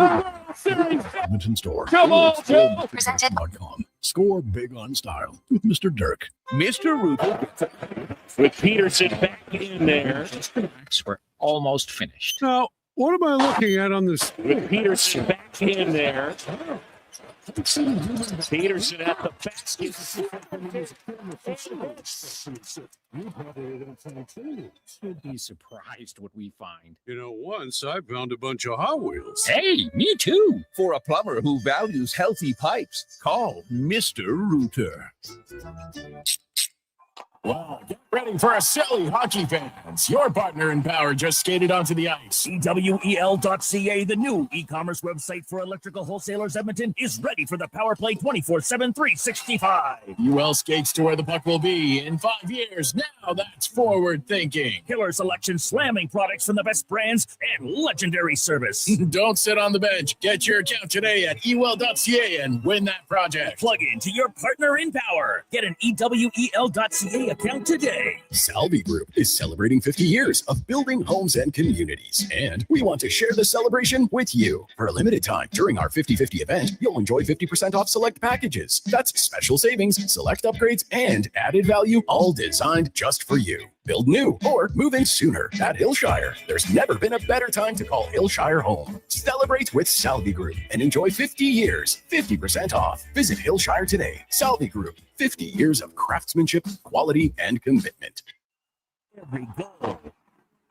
Edmonton store. Come on, Joe. Presented.com. Score big on style with Mr. Dirk. Mr. Rupp with Peterson back in there. We're almost finished. Now, what am I looking at on this? With Peterson back in there. Peterson at the basket. You'd be surprised what we find. You know, once I found a bunch of Hot Wheels. Hey, me too. For a plumber who values healthy pipes, call Mr. Rooter. Wow, get ready for a silly hockey fans. Your partner in power just skated onto the ice. EWEL.ca, the new e-commerce website for electrical wholesalers Edmonton, is ready for the Power Play 24/7 365. UL skates to where the puck will be in 5 years. Now that's forward thinking. Killer selection, slamming products from the best brands, and legendary service. Don't sit on the bench. Get your account today at EWEL.ca and win that project. Plug into your partner in power. Get an EWEL.ca account today. Salvi Group is celebrating 50 years of building homes and communities, and we want to share the celebration with you. For a limited time during our 50/50 event, you'll enjoy 50% off select packages. That's special savings, select upgrades, and added value, all designed just for you. Build new or move in sooner at Hillshire. There's never been a better time to call Hillshire home. Celebrate with Salvi Group and enjoy 50 years, 50% off. Visit Hillshire today. Salvi Group, 50 years of craftsmanship, quality, and commitment. Every goal,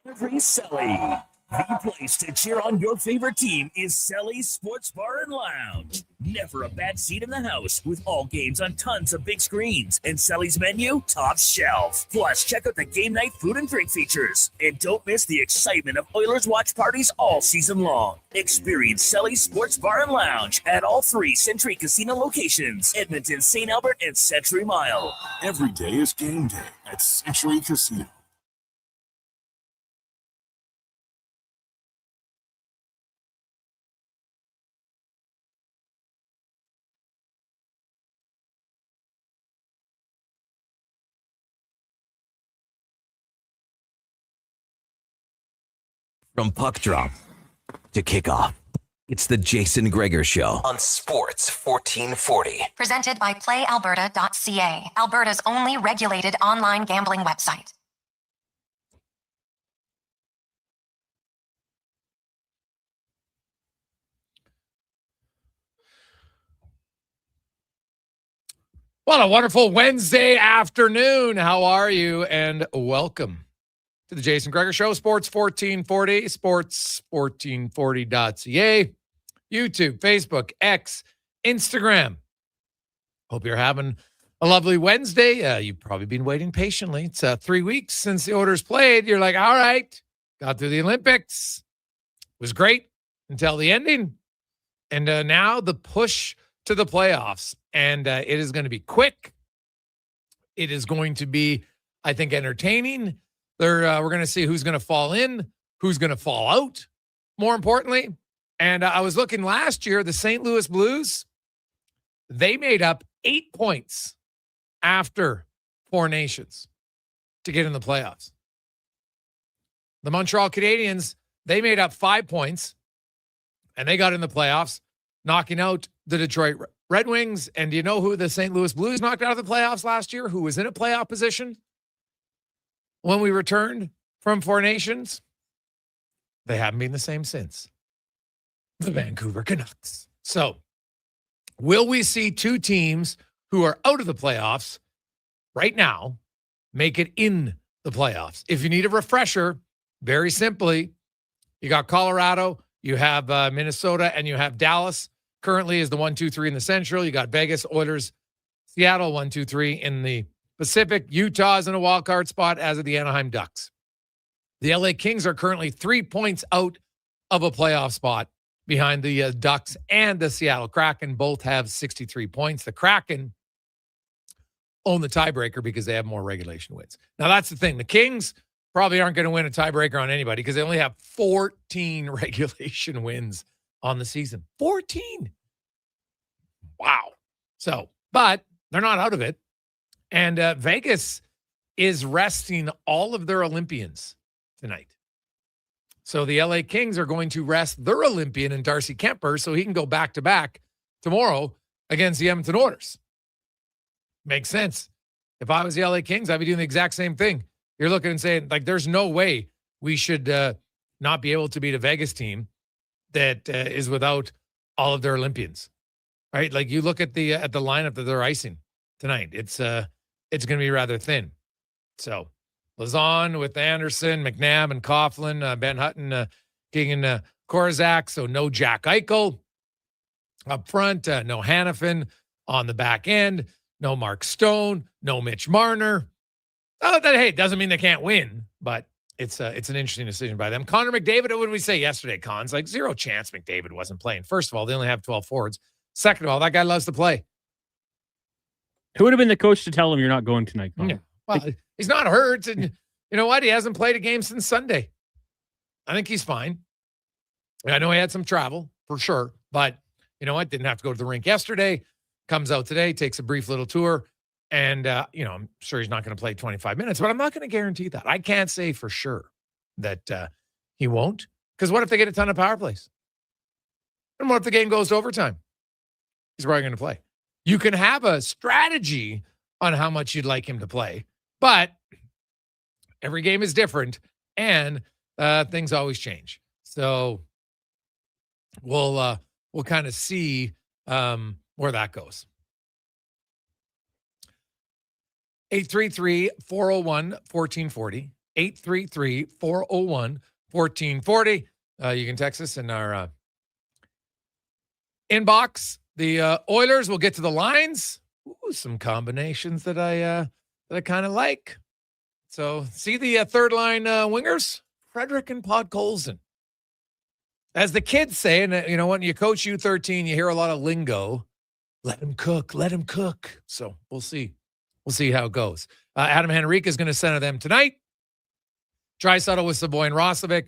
every Selly. The place to cheer on your favorite team is Selly's Sports Bar and Lounge. Never a bad seat in the house, with all games on tons of big screens. And Selly's menu, top shelf. Plus, check out the game night food and drink features. And don't miss the excitement of Oilers watch parties all season long. Experience Selly's Sports Bar and Lounge at all 3 Century Casino locations: Edmonton, St. Albert, and Century Mile. Every day is game day at Century Casino. From puck drop to kickoff, it's the Jason Gregor Show on Sports 1440. Presented by PlayAlberta.ca, Alberta's only regulated online gambling website. What a wonderful Wednesday afternoon. How are you? And welcome to the Jason Gregor Show, Sports 1440, sports1440.ca, YouTube, Facebook, X, Instagram. Hope you're having a lovely Wednesday. You've probably been waiting patiently. It's 3 weeks since the Oilers played. You're like, all right, got through the Olympics. It was great until the ending. And now the push to the playoffs. And it is going to be quick. It is going to be, I think, entertaining. We're going to see who's going to fall in, who's going to fall out, more importantly. And I was looking last year, the St. Louis Blues, they made up 8 points after 4 Nations to get in the playoffs. The Montreal Canadiens, they made up 5 points, and they got in the playoffs, knocking out the Detroit Red Wings. And do you know who the St. Louis Blues knocked out of the playoffs last year, who was in a playoff position when we returned from 4 Nations? They haven't been the same since. The Vancouver Canucks. So, will we see 2 teams who are out of the playoffs right now make it in the playoffs? If you need a refresher, very simply, you got Colorado, you have Minnesota, and you have Dallas. Currently is the 1, 2, 3 in the Central. You got Vegas, Oilers, Seattle, 1, 2, 3 in the Pacific. Utah's in a wild card spot, as of the Anaheim Ducks. The LA Kings are currently 3 points out of a playoff spot behind the Ducks and the Seattle Kraken. Both have 63 points. The Kraken own the tiebreaker because they have more regulation wins. Now, that's the thing. The Kings probably aren't going to win a tiebreaker on anybody because they only have 14 regulation wins on the season. 14. Wow. So, but they're not out of it. And Vegas is resting all of their Olympians tonight. So the LA Kings are going to rest their Olympian and Darcy Kemper so he can go back-to-back tomorrow against the Edmonton Oilers. Makes sense. If I was the LA Kings, I'd be doing the exact same thing. You're looking and saying, like, there's no way we should not be able to beat a Vegas team that is without all of their Olympians, right? Like, you look at the lineup that they're icing tonight. It's going to be rather thin. So Lazon with Anderson, McNabb, and Coughlin, Ben Hutton, Keegan Korzak. So no Jack Eichel up front, no Hannafin on the back end, no Mark Stone, no Mitch Marner. Oh, that, hey, doesn't mean they can't win, but it's an interesting decision by them. Connor McDavid, what did we say yesterday, Cons? Like, zero chance McDavid wasn't playing. First of all, they only have 12 forwards. Second of all, that guy loves to play. Who would have been the coach to tell him you're not going tonight, Connor? Yeah. Well, he's not hurt, and you know what? He hasn't played a game since Sunday. I think he's fine. I know he had some travel, for sure, but you know what? Didn't have to go to the rink yesterday. Comes out today, takes a brief little tour. And, I'm sure he's not going to play 25 minutes, but I'm not going to guarantee that. I can't say for sure that he won't. Because what if they get a ton of power plays? And what if the game goes to overtime? He's probably going to play. You can have a strategy on how much you'd like him to play, but every game is different, and things always change. So we'll kind of see where that goes. 833-401-1440. 833-401-1440. You can text us in our inbox. The Oilers will get to the lines. Ooh, some combinations that I kind of like. So see the third line wingers, Frederick and Podkolzin. As the kids say, and when you coach U13, you hear a lot of lingo. Let him cook. Let him cook. So we'll see. We'll see how it goes. Adam Henrique is going to center them tonight. Draisaitl with Savoy and Roslovic.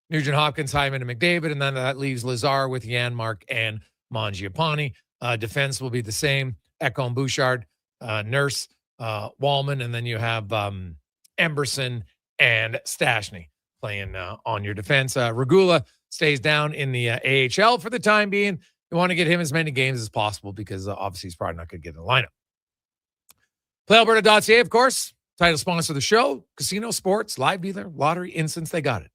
Nugent Hopkins, Hyman, and McDavid. And then that leaves Lazar with Janmark and Mangiapane. Defense will be the same. Ekholm, Bouchard, Nurse, Wallman. And then you have Emberson and Stastny playing on your defense. Regula stays down in the AHL for the time being. You want to get him as many games as possible because obviously he's probably not going to get in the lineup. PlayAlberta.ca, of course, title sponsor of the show. Casino, sports, live dealer, lottery, instance, they got it.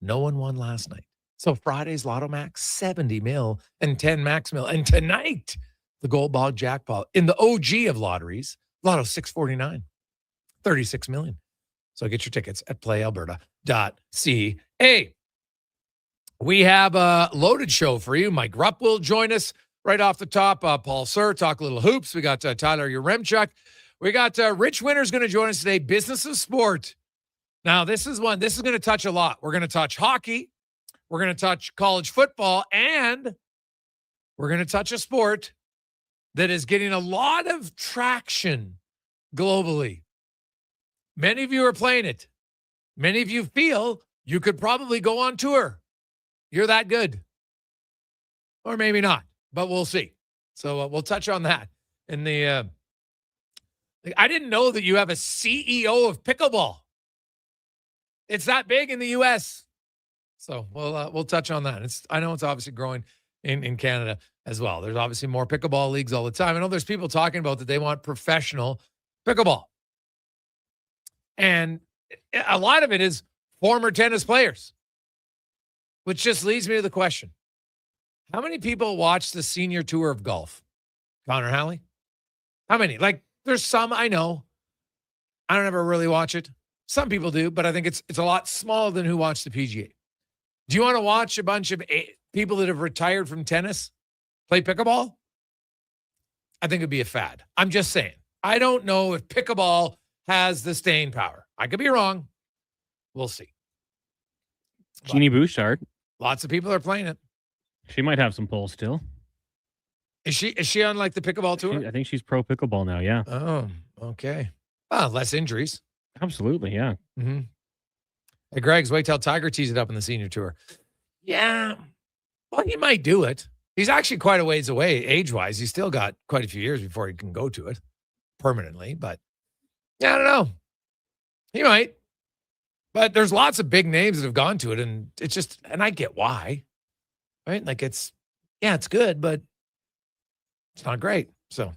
No one won last night. So Friday's Lotto Max, 70 mil and 10 Max mil. And tonight, the Gold Bog jackpot in the OG of lotteries, Lotto 649, 36 million. So get your tickets at PlayAlberta.ca. We have a loaded show for you. Mike Rupp will join us right off the top. Paul Sir, talk a little hoops. We got Tyler Yaremchuk. We got Ritch Winter is going to join us today. Business of Sport. Now, this is going to touch a lot. We're going to touch hockey. We're going to touch college football. And we're going to touch a sport that is getting a lot of traction globally. Many of you are playing it. Many of you feel you could probably go on tour. You're that good. Or maybe not, but we'll see. So we'll touch on that in the I didn't know that you have a CEO of Pickleball. It's that big in the U.S. So we'll touch on that. I know it's obviously growing in Canada as well. There's obviously more pickleball leagues all the time. I know there's people talking about that they want professional pickleball. And a lot of it is former tennis players, which just leads me to the question. How many people watch the senior tour of golf? Connor Halley? How many? Like, there's some I know. I don't ever really watch it. Some people do, but I think it's a lot smaller than who watch the PGA. Do you want to watch a bunch of people that have retired from tennis play pickleball? I think it'd be a fad. I'm just saying. I don't know if pickleball has the staying power. I could be wrong. We'll see. Jeannie Bouchard. Lots of people are playing it. She might have some pull still. Is she on like the pickleball tour? I think she's pro pickleball now, yeah. Oh, okay. Well, less injuries. Absolutely, yeah. Mm-hmm. Hey, Greg's, wait till Tiger tees it up in the senior tour. Yeah. Well, he might do it. He's actually quite a ways away age-wise. He's still got quite a few years before he can go to it permanently. But, yeah, I don't know. He might. But there's lots of big names that have gone to it, and it's just, and I get why, right? Like it's good, but it's not great. So,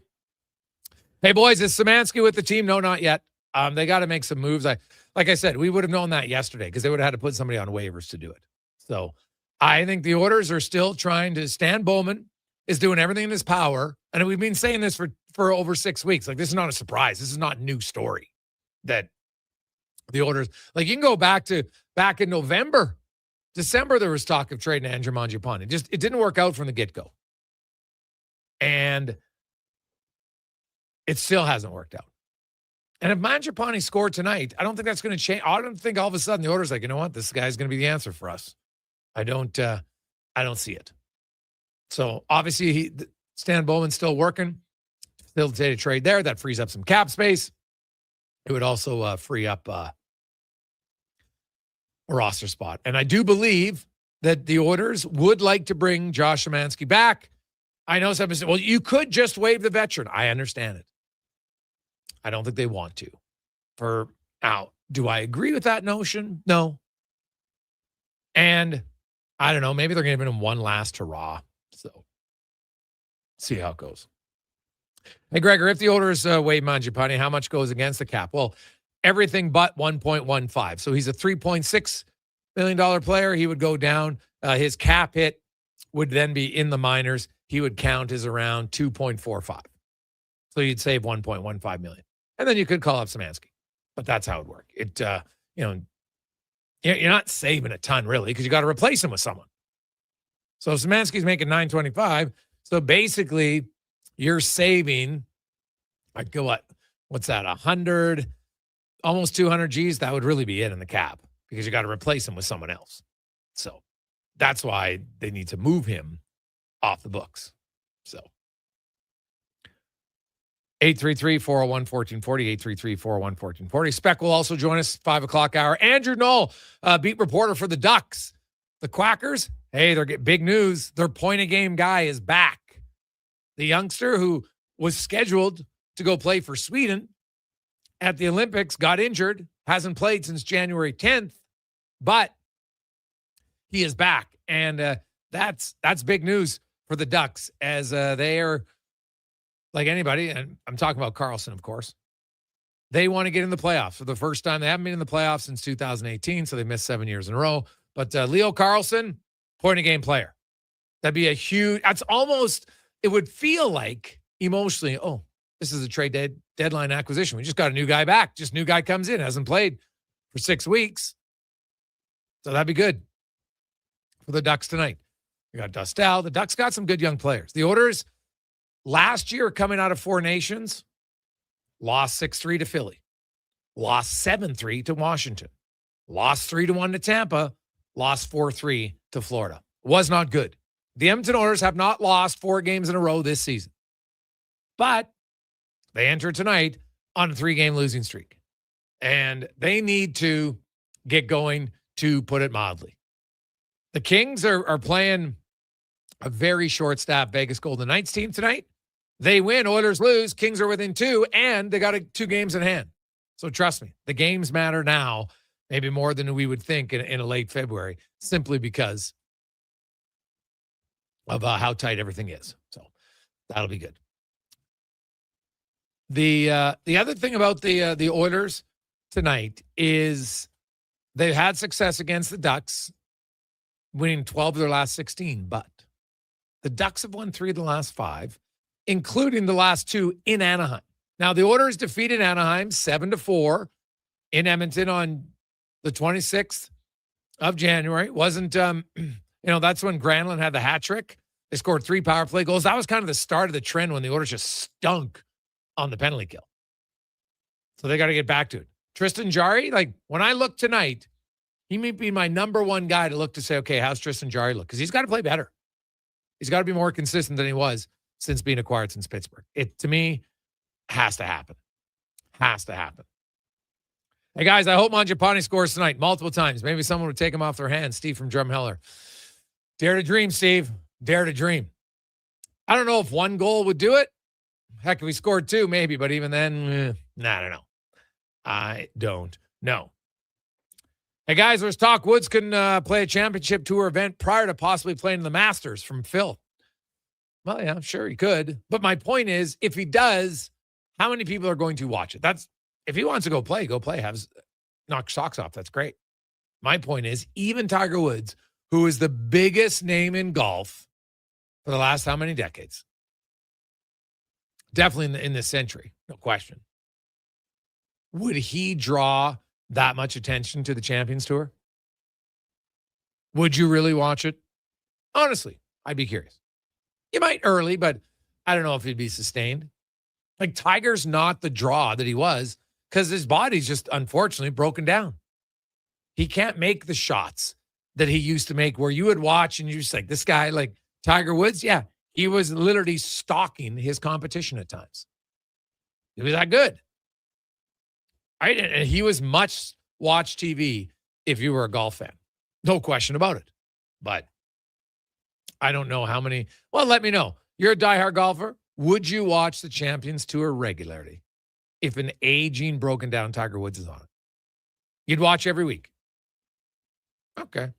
hey, boys, is Szymanski with the team? No, not yet. They got to make some moves. Like I said, we would have known that yesterday because they would have had to put somebody on waivers to do it. So I think the Oilers are still trying to, Stan Bowman is doing everything in his power. And we've been saying this for over 6 weeks. Like, this is not a surprise. This is not a new story that the Oilers, like, you can go back in November, December, there was talk of trading Andrew Mangiapane. It didn't work out from the get-go. And it still hasn't worked out. And if Mangiapane scored tonight, I don't think that's going to change. I don't think all of a sudden the Oilers like, you know what, this guy's going to be the answer for us. I don't see it. So obviously Stan Bowman's still working. Still a trade there. That frees up some cap space. It would also free up a roster spot. And I do believe that the Oilers would like to bring Josh Szymanski back. I know somebody said, well, you could just waive the veteran. I understand it. I don't think they want to. For now, do I agree with that notion? No. And I don't know. Maybe they're going to give him one last hurrah. So see how it goes. Hey, Gregor, if the Oilers waive Mangiapane, how much goes against the cap? Well, everything but 1.15. So he's a $3.6 million player. He would go down. His cap hit would then be in the minors. He would count as around 2.45. So you'd save 1.15 million. And then you could call up Szymanski. But that's how it works. You're not saving a ton, really, because you got to replace him with someone. So Szymanski's making $925. So basically, you're saving, like, what's that, 100, almost 200 Gs? That would really be it in the cap because you got to replace him with someone else. So that's why they need to move him off the books. So 833-401-1440, 833-401-1440. Spec will also join us 5 o'clock hour. Andrew Knoll, beat reporter for the Ducks. The Quackers, hey, they're getting big news. Their point-a-game guy is back. The youngster who was scheduled to go play for Sweden at the Olympics got injured, hasn't played since January 10th, but he is back. And that's big news for the Ducks as they are, like anybody, and I'm talking about Carlson, of course, they want to get in the playoffs for the first time. They haven't been in the playoffs since 2018, so they missed 7 years in a row. But Leo Carlson, point-a-game player. That'd be a huge, that's almost, it would feel like emotionally, oh, this is a trade deadline acquisition. We just got a new guy back. Just new guy comes in, hasn't played for 6 weeks. So that'd be good for the Ducks tonight. We got Dustal. The Ducks got some good young players. The Oilers, last year, coming out of Four Nations, lost 6-3 to Philly, lost 7-3 to Washington, lost 3-1 to Tampa, lost 4-3 to Florida. Was not good. The Edmonton Oilers have not lost 4 games in a row this season, but they enter tonight on a 3-game losing streak, and they need to get going, to put it mildly. The Kings are playing a very short-staffed Vegas Golden Knights team tonight. They win, Oilers lose, Kings are within 2, and they got 2 games in hand. So trust me, the games matter now, maybe more than we would think in a late February, simply because of how tight everything is. So that'll be good. The other thing about the Oilers tonight is they've had success against the Ducks, winning 12 of their last 16, but the Ducks have won 3 of the last 5, including the last 2 in Anaheim. Now, the Oilers defeated Anaheim 7-4 in Edmonton on the 26th of January. Wasn't, that's when Granlund had the hat trick. They scored 3 power play goals. That was kind of the start of the trend when the Oilers just stunk on the penalty kill. So they got to get back to it. Tristan Jarry, like, when I look tonight, he may be my number one guy to look to say, okay, how's Tristan Jarry look? Because he's got to play better. He's got to be more consistent than he was since being acquired since Pittsburgh. It, to me, has to happen. Has to happen. Hey, guys, I hope Mangiapane scores tonight multiple times. Maybe someone would take him off their hands. Steve from Drumheller. Dare to dream, Steve. Dare to dream. I don't know if 1 goal would do it. Heck, if we scored 2, maybe. But even then, I don't know. I don't know. Hey, guys, there's talk Woods can play a championship tour event prior to possibly playing the Masters from Phil. Well, yeah, sure he could. But my point is, if he does, how many people are going to watch it? That's if he wants to go play, knock socks off. That's great. My point is, even Tiger Woods, who is the biggest name in golf for the last how many decades? Definitely in this century, no question. Would he draw that much attention to the Champions Tour? Would you really watch it? Honestly, I'd be curious. You might early, but I don't know if he'd be sustained. Like, Tiger's not the draw that he was because his body's just unfortunately broken down. He can't make the shots that he used to make where you would watch and you're just like, this guy, like Tiger Woods, yeah, he was literally stalking his competition at times. He was that good. Right? And he was much watch TV if you were a golf fan. No question about it. But I don't know how many. Well, let me know. You're a diehard golfer. Would you watch the Champions Tour regularly if an aging, broken down Tiger Woods is on it? You'd watch every week. Okay.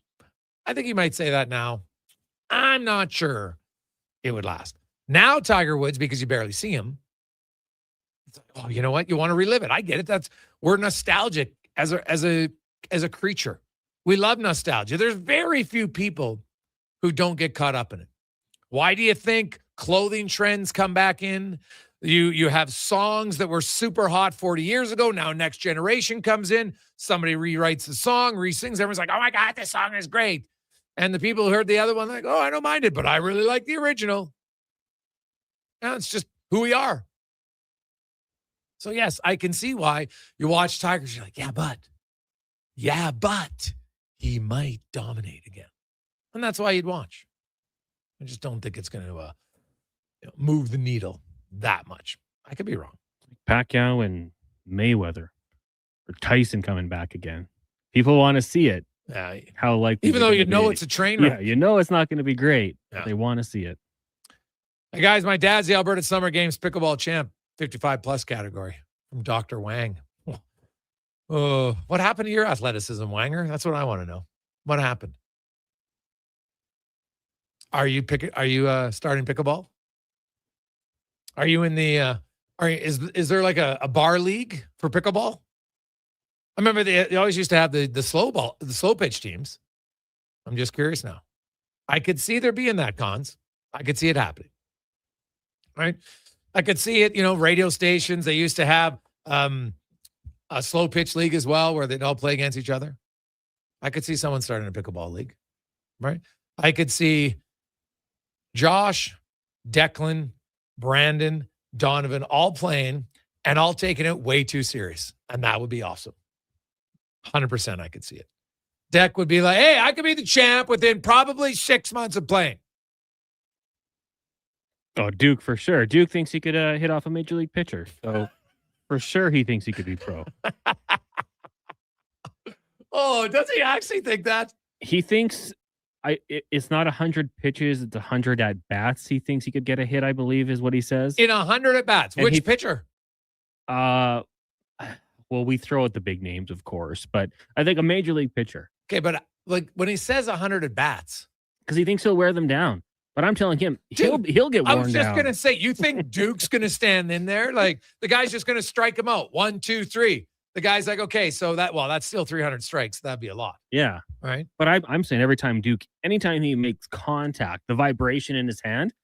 I think you might say that now. I'm not sure it would last. Now, Tiger Woods, because you barely see him, it's like, oh, you know what? You want to relive it. I get it. We're nostalgic as a creature. We love nostalgia. There's very few people who don't get caught up in it. Why do you think clothing trends come back in? You have songs that were super hot 40 years ago. Now next generation comes in. Somebody rewrites the song, re-sings. Everyone's like, oh my God, this song is great. And the people who heard the other one, like, oh, I don't mind it, but I really like the original. Now it's just who we are. So yes, I can see why you watch Tigers. You're like, yeah, but he might dominate again. And that's why you'd watch. I just don't think it's going to move the needle that much. I could be wrong. Pacquiao and Mayweather or Tyson coming back again. People want to see it. How likely? Even though you know it's a train wreck. Yeah, you know it's not going to be great. Yeah. But they want to see it. Hey guys, my dad's the Alberta Summer Games pickleball champ, 55 plus category from Dr. Wang. What happened to your athleticism, Wanger? That's what I want to know. What happened? Are you starting pickleball? Are you in the is there like a bar league for pickleball? I remember they always used to have the slow pitch teams. I'm just curious now. I could see there being that, Cons. I could see it happening. Right? I could see it, radio stations. They used to have a slow pitch league as well where they'd all play against each other. I could see someone starting a pickleball league. Right? I could see Josh, Declan, Brandon, Donovan all playing and all taking it way too serious. And that would be awesome. 100% I could see it. Deck would be like, hey, I could be the champ within probably 6 months of playing. Oh, Duke for sure. Duke thinks he could hit off a major league pitcher. So for sure he thinks he could be pro. Oh, does he actually think that? He thinks it's not 100 pitches, it's 100 at bats. He thinks he could get a hit, I believe, is what he says. In 100 at bats. Which pitcher? Well, we throw out the big names, of course, but I think a major league pitcher. Okay, but like when he says 100 at bats, because he thinks he'll wear them down. But I'm telling him, he'll get worn down. I was just gonna say, you think Duke's gonna stand in there? Like the guy's just gonna strike him out 1, 2, 3. The guy's like, okay, so that's still 300 strikes. That'd be a lot. Yeah. Right. But I'm saying anytime he makes contact, the vibration in his hand,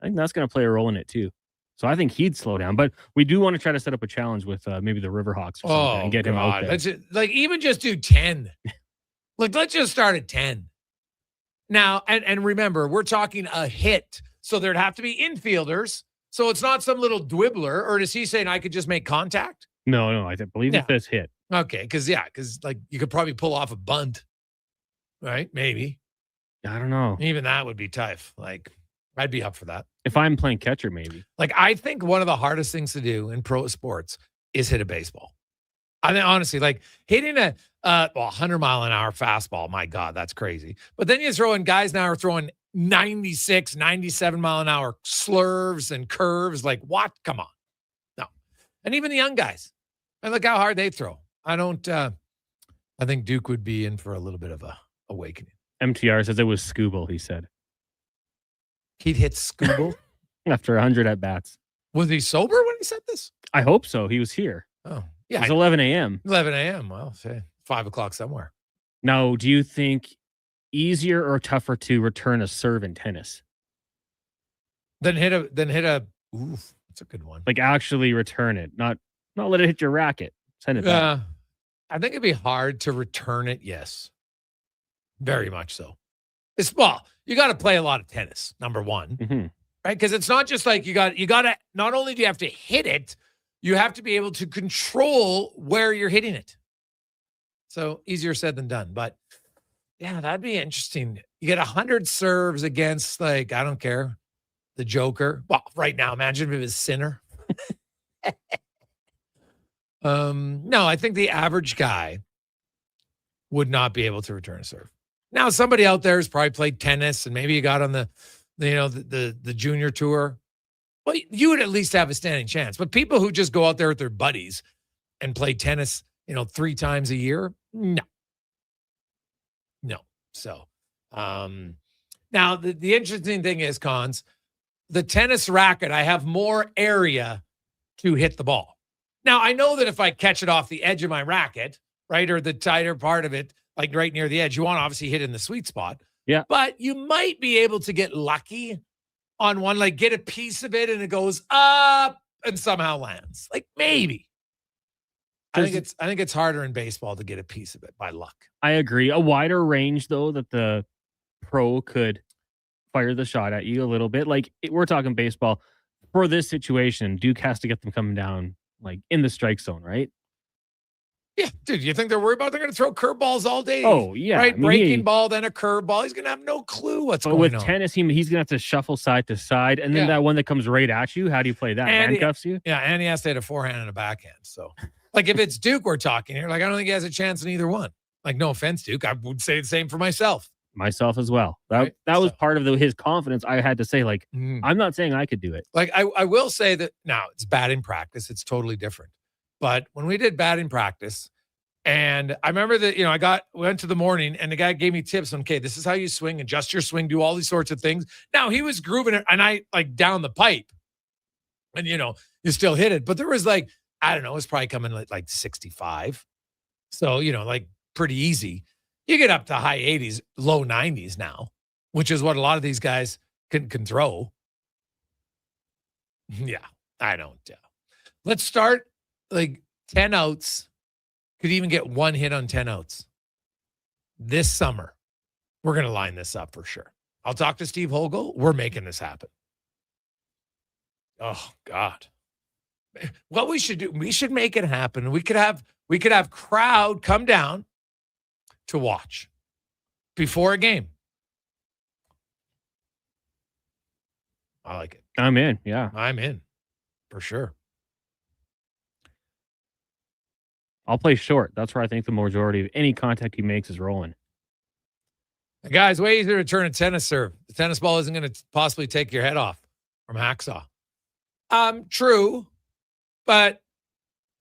I think that's going to play a role in it too. So I think he'd slow down. But we do want to try to set up a challenge with maybe the Riverhawks or something and get him out there. Even just do 10. Let's just start at 10. Now, and remember, we're talking a hit. So there'd have to be infielders. So it's not some little dwibbler. Or is he saying I could just make contact? No, I believe it says hit. Okay, because you could probably pull off a bunt, right? Maybe. I don't know. Even that would be tough. I'd be up for that. If I'm playing catcher, maybe. I think one of the hardest things to do in pro sports is hit a baseball. I mean, honestly, hitting a 100-mile-an-hour fastball, my God, that's crazy. But then you throw in guys now are throwing 96, 97-mile-an-hour slurves and curves. What? Come on. No. And even the young guys. And look how hard they throw. I don't I think Duke would be in for a little bit of a awakening. MTR says it was Scooble, he said. He'd hit Scooble? After 100 at-bats. Was he sober when he said this? I hope so. He was here. Oh, yeah. It was 11 a.m. 11 a.m. Well, say 5 o'clock somewhere. Now, do you think easier or tougher to return a serve in tennis? Then hit a. Ooh, that's a good one. Like actually return it, not let it hit your racket. Send it back. I think it'd be hard to return it. Yes, very much so. Well, you got to play a lot of tennis. Number one, right? Because it's not just like you got to. Not only do you have to hit it, you have to be able to control where you're hitting it. So easier said than done, but yeah, that'd be interesting. You get 100 serves against, like, I don't care, the Joker. Well, right now, imagine if it was Sinner. No, I think the average guy would not be able to return a serve. Now, somebody out there has probably played tennis and maybe you got on the junior tour. Well, you would at least have a standing chance. But people who just go out there with their buddies and play tennis, 3 times a year, no. So, now the interesting thing is, Cons, the tennis racket, I have more area to hit the ball. Now, I know that if I catch it off the edge of my racket, right, or the tighter part of it, like right near the edge, you want to obviously hit in the sweet spot. Yeah. But you might be able to get lucky on one, like get a piece of it and it goes up and somehow lands. Like maybe. I think it's harder in baseball to get a piece of it by luck. I agree. A wider range, though, that the pro could fire the shot at you a little bit. Like, we're talking baseball. For this situation, Duke has to get them coming down, like, in the strike zone, right? Yeah, dude, you think they're worried about they're going to throw curveballs all day? Oh, yeah. Right? I mean, breaking ball, then a curveball. He's going to have no clue what's going on. But with tennis, he's going to have to shuffle side to side. And then that one that comes right at you, how do you play that? Handcuffs you? Yeah, and he has to hit a forehand and a backhand. So, like, if it's Duke we're talking here, like, I don't think he has a chance in either one. Like, no offense, Duke. I would say the same for myself. Myself as well. That was part of his confidence. I had to say, like, I'm not saying I could do it. Like, I will say that now it's batting practice. It's totally different. But when we did batting practice, and I remember that, went to the morning and the guy gave me tips on, okay, this is how you swing, adjust your swing, do all these sorts of things. Now he was grooving it and I like down the pipe and, you still hit it. But there was like, I don't know, it was probably coming like 65. So, like pretty easy. You get up to high 80s, low 90s now, which is what a lot of these guys can throw. Yeah, I don't. Let's start like 10 outs. Could even get one hit on 10 outs. This summer, we're going to line this up for sure. I'll talk to Steve Hogel. We're making this happen. Oh, God. What we should do, we should make it happen. We could have crowd come down to watch before a game. I like it. I'm in. Yeah. I'm in for sure. I'll play short. That's where I think the majority of any contact he makes is rolling. Guys, way easier to turn a tennis serve. The tennis ball isn't going to possibly take your head off from hacksaw. True, but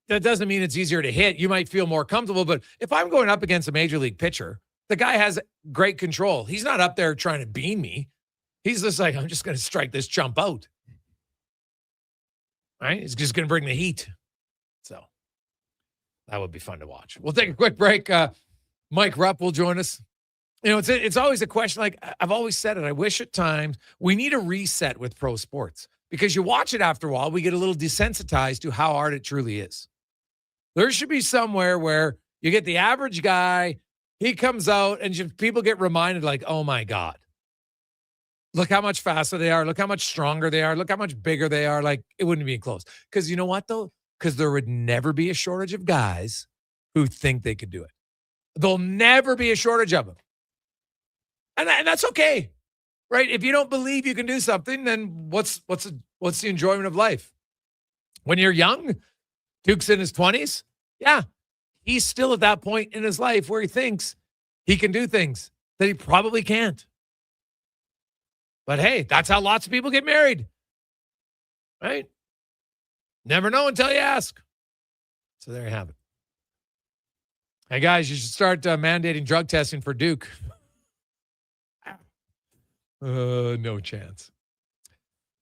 that doesn't mean it's easier to hit. You might feel more comfortable, but if I'm going up against a major league pitcher, the guy has great control. He's not up there trying to bean me. He's just like, I'm just going to strike this jump out. Right? He's just going to bring the heat. So that would be fun to watch. We'll take a quick break. Mike Rupp will join us. It's always a question. Like I've always said it. I wish at times we need a reset with pro sports because you watch it after a while, we get a little desensitized to how hard it truly is. There should be somewhere where you get the average guy, he comes out and people get reminded like, oh my God, look how much faster they are. Look how much stronger they are. Look how much bigger they are. Like it wouldn't be close. Because you know what though? Because there would never be a shortage of guys who think they could do it. There'll never be a shortage of them. And that's okay, right? If you don't believe you can do something, then what's the enjoyment of life? When you're young, Duke's in his 20s, yeah, he's still at that point in his life where he thinks he can do things that he probably can't. But hey, that's how lots of people get married, right? Never know until you ask. So there you have it. Hey, guys, you should start mandating drug testing for Duke. No chance.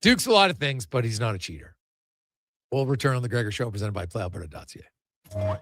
Duke's a lot of things, but he's not a cheater. We'll return on the Gregor Show presented by PlayAlberta.ca.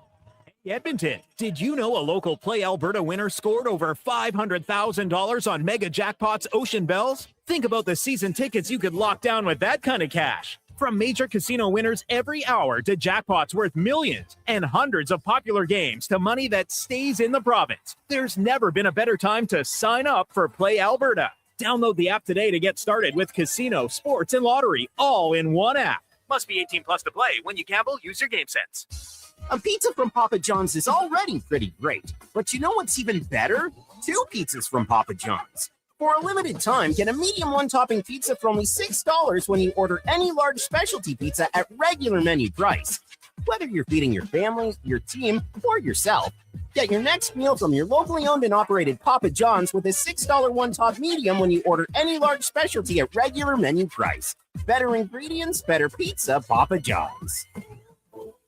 Edmonton, did you know a local Play Alberta winner scored over $500,000 on Mega Jackpots Ocean Bells? Think about the season tickets you could lock down with that kind of cash. From major casino winners every hour to jackpots worth millions and hundreds of popular games to money that stays in the province, there's never been a better time to sign up for Play Alberta. Download the app today to get started with casino, sports, and lottery all in one app. Must be 18 plus to play. When you gamble, use your game sense. A pizza from Papa John's is already pretty great, but you know what's even better? 2 pizzas from Papa John's. For a limited time, get a medium one-topping pizza for only $6 when you order any large specialty pizza at regular menu price. Whether you're feeding your family, your team, or yourself, get your next meal from your locally owned and operated Papa John's with a $6 one-top medium when you order any large specialty at regular menu price. Better ingredients, better pizza, Papa John's.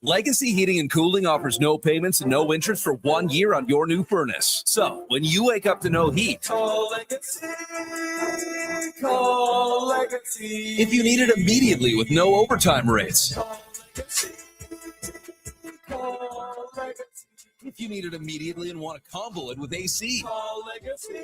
Legacy Heating and Cooling offers no payments and no interest for 1 year on your new furnace. So, when you wake up to no heat, call Legacy, call Legacy. If you need it immediately with no overtime rates, call Legacy, call Legacy. If you need it immediately and want to combo it with AC, call Legacy,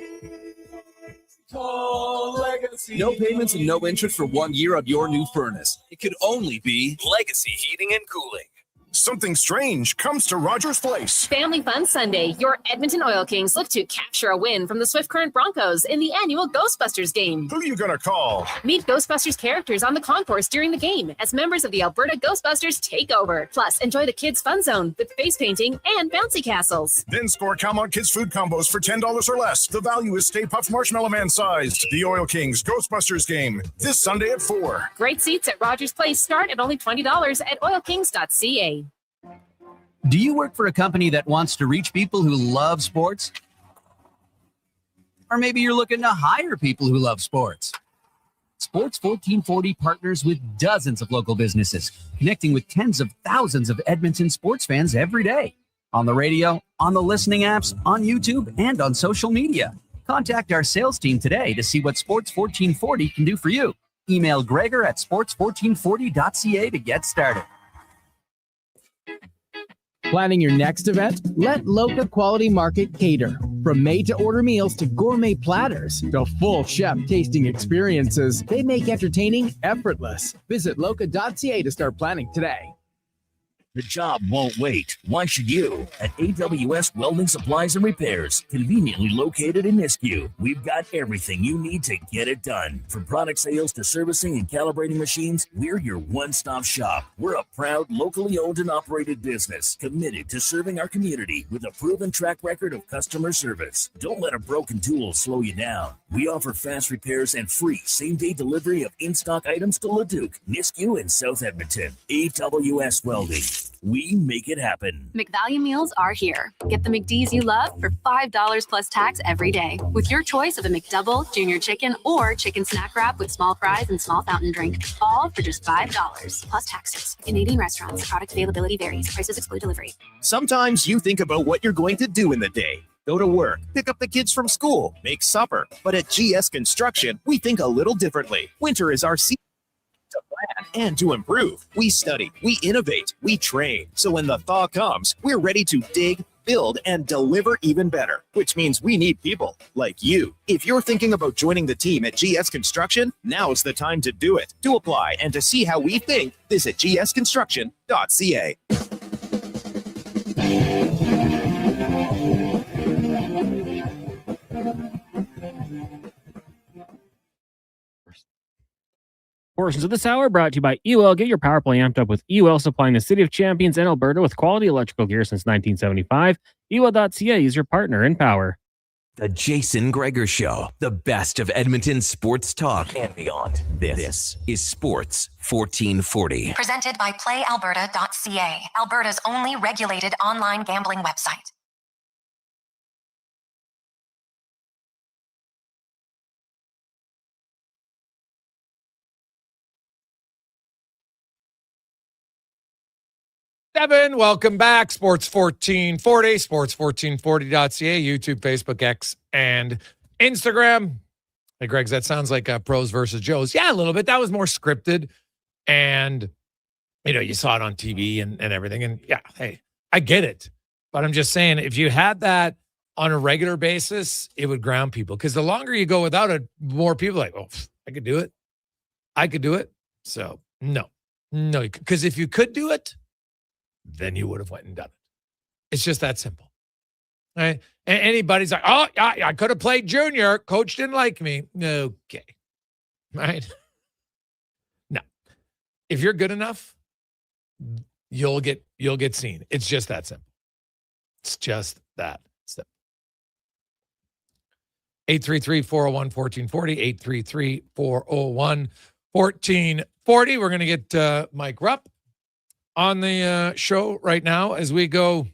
call Legacy. No payments and no interest for 1 year on your new furnace. It could only be Legacy Heating and Cooling. Something strange comes to Rogers Place. Family Fun Sunday. Your Edmonton Oil Kings look to capture a win from the Swift Current Broncos in the annual Ghostbusters game. Who you gonna call? Meet Ghostbusters characters on the concourse during the game as members of the Alberta Ghostbusters take over. Plus, enjoy the Kids Fun Zone with face painting and bouncy castles. Then score Calmont Kids food combos for $10 or less. The value is Stay Puft Marshmallow Man sized. The Oil Kings Ghostbusters game this Sunday at 4. Great seats at Rogers Place start at only $20 at oilkings.ca. Do you work for a company that wants to reach people who love sports? Or maybe you're looking to hire people who love sports. Sports 1440 partners with dozens of local businesses, connecting with tens of thousands of Edmonton sports fans every day. On the radio, on the listening apps, on YouTube, and on social media. Contact our sales team today to see what Sports 1440 can do for you. Email Gregor at sports1440.ca to get started. Planning your next event? Let Loca Quality Market cater. From made-to-order meals to gourmet platters to full chef tasting experiences, they make entertaining effortless. Visit loca.ca to start planning today. The job won't wait. Why should you? At AWS Welding Supplies and Repairs, conveniently located in Nisku, we've got everything you need to get it done. From product sales to servicing and calibrating machines, we're your one-stop shop. We're a proud, locally owned and operated business, committed to serving our community with a proven track record of customer service. Don't let a broken tool slow you down. We offer fast repairs and free same-day delivery of in-stock items to Leduc, Nisku, and South Edmonton. AWS Welding. We make it happen. McValue meals are here. Get the McDs you love for $5 plus tax every day with your choice of a McDouble, Junior Chicken, or Chicken Snack Wrap with small fries and small fountain drink. All for just $5 plus taxes. Canadian restaurants. Product availability varies. Prices exclude delivery. Sometimes you think about what you're going to do in the day. Go to work, pick up the kids from school, make supper. But at GS Construction, we think a little differently. Winter is our season to plan and to improve. We study, we innovate, we train. So when the thaw comes, we're ready to dig, build, and deliver even better, which means we need people like you. If you're thinking about joining the team at GS Construction, now's the time to do it. To apply and to see how we think, visit gsconstruction.ca. Portions of this hour brought to you by UL. Get your power play amped up with UL, supplying the City of Champions and Alberta with quality electrical gear since 1975. UL.ca is your partner in power. The Jason Gregor Show, the best of Edmonton sports talk and beyond. This is Sports 1440. Presented by PlayAlberta.ca, Alberta's only regulated online gambling website. 8:37. Welcome back. Sports 1440, sports1440.ca, YouTube, Facebook, X, and Instagram. Hey, Greg, that sounds like Pros versus Joes. Yeah, a little bit. That was more scripted. And, you saw it on TV and everything. And, yeah, hey, I get it. But I'm just saying, if you had that on a regular basis, it would ground people. Because the longer you go without it, more people are like, oh, I could do it. I could do it. So, no. Because if you could do it, then you would have went and done it. It's just that simple. Right? And anybody's like, oh, I could have played junior. Coach didn't like me. Okay. Right? No. If you're good enough, you'll get seen. It's just that simple. It's just that simple. 833-401-1440, 833-401-1440. We're going to get Mike Rupp on the show right now as we go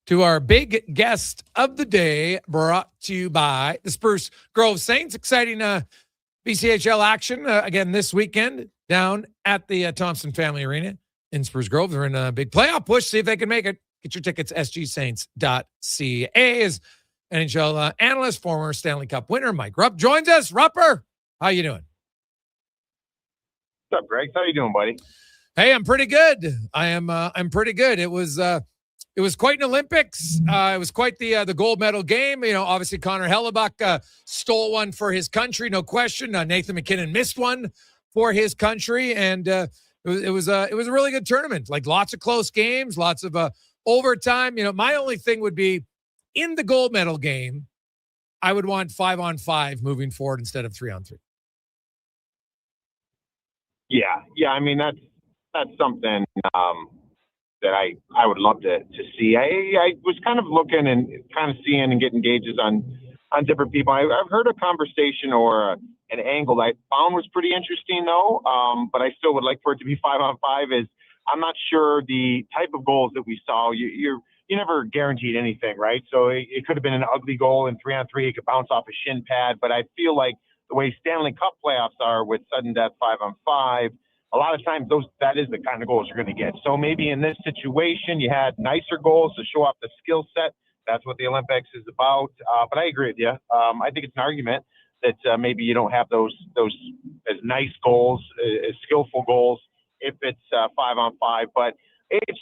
to our big guest of the day, brought to you by the Spruce Grove Saints. Exciting BCHL action again this weekend down at the Thompson Family Arena in Spruce Grove. They're in a big playoff push. See if they can make it. Get your tickets, sgsaints.ca. As NHL analyst, former Stanley Cup winner, Mike Rupp joins us. Rupper, how you doing? What's up, Greg? How you doing, buddy? Hey, I'm pretty good. I'm pretty good. It was quite an Olympics. It was quite the gold medal game. Obviously Connor Halley stole one for his country, no question. Nathan McKinnon missed one for his country, and it was a really good tournament. Like lots of close games, lots of overtime. My only thing would be in the gold medal game, I would want 5-on-5 moving forward instead of 3-on-3. Yeah. I mean, that's something that I would love to see. I was kind of looking and kind of seeing and getting gauges on different people. I've heard a conversation or an angle that I found was pretty interesting, though. But I still would like for it to be 5-on-5. Is I'm not sure the type of goals that we saw. You never guaranteed anything, right? So it could have been an ugly goal in 3-on-3. It could bounce off a shin pad. But I feel like the way Stanley Cup playoffs are with sudden death 5-on-5, a lot of times that is the kind of goals you're going to get. So maybe in this situation, you had nicer goals to show off the skill set. That's what the Olympics is about. But I agree with you. I think it's an argument that maybe you don't have those as nice goals, as skillful goals if it's 5-on-5. But it's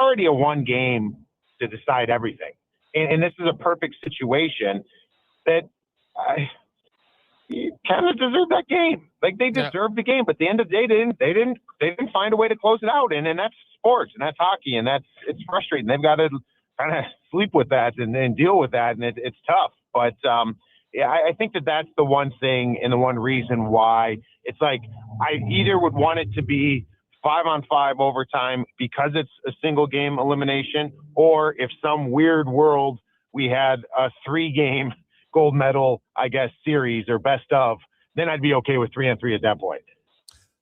already a one game to decide everything. And this is a perfect situation that Canada deserved that game. Like they deserved the game, but at the end of the day, they didn't find a way to close it out. And that's sports, and that's hockey, and it's frustrating. They've got to kind of sleep with that and deal with that, and it's tough. But I think that's the one thing and the one reason why it's like I either would want it to be 5-on-5 overtime because it's a single game elimination, or if some weird world we had a 3-game gold medal, I guess, series or best of, then I'd be okay with 3-on-3 at that point.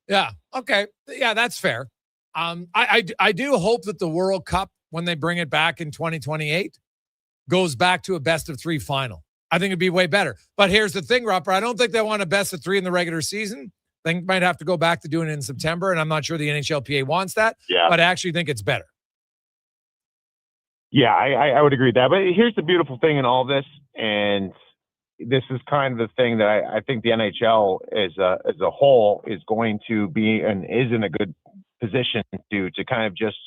Yeah. Okay. Yeah, that's fair. I do hope that the World Cup, when they bring it back in 2028, goes back to a best of 3 final. I think it'd be way better. But here's the thing, Rupper. I don't think they want a best of 3 in the regular season. They might have to go back to doing it in September, and I'm not sure the NHLPA wants that. Yeah. But I actually think it's better. Yeah, I would agree with that. But here's the beautiful thing in all this, and this is kind of the thing that I think the NHL as a whole is going to be and is in a good position to kind of just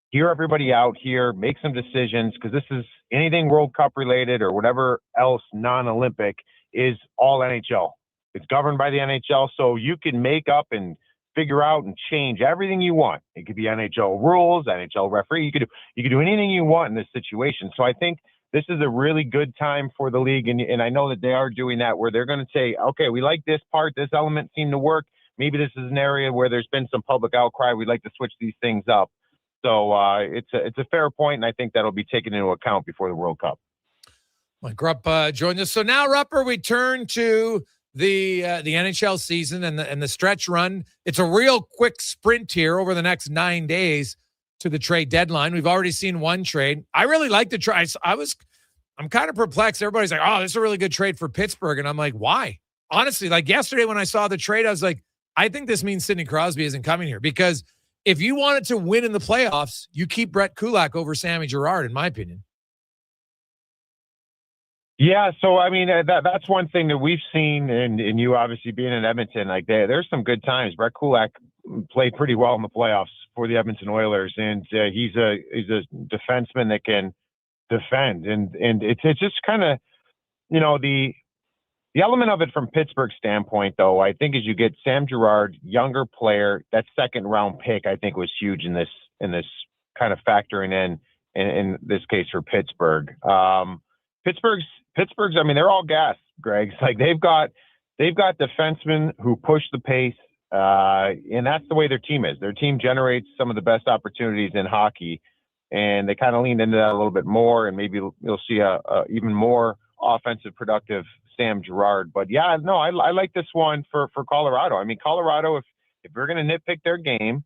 hear everybody out here, make some decisions, because this is anything World Cup related or whatever else non-Olympic is all NHL. It's governed by the NHL, so you can make up and figure out and change everything you want. It could be NHL rules, NHL referee. You could do anything you want in this situation. So I think this is a really good time for the league, and I know that they are doing that, where they're going to say, okay, we like this part, this element seemed to work. Maybe this is an area where there's been some public outcry. We'd like to switch these things up. So it's a fair point, and I think that'll be taken into account before the World Cup. Mike Rupp joined us. So now, Rupper, we turn to the NHL season and the stretch run. It's a real quick sprint here over the next 9 days to the trade deadline. We've already seen one trade. I really like the trade. I'm kind of perplexed. Everybody's like, oh, this is a really good trade for Pittsburgh. And I'm like, why? Honestly, like yesterday when I saw the trade, I was like, I think this means Sidney Crosby isn't coming here, because if you wanted to win in the playoffs, you keep Brett Kulak over Sammy Girard, in my opinion. Yeah, so I mean that's one thing that we've seen, and you obviously being in Edmonton, like there's some good times. Brett Kulak played pretty well in the playoffs for the Edmonton Oilers, and he's a defenseman that can defend, and it's just kind of, you know, the element of it from Pittsburgh's standpoint, though, I think as you get Sam Girard, younger player, that second round pick, I think was huge in this kind of factoring in this case for Pittsburgh. Pittsburgh's, I mean, they're all gas, Greg. It's like they've got defensemen who push the pace, and that's the way their team is. Their team generates some of the best opportunities in hockey, and they kind of leaned into that a little bit more, and maybe you'll see a even more offensive, productive Sam Girard. But yeah, no, I like this one for Colorado. I mean, Colorado, if we're going to nitpick their game,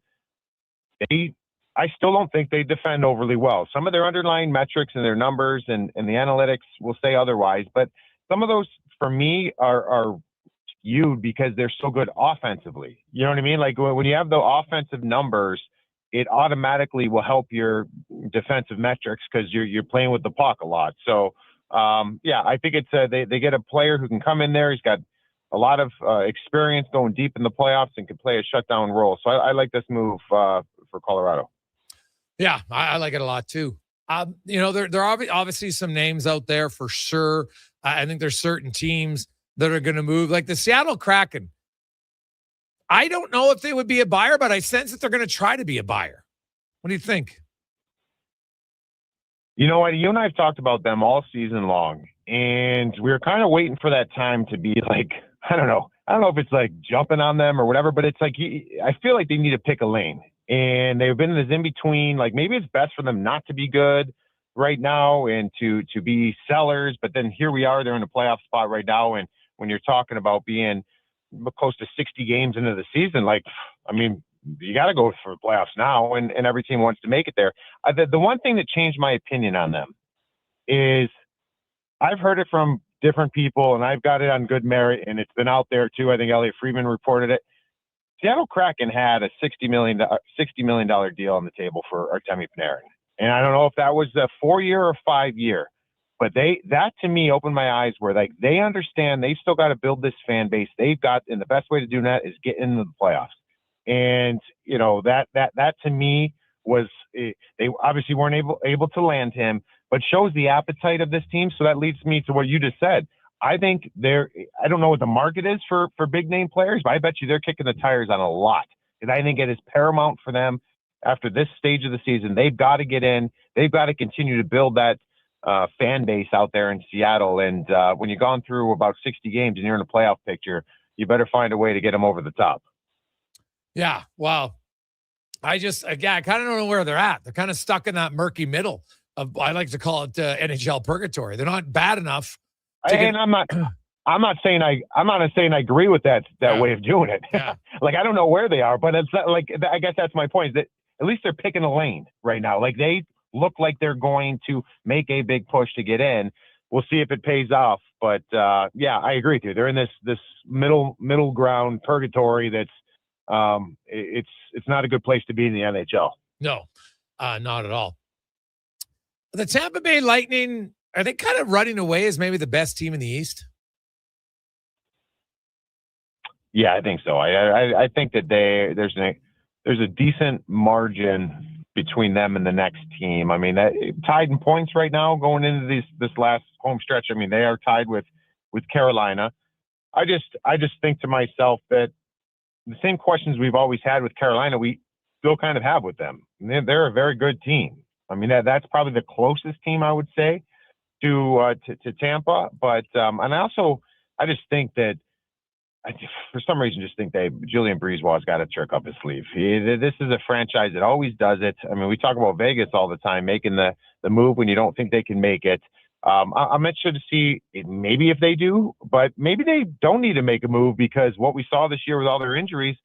I still don't think they defend overly well. Some of their underlying metrics and their numbers and the analytics will say otherwise, but some of those for me are skewed because they're so good offensively. You know what I mean? Like when you have the offensive numbers, it automatically will help your defensive metrics because you're playing with the puck a lot. So yeah, I think it's they get a player who can come in there. He's got a lot of experience going deep in the playoffs and can play a shutdown role. So I like this move for Colorado. Yeah, I like it a lot too. You know, there are obviously some names out there for sure. I think there's certain teams that are going to move, like the Seattle Kraken. I don't know if they would be a buyer, but I sense that they're going to try to be a buyer. What do you think? You know what? You and I have talked about them all season long, and we were kind of waiting for that time to be like, I don't know if it's like jumping on them or whatever, but it's like I feel like they need to pick a lane. And they've been in this in-between, like maybe it's best for them not to be good right now and to be sellers, but then here we are, they're in a playoff spot right now, and when you're talking about being close to 60 games into the season, like, I mean, you got to go for the playoffs now, and every team wants to make it there. The one thing that changed my opinion on them is I've heard it from different people, and I've got it on good merit, and it's been out there too. I think Elliot Friedman reported it. Seattle Kraken had a $60 million deal on the table for Artemi Panarin. And I don't know if that was a 4-year or 5-year, but that to me opened my eyes where like they understand they've still got to build this fan base. They've got, and the best way to do that is get into the playoffs. And, you know, that to me was, they obviously weren't able to land him, but shows the appetite of this team. So that leads me to what you just said. I think I don't know what the market is for big name players, but I bet you they're kicking the tires on a lot. And I think it is paramount for them after this stage of the season. They've got to get in. They've got to continue to build that fan base out there in Seattle. And when you've gone through about 60 games and you're in a playoff picture, you better find a way to get them over the top. Yeah. Wow. I kind of don't know where they're at. They're kind of stuck in that murky middle of, I like to call it NHL purgatory. They're not bad enough. And I'm not saying I agree with that way of doing it. Yeah. Like, I don't know where they are, but it's not, like, I guess that's my point, is that at least they're picking a lane right now. Like, they look like they're going to make a big push to get in. We'll see if it pays off. But yeah, I agree with you. They're in this middle ground purgatory that's it's not a good place to be in the NHL. No, not at all. The Tampa Bay Lightning, are they kind of running away as maybe the best team in the East? Yeah, I think so. I think that there's a decent margin between them and the next team. I mean, that tied in points right now going into this last home stretch. I mean, they are tied with Carolina. I just think to myself that the same questions we've always had with Carolina, we still kind of have with them. And they're a very good team. I mean, that's probably the closest team I would say to Tampa. But and I just think that for some reason just think Julien BriseBois's got a trick up his sleeve. This is a franchise that always does it. I mean, we talk about Vegas all the time, making the move when you don't think they can make it. I'm interested to see maybe if they do, but maybe they don't need to make a move, because what we saw this year with all their injuries,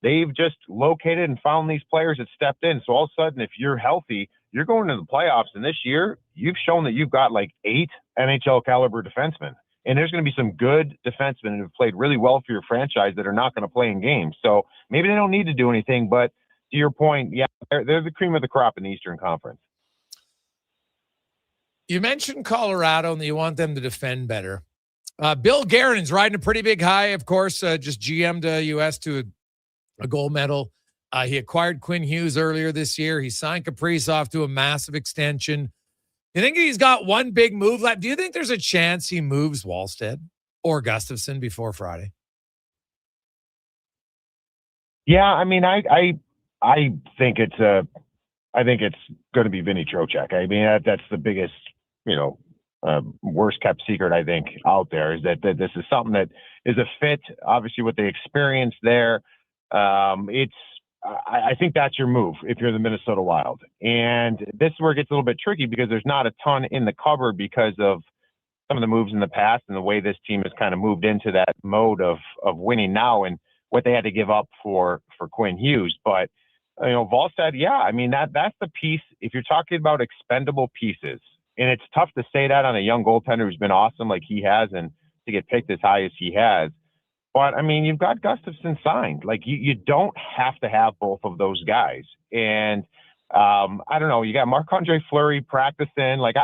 they've just located and found these players that stepped in. So all of a sudden, if you're healthy, you're going to the playoffs. And this year, you've shown that you've got like 8 NHL caliber defensemen. And there's going to be some good defensemen who have played really well for your franchise that are not going to play in games. So maybe they don't need to do anything, but to your point, yeah, they're the cream of the crop in the Eastern Conference. You mentioned Colorado and that you want them to defend better. Bill Guerin's riding a pretty big high, of course, just GM'd U.S. to a gold medal. He acquired Quinn Hughes earlier this year. He signed Kaprizov to a massive extension. You think he's got one big move left? Do you think there's a chance he moves Wallstead or Gustafsson before Friday? Yeah, I mean, I think it's going to be Vinny Trocheck. I mean, that's the biggest, worst kept secret I think out there is that this is something that is a fit. Obviously, what they experienced there, I think that's your move if you're the Minnesota Wild. And this is where it gets a little bit tricky because there's not a ton in the cupboard because of some of the moves in the past and the way this team has kind of moved into that mode of winning now and what they had to give up for Quinn Hughes. But, Wallstead, yeah, I mean, that's the piece. If you're talking about expendable pieces, and it's tough to say that on a young goaltender who's been awesome like he has and to get picked as high as he has. But, I mean, you've got Gustafsson signed. Like, you don't have to have both of those guys. And I don't know. You got Marc-Andre Fleury practicing. Like,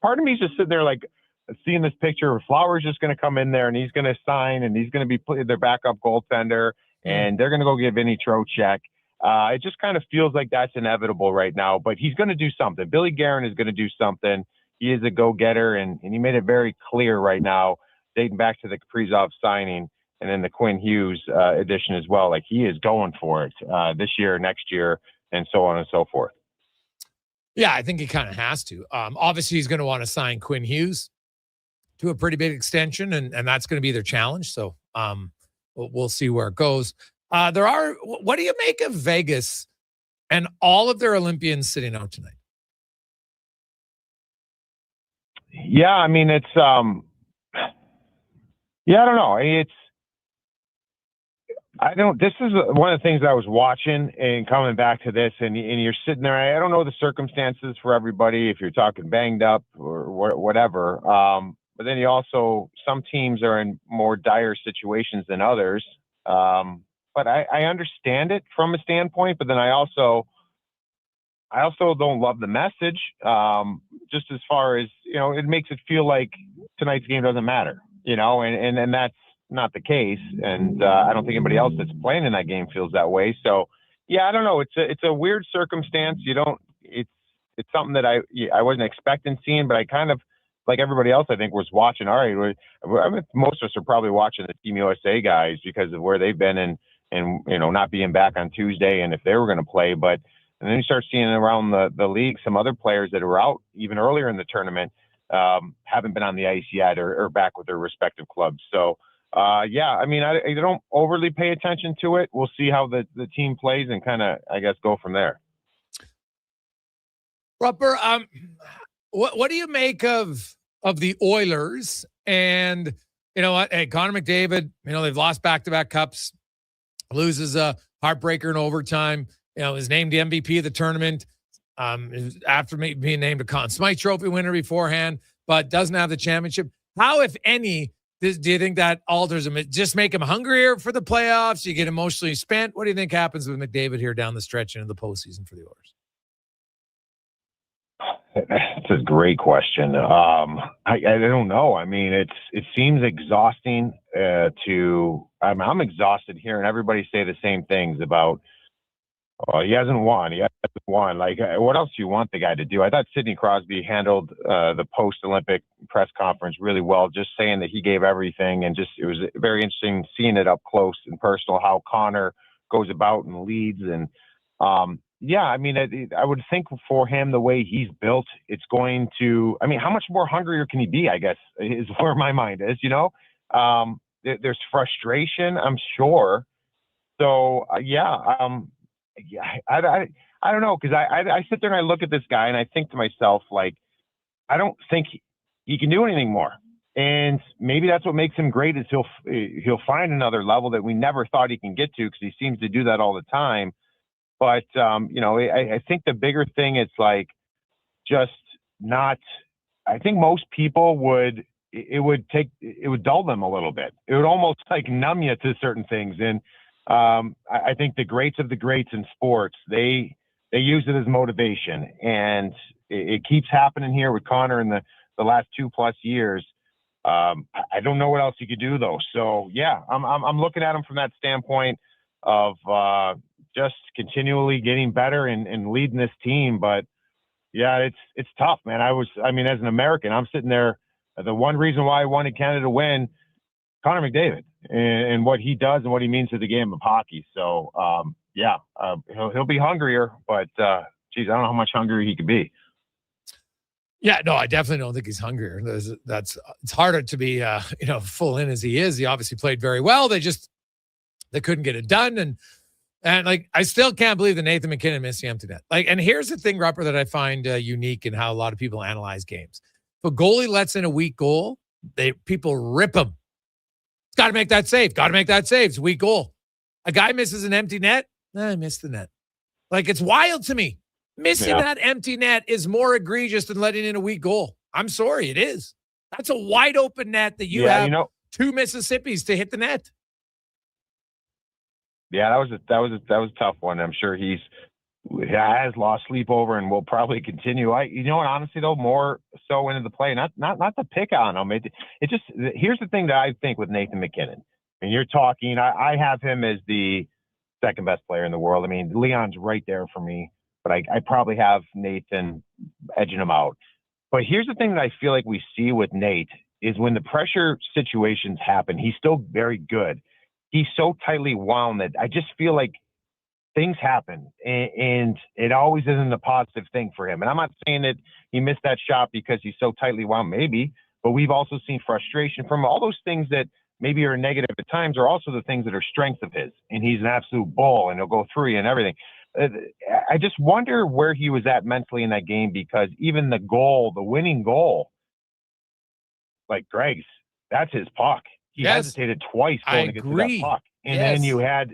part of me is just sitting there, like, seeing this picture of Flowers just going to come in there and he's going to sign and he's going to be their backup goaltender and they're going to go get Vinny Trocheck. It just kind of feels like that's inevitable right now. But he's going to do something. Billy Guerin is going to do something. He is a go-getter, and he made it very clear right now, dating back to the Kaprizov signing, and then the Quinn Hughes edition as well. Like, he is going for it this year, next year, and so on and so forth. Yeah, I think he kind of has to. Obviously, he's going to want to sign Quinn Hughes to a pretty big extension, and that's going to be their challenge. So we'll see where it goes. What do you make of Vegas and all of their Olympians sitting out tonight? Yeah, I mean, it's I don't know. This is one of the things I was watching and coming back to this, and you're sitting there. I don't know the circumstances for everybody, if you're talking banged up or whatever. But then some teams are in more dire situations than others. But I understand it from a standpoint, but then I also don't love the message. Just as far as, it makes it feel like tonight's game doesn't matter, and that's not the case. And I don't think anybody else that's playing in that game feels that way. So yeah, I don't know. It's a weird circumstance. It's something that I wasn't expecting seeing, but I kind of, like everybody else, I think was watching. All right. Most of us are probably watching the Team USA guys because of where they've been and not being back on Tuesday and if they were going to play. And then you start seeing around the league, some other players that are out even earlier in the tournament haven't been on the ice yet or back with their respective clubs. So, yeah, I mean, I don't overly pay attention to it. We'll see how the team plays and kind of, I guess, go from there. Rupper, what do you make of the Oilers? And, you know what? Hey, Connor McDavid, they've lost back-to-back cups, loses a heartbreaker in overtime. Is named the MVP of the tournament after being named a Conn Smythe Trophy winner beforehand, but doesn't have the championship. How, if any, do you think that alters him? Just make him hungrier for the playoffs? You get emotionally spent? What do you think happens with McDavid here down the stretch into the postseason for the Oilers? That's a great question. I don't know. I mean, it seems exhausting I'm exhausted hearing everybody say the same things about, he hasn't won. Like, what else do you want the guy to do? I thought Sidney Crosby handled the post-Olympic press conference really well, just saying that he gave everything. And it was very interesting seeing it up close and personal, how Connor goes about and leads. And, yeah, I mean, I would think for him, the way he's built, it's going to, how much more hungrier can he be, I guess, is where my mind is, There's frustration, I'm sure. So, yeah, I don't know, because I sit there and I look at this guy and I think to myself, like, I don't think he can do anything more. And maybe that's what makes him great is he'll find another level that we never thought he can get to, because he seems to do that all the time. But, I think the bigger thing is like just not – I think most people it would dull them a little bit. It would almost like numb you to certain things. And I think the greats of the greats in sports, they use it as motivation, and it keeps happening here with Connor in the last 2+ years. I don't know what else you could do though. So yeah, I'm looking at him from that standpoint of just continually getting better and leading this team. But yeah, it's tough, man. As an American, I'm sitting there. The one reason why I wanted Canada to win, Connor McDavid, and what he does and what he means to the game of hockey. So he'll be hungrier, but geez, I don't know how much hungrier he could be. Yeah, no, I definitely don't think he's hungrier. It's harder to be full in as he is. He obviously played very well. They couldn't get it done, and like I still can't believe that Nathan McKinnon missed the empty net. Like, and here's the thing, Rupper, that I find unique in how a lot of people analyze games. If a goalie lets in a weak goal, people rip him. Got to make that save. Got to make that save. It's a weak goal. A guy misses an empty net. I missed the net. Like, it's wild to me. Missing that empty net is more egregious than letting in a weak goal. I'm sorry, it is. That's a wide open net that you have two Mississippis to hit the net. Yeah, that was a tough one. I'm sure he has lost sleep over and will probably continue. Honestly though, more so into the play. Not to pick on him. It just, here's the thing that I think with Nathan McKinnon. And you're talking, I have him as the second best player in the world. I mean, Leon's right there for me. But I probably have Nathan edging him out. But here's the thing that I feel like we see with Nate is when the pressure situations happen, he's still very good. He's so tightly wound that I just feel like things happen, and it always isn't a positive thing for him. And I'm not saying that he missed that shot because he's so tightly wound, maybe, but we've also seen frustration from all those things that maybe are negative at times are also the things that are strengths of his. And he's an absolute bull, and he'll go through you and everything. I just wonder where he was at mentally in that game, because even the winning goal, like Greg's, that's his puck. He hesitated twice going to get to that puck. And then you had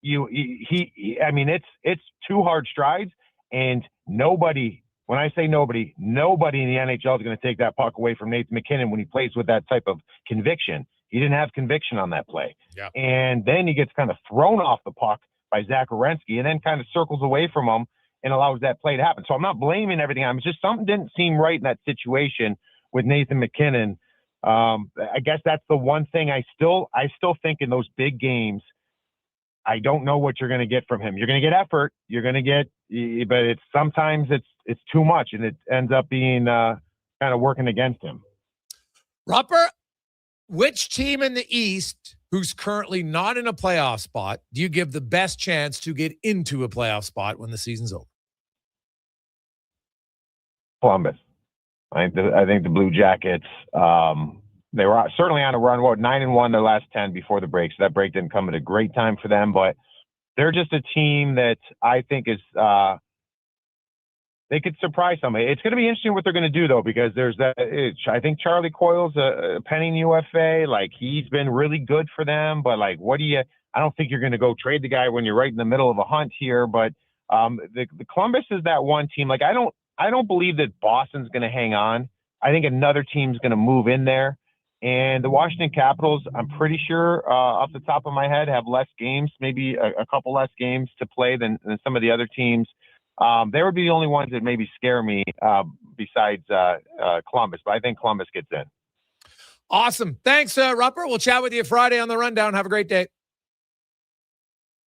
it's two hard strides, and nobody, when I say nobody in the NHL is going to take that puck away from Nathan McKinnon when he plays with that type of conviction. He didn't have conviction on that play. Yeah. And then he gets kind of thrown off the puck by Zach Werenski, and then kind of circles away from him and allows that play to happen. So I'm not blaming everything on him. It's just something didn't seem right in that situation with Nathan McKinnon. I guess that's the one thing I still think in those big games, I don't know what you're going to get from him. You're going to get effort. You're going to get, but sometimes it's too much, and it ends up being kind of working against him. Rupper, which team in the East who's currently not in a playoff spot do you give the best chance to get into a playoff spot when the season's over? Columbus. I think the Blue Jackets, they were certainly on a run. 9-1 their last 10 before the break. So that break didn't come at a great time for them, but they're just a team that I think is, they could surprise somebody. It's going to be interesting what they're going to do though, because I think Charlie Coyle's a pending UFA. Like, he's been really good for them, but like, I don't think you're going to go trade the guy when you're right in the middle of a hunt here, but the Columbus is that one team. Like, I don't believe that Boston's going to hang on. I think another team's going to move in there. And the Washington Capitals, I'm pretty sure off the top of my head, have less games, maybe a couple less games to play than some of the other teams. They would be the only ones that maybe scare me besides Columbus, but I think Columbus gets in. Awesome. Thanks, Rupper. We'll chat with you Friday on the Rundown. Have a great day.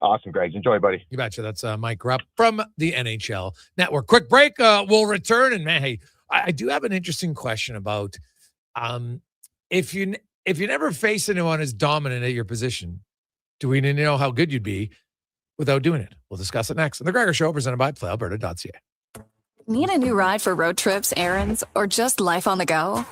Awesome, Greg. Enjoy, buddy. You betcha. That's Mike Rupp from the NHL Network. Quick break. We'll return. And man, hey, I do have an interesting question about if you never face anyone as dominant at your position, do we need to know how good you'd be without doing it? We'll discuss it next on The Gregor Show, presented by PlayAlberta.ca. Need a new ride for road trips, errands, or just life on the go?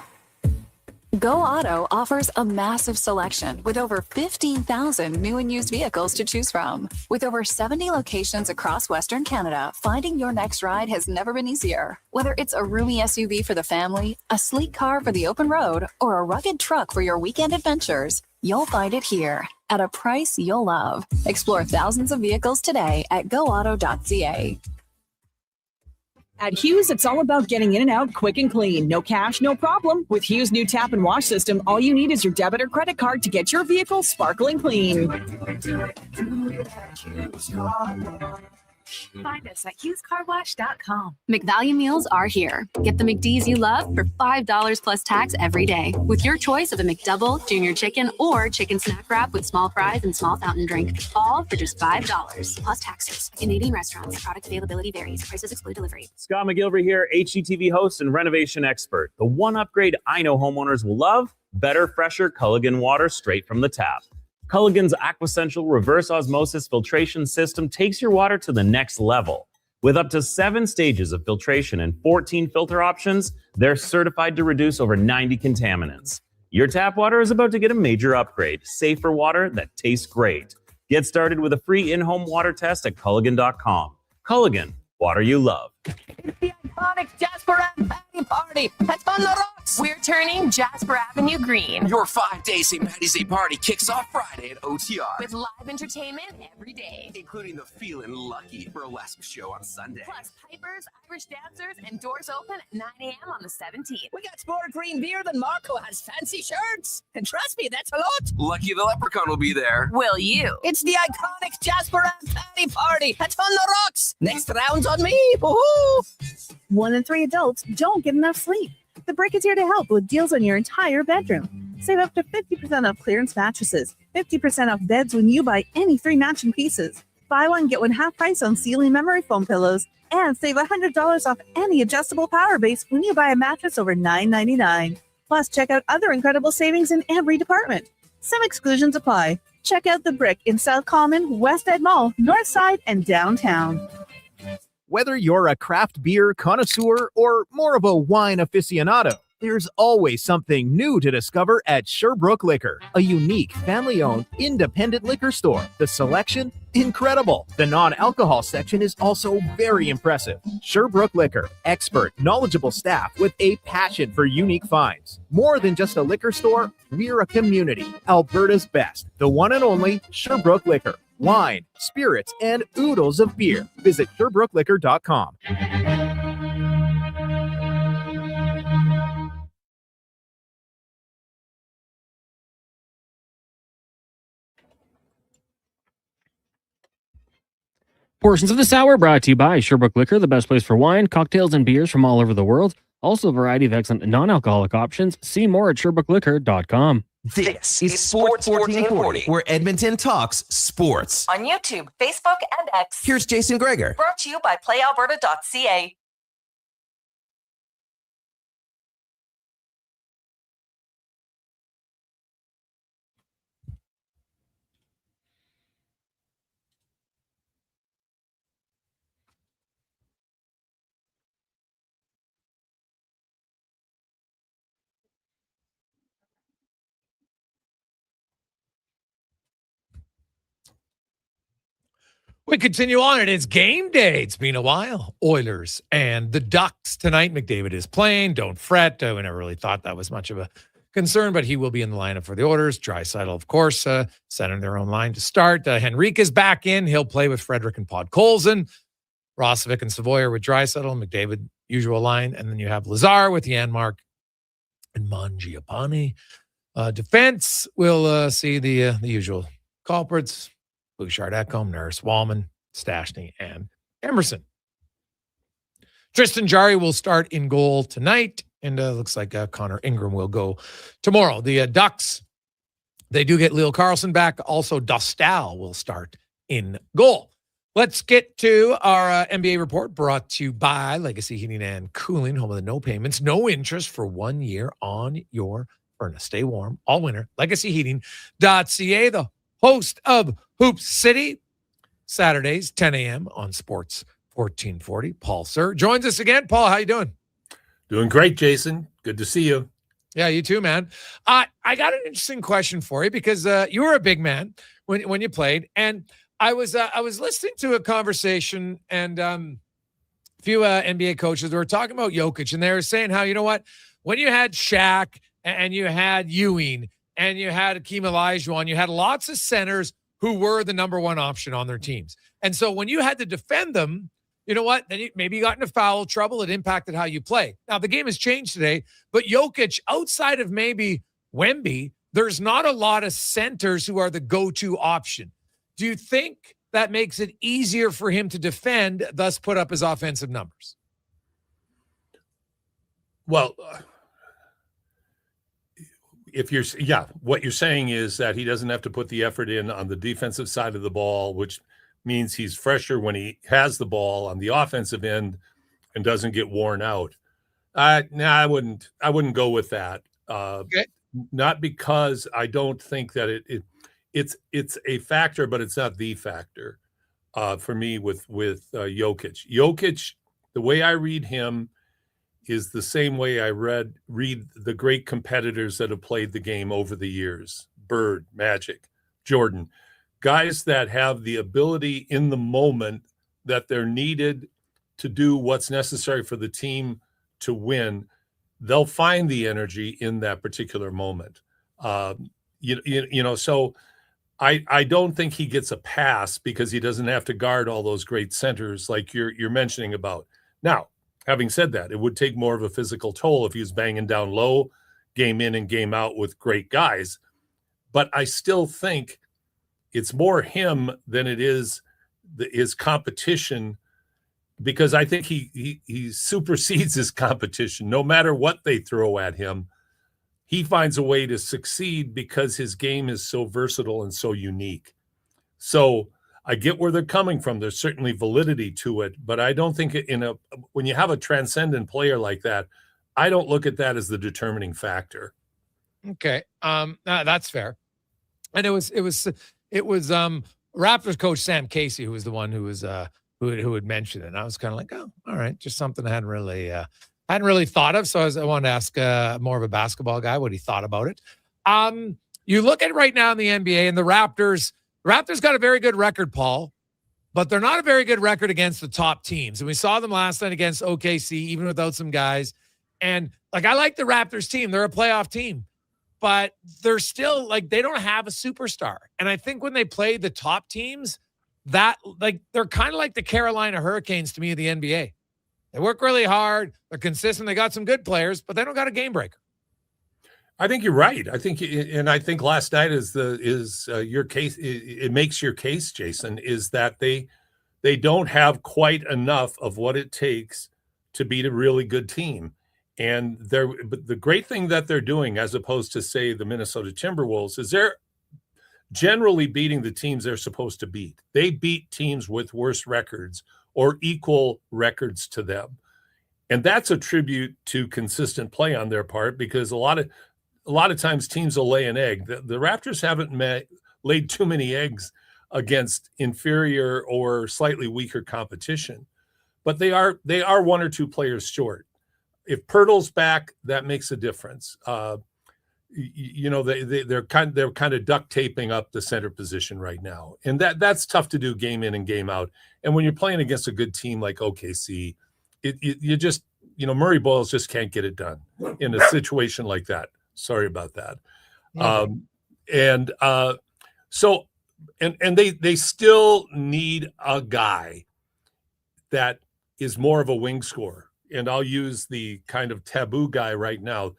Go Auto offers a massive selection with over 15,000 new and used vehicles to choose from. With over 70 locations across Western Canada, finding your next ride has never been easier. Whether it's a roomy SUV for the family, a sleek car for the open road, or a rugged truck for your weekend adventures, you'll find it here at a price you'll love. Explore thousands of vehicles today at goauto.ca. At Hughes, it's all about getting in and out quick and clean. No cash, no problem. With Hughes' new tap and wash system, all you need is your debit or credit card to get your vehicle sparkling clean. Find us at HughesCarWash.com. McValue meals are here. Get the McD's you love for $5 plus tax every day. With your choice of a McDouble, Junior Chicken, or Chicken Snack Wrap with small fries and small fountain drink. All for just $5 plus taxes. Canadian restaurants. Product availability varies. Prices exclude delivery. Scott McGilvery here, HGTV host and renovation expert. The one upgrade I know homeowners will love: better, fresher Culligan water straight from the tap. Culligan's Aquasential reverse osmosis filtration system takes your water to the next level. With up to 7 stages of filtration and 14 filter options, they're certified to reduce over 90 contaminants. Your tap water is about to get a major upgrade. Safer water that tastes great. Get started with a free in-home water test at Culligan.com. Culligan, water you love. Iconic Jasper and Patty Party. That's on the rocks. We're turning Jasper Avenue green. Your 5-day St. Patty's Day party kicks off Friday at OTR. With live entertainment every day. Including the Feelin' Lucky burlesque show on Sunday. Plus pipers, Irish dancers, and doors open at 9 a.m. on the 17th. We got more green beer than Marco has fancy shirts. And trust me, that's a lot. Lucky the Leprechaun will be there. Will you? It's the iconic Jasper and Patty Party. That's on the rocks. Next round's on me. Woohoo! 1 in 3 adults don't get enough sleep. The Brick is here to help with deals on your entire bedroom. Save up to 50% off clearance mattresses, 50% off beds when you buy any 3 matching pieces. Buy one, get one half price on ceiling memory foam pillows, and save $100 off any adjustable power base when you buy a mattress over $9.99. Plus, check out other incredible savings in every department. Some exclusions apply. Check out The Brick in South Common, West Ed Mall, North Side, and downtown. Whether you're a craft beer connoisseur or more of a wine aficionado, there's always something new to discover at Sherbrooke Liquor, a unique family-owned independent liquor store. The selection, incredible. The non-alcohol section is also very impressive. Sherbrooke Liquor, expert, knowledgeable staff with a passion for unique finds. More than just a liquor store, we're a community. Alberta's best, the one and only Sherbrooke Liquor. Wine, spirits, and oodles of beer. Visit SherbrookeLiquor.com. Portions of this hour brought to you by Sherbrooke Liquor, the best place for wine, cocktails, and beers from all over the world. Also a variety of excellent non-alcoholic options. See more at SherbrookeLiquor.com. This is Sports 1440, where Edmonton talks sports. On YouTube, Facebook, and X. Here's Jason Gregor. Brought to you by PlayAlberta.ca. We continue on. It is game day. It's been a while. Oilers and the Ducks tonight. McDavid is playing. Don't fret. We never really thought that was much of a concern, but he will be in the lineup for the Oilers. Draisaitl, of course, sending their own line to start. Henrique is back in. He'll play with Frederick and Podkolzin. Rosovic and Savoy are with Draisaitl. McDavid, usual line. And then you have Lazar with Janmark and Mangiapane. Defense will see the usual culprits. Bouchard, Ekholm, Nurse, Wallman, Stastny, and Emerson. Tristan Jarry will start in goal tonight, and looks like Connor Ingram will go tomorrow. The Ducks, they do get Leo Carlson back. Also, Dostal will start in goal. Let's get to our NBA report brought to you by Legacy Heating and Cooling, home of the no payments, no interest for 1 year on your furnace. Stay warm all winter. LegacyHeating.ca, the host of Hoops City, Saturdays, 10 a.m. on Sports 1440. Paul Sir joins us again. Paul, how you doing? Doing great, Jason. Good to see you. Yeah, you too, man. I got an interesting question for you because you were a big man when you played, and I was listening to a conversation, and a few NBA coaches were talking about Jokic, and they were saying how, you know what, when you had Shaq and you had Ewing and you had Hakeem Olajuwon, you had lots of centers who were the number one option on their teams. And so when you had to defend them, you know what? Then maybe you got into foul trouble. It impacted how you play. Now, the game has changed today, but Jokic, outside of maybe Wemby, there's not a lot of centers who are the go-to option. Do you think that makes it easier for him to defend, thus put up his offensive numbers? Well, what you're saying is that he doesn't have to put the effort in on the defensive side of the ball, which means he's fresher when he has the ball on the offensive end and doesn't get worn out. I wouldn't go with that. Okay. Not because I don't think that it's a factor, but it's not the factor for me with Jokic. Jokic, the way I read him is the same way I read the great competitors that have played the game over the years. Bird, Magic, Jordan. Guys that have the ability in the moment that they're needed to do what's necessary for the team to win. They'll find the energy in that particular moment. So I don't think he gets a pass because he doesn't have to guard all those great centers like you're mentioning about. Now, having said that, it would take more of a physical toll if he was banging down low, game in and game out with great guys. But I still think it's more him than it is his competition, because I think he supersedes his competition. No matter what they throw at him, he finds a way to succeed because his game is so versatile and so unique. So I get where they're coming from. There's certainly validity to it, but I don't think when you have a transcendent player like that, I don't look at that as the determining factor. Okay. That's fair. And it was Raptors coach Sam Casey who was the one who was who had mentioned it. And I was kind of like, oh, all right, just something I hadn't really thought of. So I wanted to ask more of a basketball guy what he thought about it. You look at right now in the NBA and the Raptors got a very good record, Paul, but they're not a very good record against the top teams. And we saw them last night against OKC, even without some guys. And I like the Raptors team. They're a playoff team, but they're still they don't have a superstar. And I think when they play the top teams, that they're kind of like the Carolina Hurricanes to me of the NBA. They work really hard. They're consistent. They got some good players, but they don't got a game breaker. I think you're right. I think last night is your case. It makes your case, Jason, is that they don't have quite enough of what it takes to beat a really good team. And but the great thing that they're doing, as opposed to say the Minnesota Timberwolves, is they're generally beating the teams they're supposed to beat. They beat teams with worse records or equal records to them. And that's a tribute to consistent play on their part, because a lot of times teams will lay an egg. The Raptors haven't laid too many eggs against inferior or slightly weaker competition, but they are one or two players short. If Pirtle's back, that makes a difference. They're kind of duct taping up the center position right now, and that's tough to do game in and game out. And when you're playing against a good team like OKC, you just Murray Boyles just can't get it done in a situation like that. Sorry about that. They still need a guy that is more of a wing scorer. And I'll use the kind of taboo guy right now,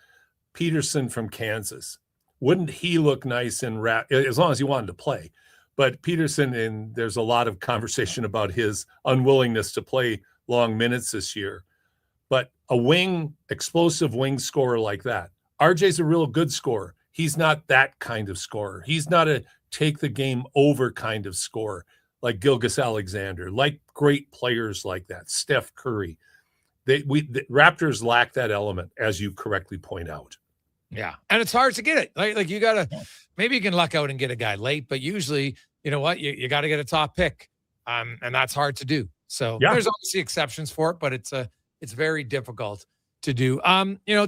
Peterson from Kansas. Wouldn't he look nice in as long as he wanted to play? But Peterson, and there's a lot of conversation about his unwillingness to play long minutes this year. But a explosive wing scorer like that. RJ's a real good scorer. He's not that kind of scorer. He's not a take the game over kind of scorer like Gilgeous-Alexander, like great players like that, Steph Curry. The Raptors lack that element, as you correctly point out. Yeah, and it's hard to get it. Like you gotta, maybe you can luck out and get a guy late, but usually, you know what, you got to get a top pick, and that's hard to do. So there's obviously exceptions for it, but it's very difficult to do.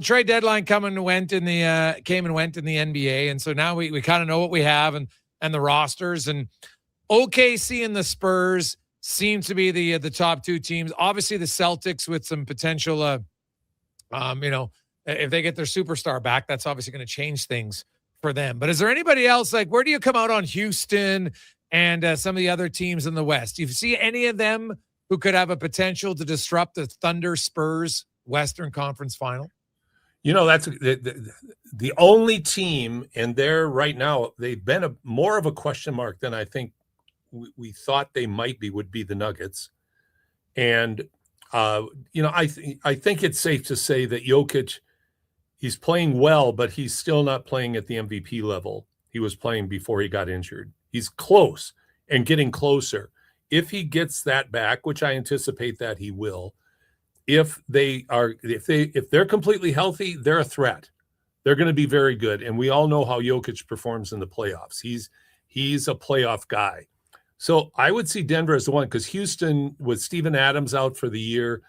Trade deadline came and went in the NBA, and so now we kind of know what we have and the rosters, and OKC and the Spurs seem to be the top two teams. Obviously, the Celtics with some potential, if they get their superstar back, that's obviously going to change things for them. But is there anybody else? Where do you come out on Houston and some of the other teams in the West? Do you see any of them who could have a potential to disrupt the Thunder Spurs Western Conference final? That's the only team, and they're right now, they've been more of a question mark than I think we thought they might be, would be the Nuggets. And, I think it's safe to say that Jokic, he's playing well, but he's still not playing at the MVP level he was playing before he got injured. He's close and getting closer. If he gets that back, which I anticipate that he will, if they're completely healthy, they're a threat. They're going to be very good. And we all know how Jokic performs in the playoffs. He's a playoff guy. So I would see Denver as the one, because Houston, with Steven Adams out for the year,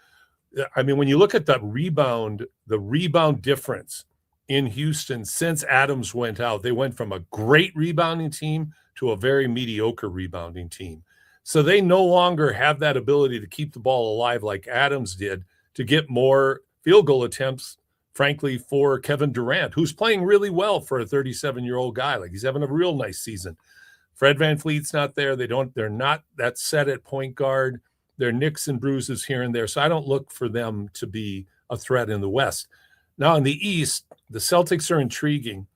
I mean, when you look at the rebound difference in Houston since Adams went out, they went from a great rebounding team to a very mediocre rebounding team. So they no longer have that ability to keep the ball alive like Adams did, to get more field goal attempts, frankly, for Kevin Durant, who's playing really well for a 37-year-old guy. Like, he's having a real nice season. Fred VanVleet's not there. They're not that set at point guard. They're nicks and bruises here and there. So I don't look for them to be a threat in the West. Now in the East, the Celtics are intriguing.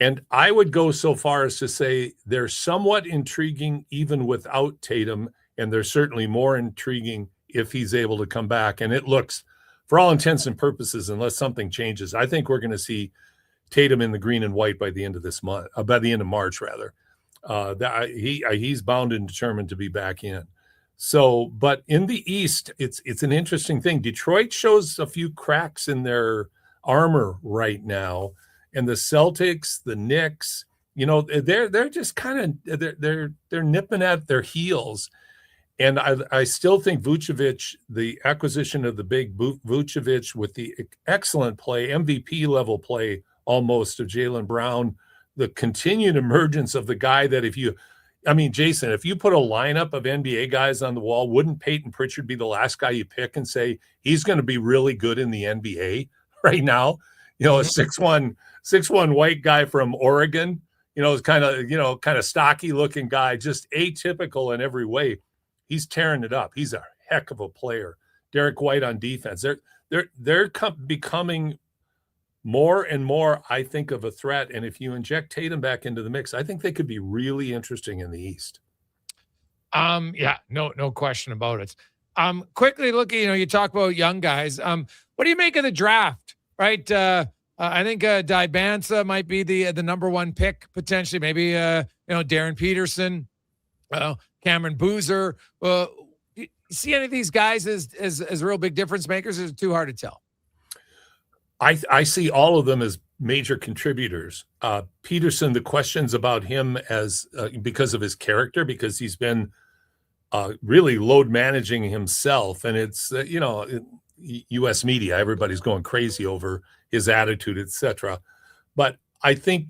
And I would go so far as to say they're somewhat intriguing even without Tatum. And they're certainly more intriguing if he's able to come back. And it looks, for all intents and purposes, unless something changes, I think we're going to see Tatum in the green and white by the end of this month, by the end of March, rather. He's bound and determined to be back in. So, but in the East, it's an interesting thing. Detroit shows a few cracks in their armor right now, and the Celtics, the Knicks, they're just kind of they're nipping at their heels. And I still think Vucevic, the acquisition of the big Vucevic with the excellent play, MVP level play almost of Jaylen Brown, the continued emergence of the guy that Jason, if you put a lineup of NBA guys on the wall, wouldn't Peyton Pritchard be the last guy you pick and say he's going to be really good in the NBA right now? A 6'1" white guy from Oregon, is kind of stocky looking guy, just atypical in every way. He's tearing it up. He's a heck of a player. Derek White on defense. They're becoming more and more, I think, of a threat. And if you inject Tatum back into the mix, I think they could be really interesting in the East. Yeah, no question about it. Quickly looking, you talk about young guys. What do you make of the draft? Right. I think Dibansa might be the number one pick potentially. Maybe Darren Peterson, Cameron Boozer. You see any of these guys as real big difference makers? Or is it too hard to tell? I see all of them as major contributors. Peterson, the questions about him as because of his character, because he's been really load managing himself, and it's U.S. media, everybody's going crazy over his attitude, etc. But I think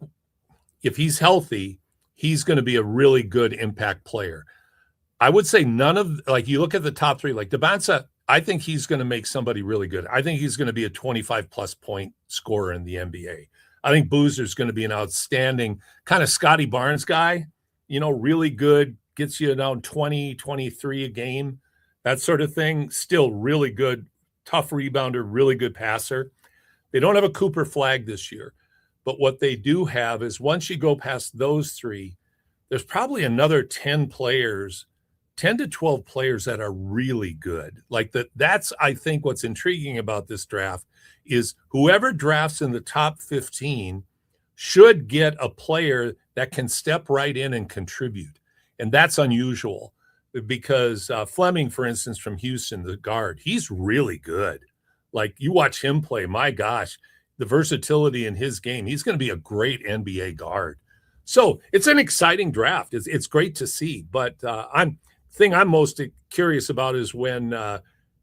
if he's healthy, he's going to be a really good impact player. I would say none of, you look at the top three, like Dibansa, I think he's going to make somebody really good. I think he's going to be a 25-plus point scorer in the NBA. I think Boozer's going to be an outstanding kind of Scotty Barnes guy, really good, gets you down 20, 23 a game, that sort of thing. Still really good, tough rebounder, really good passer. They don't have a Cooper Flag this year, but what they do have is once you go past those three, there's probably another 10 to 12 players that are really good. That's, I think, what's intriguing about this draft is whoever drafts in the top 15 should get a player that can step right in and contribute. And that's unusual because Fleming, for instance, from Houston, the guard, he's really good. You watch him play, my gosh, the versatility in his game, he's going to be a great NBA guard. So it's an exciting draft. It's great to see, but thing I'm most curious about is when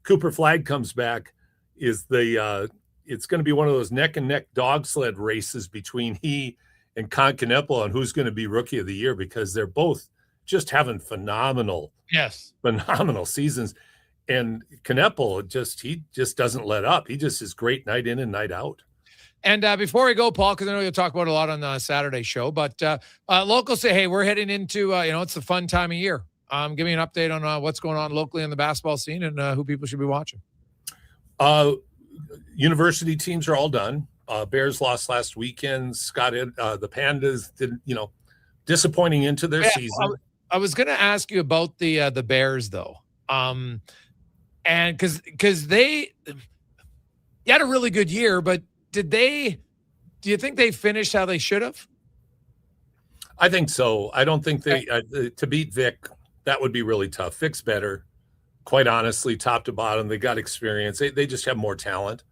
Cooper Flag comes back, is it's going to be one of those neck and neck dog sled races between he and Concanepo on who's going to be Rookie of the Year, because they're both just having phenomenal seasons. And Canepo he just doesn't let up. He just is great night in and night out. And before we go, Paul, because I know you'll talk about it a lot on the Saturday show, but locals say, hey, we're heading into, it's the fun time of year. Give me an update on what's going on locally in the basketball scene and who people should be watching. University teams are all done. Bears lost last weekend. The Pandas did, disappointing into their season. I was going to ask you about the Bears though, and because they had a really good year, but do you think they finished how they should have? I think so. I don't think they to beat Vic. That would be really tough. Vic's better, quite honestly, top to bottom. They got experience. They just have more talent.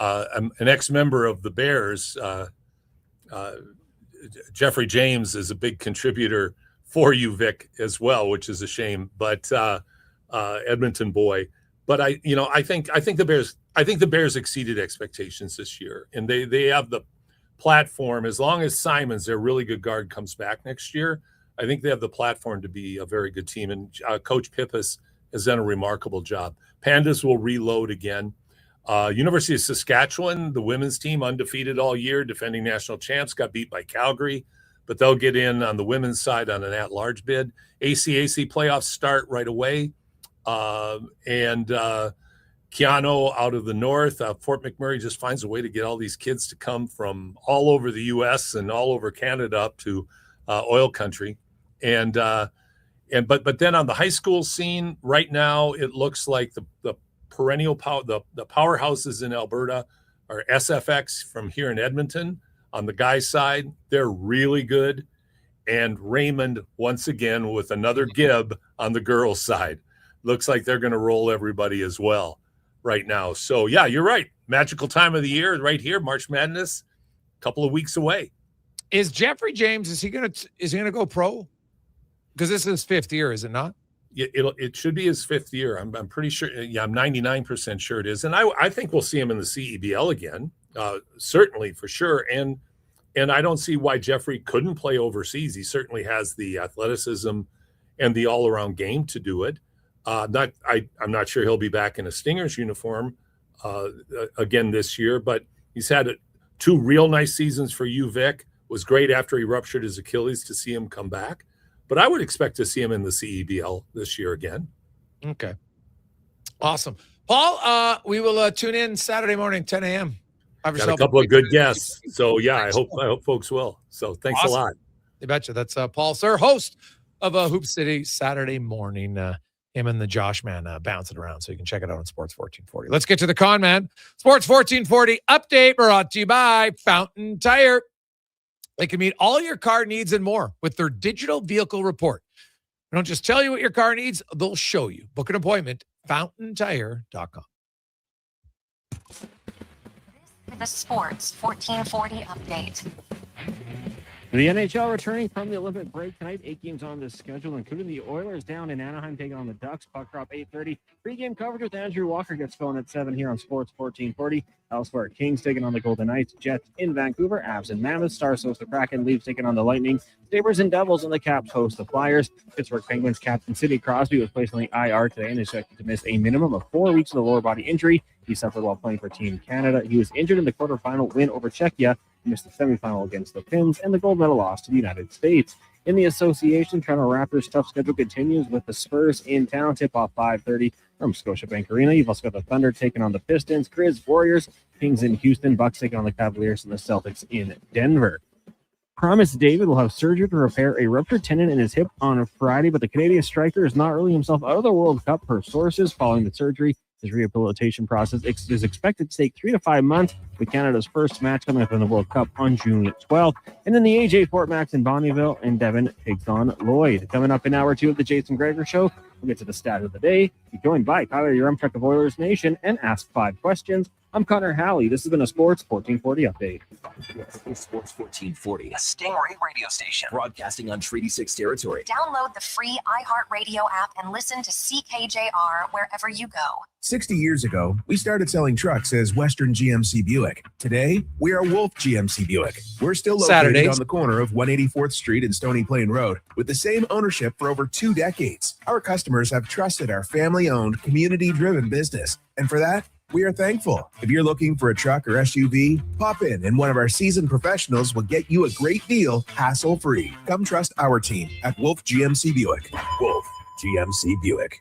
An ex-member of the Bears, Jeffrey James, is a big contributor for you, Vic, as well, which is a shame. But Edmonton boy. But I think the Bears exceeded expectations this year, and they have the platform. As long as Simons, their really good guard, comes back next year, I think they have the platform to be a very good team. And Coach Pippas has done a remarkable job. Pandas will reload again. University of Saskatchewan, the women's team, undefeated all year, defending national champs, got beat by Calgary, but they'll get in on the women's side on an at-large bid. ACAC playoffs start right away. And Keanu out of the north, Fort McMurray just finds a way to get all these kids to come from all over the U.S. and all over Canada up to oil country. But then on the high school scene right now, it looks like the perennial power, the powerhouses in Alberta are SFX from here in Edmonton. On the guys' side, they're really good. And Raymond, once again, with another Gibb on the girls' side. Looks like they're going to roll everybody as well right now. So, yeah, you're right. Magical time of the year right here, March Madness, a couple of weeks away. Is Jeffrey James, is he going to go pro? Because this is his fifth year, is it not? It should be his fifth year. I'm pretty sure. Yeah, I'm 99% sure it is. And I think we'll see him in the CEBL again, certainly for sure. And I don't see why Jeffrey couldn't play overseas. He certainly has the athleticism and the all-around game to do it. I'm not sure he'll be back in a Stingers uniform again this year, but he's had two real nice seasons for UVic. Was great after he ruptured his Achilles to see him come back. But I would expect to see him in the CEBL this year again. Okay. Awesome. Paul, we will tune in Saturday morning, 10 a.m. Got a couple of good guests. So, yeah, I hope folks will. So, thanks a lot. You betcha. That's Paul Sir, host of Hoop City Saturday morning. Him and the Josh man bouncing around. So you can check it out on Sports 1440. Let's get to the con man. Sports 1440 update brought to you by Fountain Tire. They can meet all your car needs and more with their digital vehicle report. They don't just tell you what your car needs, they'll show you. Book an appointment, fountaintire.com. The Sports 1440 update. The NHL returning from the Olympic break tonight. 8 games on the schedule, including the Oilers down in Anaheim taking on the Ducks. Puck drop 8:30. Pre-game coverage with Andrew Walker gets going at 7 here on Sports 1440. Elsewhere, Kings taking on the Golden Knights. Jets in Vancouver. Avs and Mammoth. Stars host the Kraken. Leafs taking on the Lightning. Sabres and Devils, and the Caps host the Flyers. Pittsburgh Penguins captain Sidney Crosby was placed on the IR today and is expected to miss a minimum of 4 weeks with a lower body injury. He suffered while playing for Team Canada. He was injured in the quarterfinal win over Czechia. He missed the semifinal against the Finns and the gold medal loss to the United States. In the association, Toronto Raptors' tough schedule continues with the Spurs in town. Tip-off 5:30 from Scotiabank Arena. You've also got the Thunder taking on the Pistons, Grizz, Warriors, Kings in Houston, Bucks taking on the Cavaliers, and the Celtics in Denver. Promise David will have surgery to repair a ruptured tendon in his hip on Friday, but the Canadian striker is not ruling himself out of the World Cup per sources following the surgery. His rehabilitation process is expected to take 3 to 5 months, with Canada's first match coming up in the World Cup on June 12th. And then the AJ Fort Max in Bonnyville, and Devin takes on Lloyd. Coming up in hour 2 of the Jason Gregor Show, we'll get to the stat of the day. Be joined by Tyler, your Truck of Oilers Nation, and ask 5 questions. I'm Connor Halley. This has been a Sports 1440 update. This is Sports 1440, a Stingray radio station broadcasting on Treaty 6 territory. Download the free iHeartRadio app and listen to CKJR wherever you go. 60 years ago, we started selling trucks as Western GMC Buick. Today, we are Wolf GMC Buick. We're still located on the corner of 184th Street and Stony Plain Road with the same ownership for over 2 decades. Our customers have trusted our family-owned, community-driven business. And for that, we are thankful. If you're looking for a truck or SUV, pop in and one of our seasoned professionals will get you a great deal, hassle-free. Come trust our team at Wolf GMC Buick. Wolf, GMC Buick.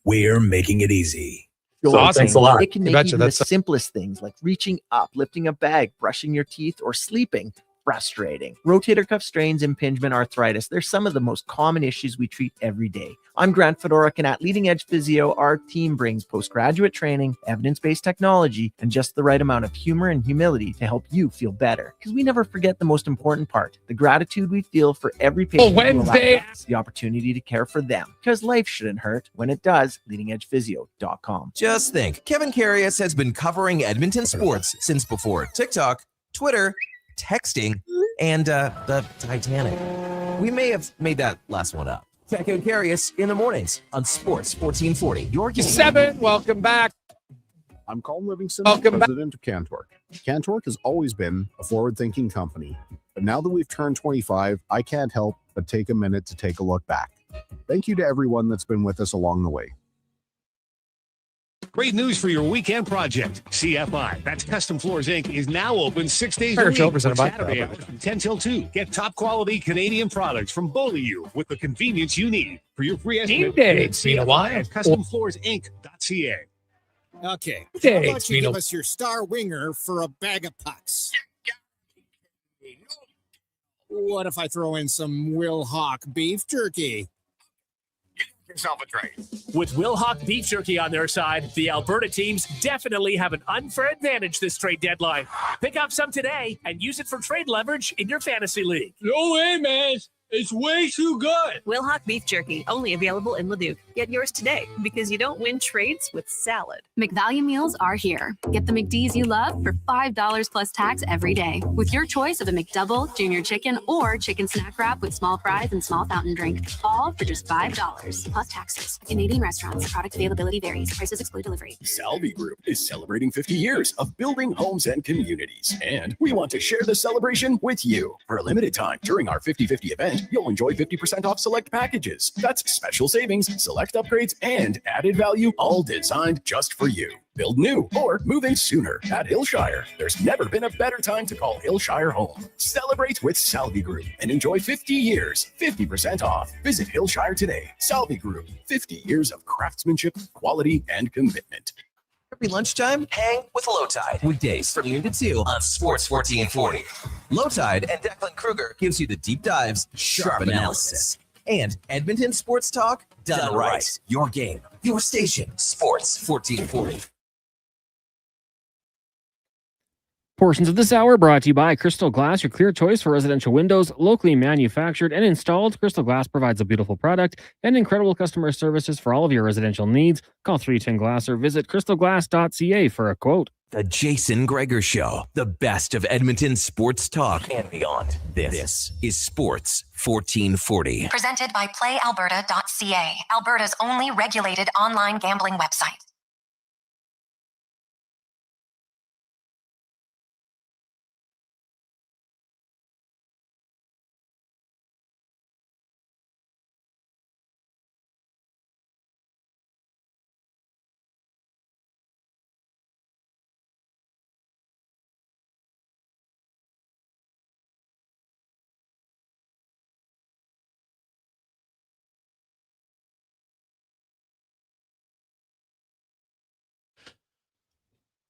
We're making it easy. Awesome. Thanks a lot. It can You make betcha, even the that's- simplest things like reaching up, lifting a bag, brushing your teeth, or sleeping frustrating. Rotator cuff strains, impingement, arthritis, they're some of the most common issues we treat every day. I'm Grant Fedoruk, and at Leading Edge Physio, our team brings postgraduate training, evidence-based technology, and just the right amount of humor and humility to help you feel better. Because we never forget the most important part, the gratitude we feel for every patient who allows Wednesday. us the opportunity to care for them. Because life shouldn't hurt. When it does, leadingedgephysio.com. Just think, Kevin Carius has been covering Edmonton sports since before TikTok, Twitter, texting, and the Titanic. We may have made that last one up. Check out Carius in the mornings on Sports 1440. Your game. 7, welcome back. I'm Colin Livingston, Welcome back. president of Cantork. Cantork has always been a forward-thinking company, but now that we've turned 25, I can't help but take a minute to take a look back. Thank you to everyone that's been with us along the way. Great news for your weekend project. CFI, that's Custom Floors Inc., is now open 6 days a Fair week. show presented by Saturday hours from 10 till 2. Get top quality Canadian products from Beaulieu with the convenience you need. For your free estimate, day, visit Mina CFI Wine. at customfloorsinc.ca. Okay. Hey, How about it's you Mina- give us your star winger for a bag of pucks? What if I throw in some Will Hawk beef jerky? Yourself a trade. With Will Hawk Beef Jerky on their side, the Alberta teams definitely have an unfair advantage this trade deadline. Pick up some today and use it for trade leverage in your fantasy league. No way, man. It's way too good. Will Hawk Beef Jerky, only available in Leduc. Get yours today because you don't win trades with salad. McValue meals are here. Get the McD's you love for $5 plus tax every day with your choice of a McDouble, Junior Chicken, or Chicken Snack Wrap with small fries and small fountain drink. All for just $5 plus taxes. Canadian restaurants. Product availability varies. Prices exclude delivery. Salvi Group is celebrating 50 years of building homes and communities, and we want to share the celebration with you. For a limited time during our 50/50 event, you'll enjoy 50% off select packages. That's special savings, select upgrades, and added value, all designed just for you. Build new or move in sooner at Hillshire. There's never been a better time to call Hillshire home. Celebrate with Salvi Group and enjoy 50 years, 50% off. Visit Hillshire today. Salvi Group, 50 years of craftsmanship, quality, and commitment. Every lunchtime, hang with Low Tide. Weekdays from noon to 2 on Sports 1440. Low Tide and Declan Kruger gives you the deep dives, sharp analysis, and Edmonton sports talk done right. Your game, your station, Sports 1440. Portions of this hour brought to you by Crystal Glass, your clear choice for residential windows, locally manufactured and installed. Crystal Glass provides a beautiful product and incredible customer services for all of your residential needs. Call 310 Glass or visit crystalglass.ca for a quote. The Jason Gregor Show, the best of Edmonton sports talk and beyond. This is Sports 1440. Presented by PlayAlberta.ca, Alberta's only regulated online gambling website.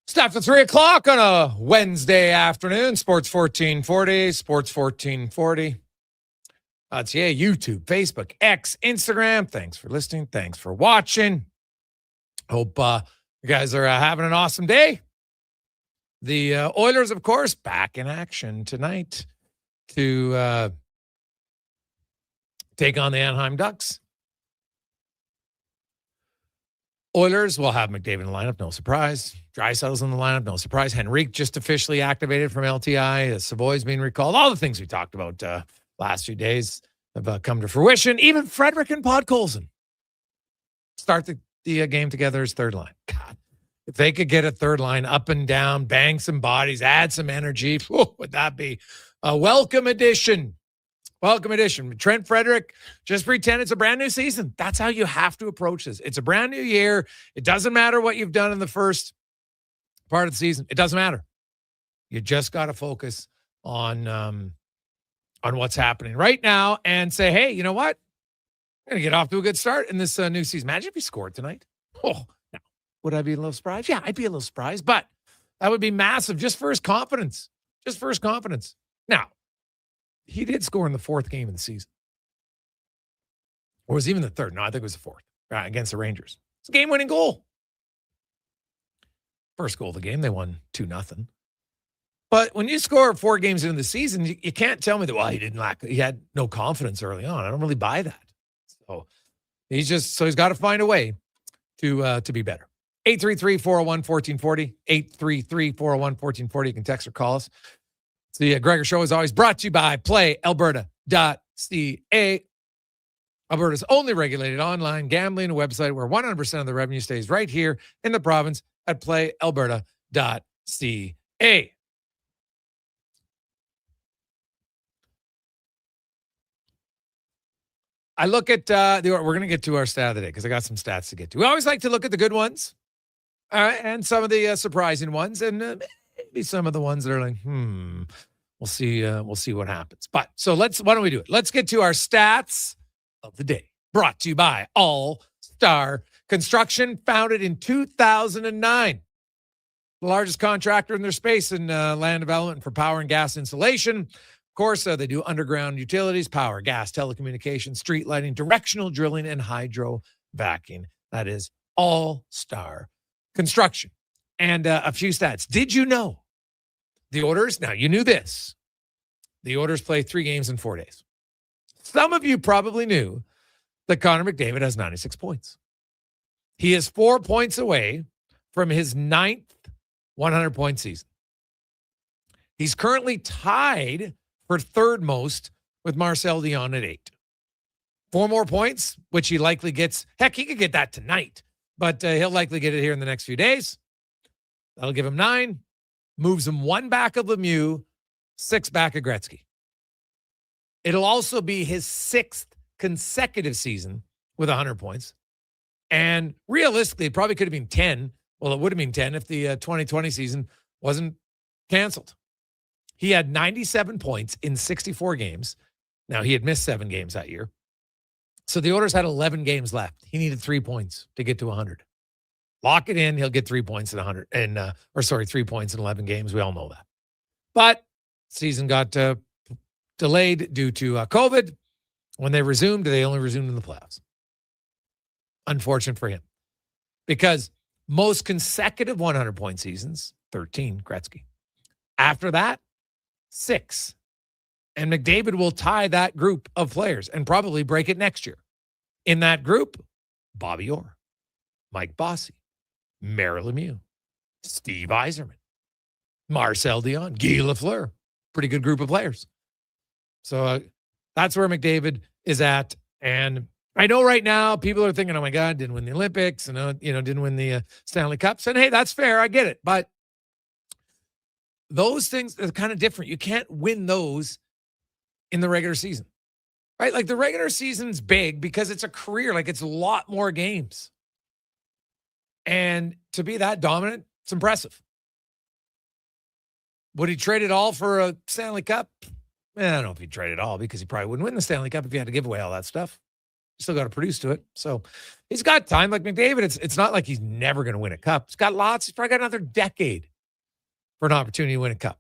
It's after 3 o'clock on a Wednesday afternoon. Sports 1440, Sports 1440. That's YouTube, Facebook, X, Instagram. Thanks for listening. Thanks for watching. Hope you guys are having an awesome day. The Oilers, of course, back in action tonight to take on the Anaheim Ducks. Oilers will have McDavid in the lineup, no surprise. Draisaitl's in the lineup, no surprise. Henrique just officially activated from LTI. Savoy's being recalled. All the things we talked about last few days have come to fruition. Even Frederick and Podkolzin start the game together as third line. God, if they could get a third line up and down, bang some bodies, add some energy, would that be a welcome addition? Welcome addition. Trent Frederick, just pretend it's a brand new season. That's how you have to approach this. It's a brand new year. It doesn't matter what you've done in the first part of the season. It doesn't matter. You just got to focus on what's happening right now and say, hey, you know what? Going to get off to a good start in this new season. Imagine if he scored tonight. Oh, no. Would I be a little surprised? Yeah, I'd be a little surprised, but that would be massive just for his confidence. Just for his confidence. Now, he did score in the 4th game of the season. Or was it even the 3rd? No, I think it was the 4th against the Rangers. It's a game-winning goal. First goal of the game, they won 2-0. But when you score 4 games into the season, you can't tell me that, well, he had no confidence early on. I don't really buy that. So he's got to find a way to be better. 833-401-1440, 833-401-1440. You can text or call us. The Gregor Show is always brought to you by PlayAlberta.ca. Alberta's only regulated online gambling website where 100% of the revenue stays right here in the province at PlayAlberta.ca. I look at we're going to get to our stat of the day because I got some stats to get to. We always like to look at the good ones and some of the surprising ones and maybe some of the ones that are like, we'll see what happens. But so why don't we do it? Let's get to our stats of the day. Brought to you by All Star Construction, founded in 2009. The largest contractor in their space in land development for power and gas insulation. Of course, they do underground utilities, power, gas, telecommunications, street lighting, directional drilling, and hydro vacuuming. That is All Star Construction. And a few stats. Did you know the Oilers? Now, you knew this. The Oilers play 3 games in 4 days. Some of you probably knew that Connor McDavid has 96 points. He is 4 points away from his 9th 100-point season. He's currently tied for 3rd most with Marcel Dion at 8. 4 more points, which he likely gets. Heck, he could get that tonight, but he'll likely get it here in the next few days. That'll give him 9. Moves him 1 back of Lemieux, 6 back of Gretzky. It'll also be his 6th consecutive season with 100 points. And realistically, it probably could have been 10. Well, it would have been 10 if the 2020 season wasn't canceled. He had 97 points in 64 games. Now, he had missed 7 games that year. So the Oilers had 11 games left. He needed 3 points to get to 100. Lock it in. He'll get 3 points in 100. 3 points in 11 games. We all know that. But season got delayed due to COVID. When they resumed, they only resumed in the playoffs. Unfortunate for him. Because most consecutive 100-point seasons, 13, Gretzky. After that, 6. And McDavid will tie that group of players and probably break it next year. In that group, Bobby Orr, Mike Bossy, Mario Lemieux, Steve Yzerman, Marcel Dion, Guy Lafleur. Pretty good group of players. So that's where McDavid is at. And I know right now people are thinking, oh my God, didn't win the Olympics and, didn't win the Stanley Cups. And hey, that's fair. I get it. But those things are kind of different. You can't win those in the regular season, right? Like the regular season's big because it's a career. Like it's a lot more games. And to be that dominant, it's impressive. Would he trade it all for a Stanley Cup? I don't know if he'd trade it all because he probably wouldn't win the Stanley Cup if he had to give away all that stuff. Still got to produce to it. So he's got time. Like McDavid, it's not like he's never going to win a cup. He's got lots. He's probably got another decade for an opportunity to win a cup.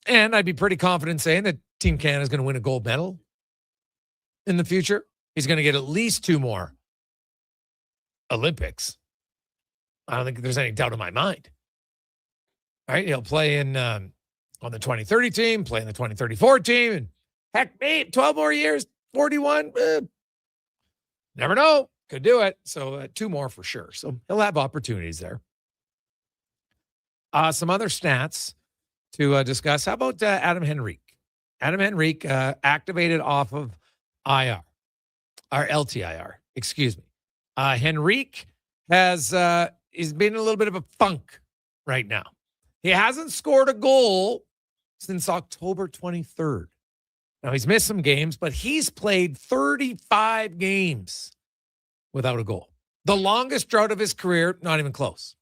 And I'd be pretty confident saying that Team Canada is going to win a gold medal in the future. He's going to get at least 2 more Olympics. I don't think there's any doubt in my mind. All right, he'll play in on the 2030 team, play in the 2034 team, and heck, 12 more years, 41. Never know. Could do it. So 2 more for sure. So he'll have opportunities there. Some other stats to discuss. How about Adam Henrique? Adam Henrique activated off of IR, or LTIR, excuse me. Henrique he's been in a little bit of a funk right now. He hasn't scored a goal since October 23rd. Now, he's missed some games, but he's played 35 games without a goal. The longest drought of his career, not even close.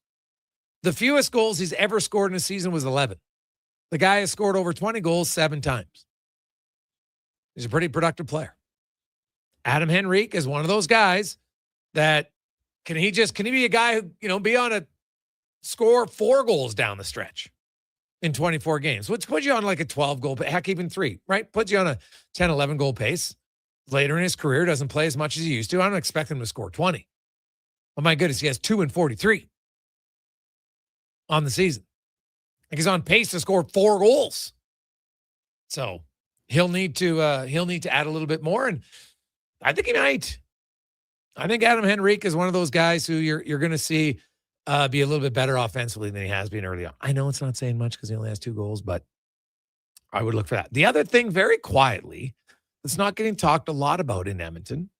The fewest goals he's ever scored in a season was 11. The guy has scored over 20 goals 7 times. He's a pretty productive player. Adam Henrique is one of those guys that can he be a guy who, be on a score 4 goals down the stretch in 24 games, which puts you on like a 12 goal, heck, even 3, right? Puts you on a 10, 11 goal pace. Later in his career, doesn't play as much as he used to. I don't expect him to score 20. Oh my goodness, he has 2 and 43 on the season. Like he's on pace to score 4 goals. So he'll need to add a little bit more, and I think he might. I think Adam Henrique is one of those guys who you're going to see be a little bit better offensively than he has been early on. I know it's not saying much because he only has 2 goals, but I would look for that. The other thing, very quietly, that's not getting talked a lot about in Edmonton.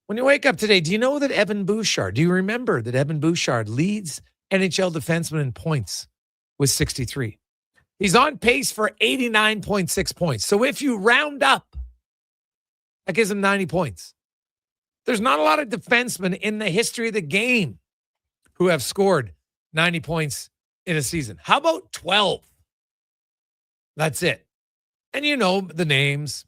When you wake up today, do you know that Evan Bouchard, do you remember that Evan Bouchard leads NHL defenseman in points with 63? He's on pace for 89.6 points. So if you round up, that gives him 90 points. There's not a lot of defensemen in the history of the game who have scored 90 points in a season. How about 12? That's it. And you know the names: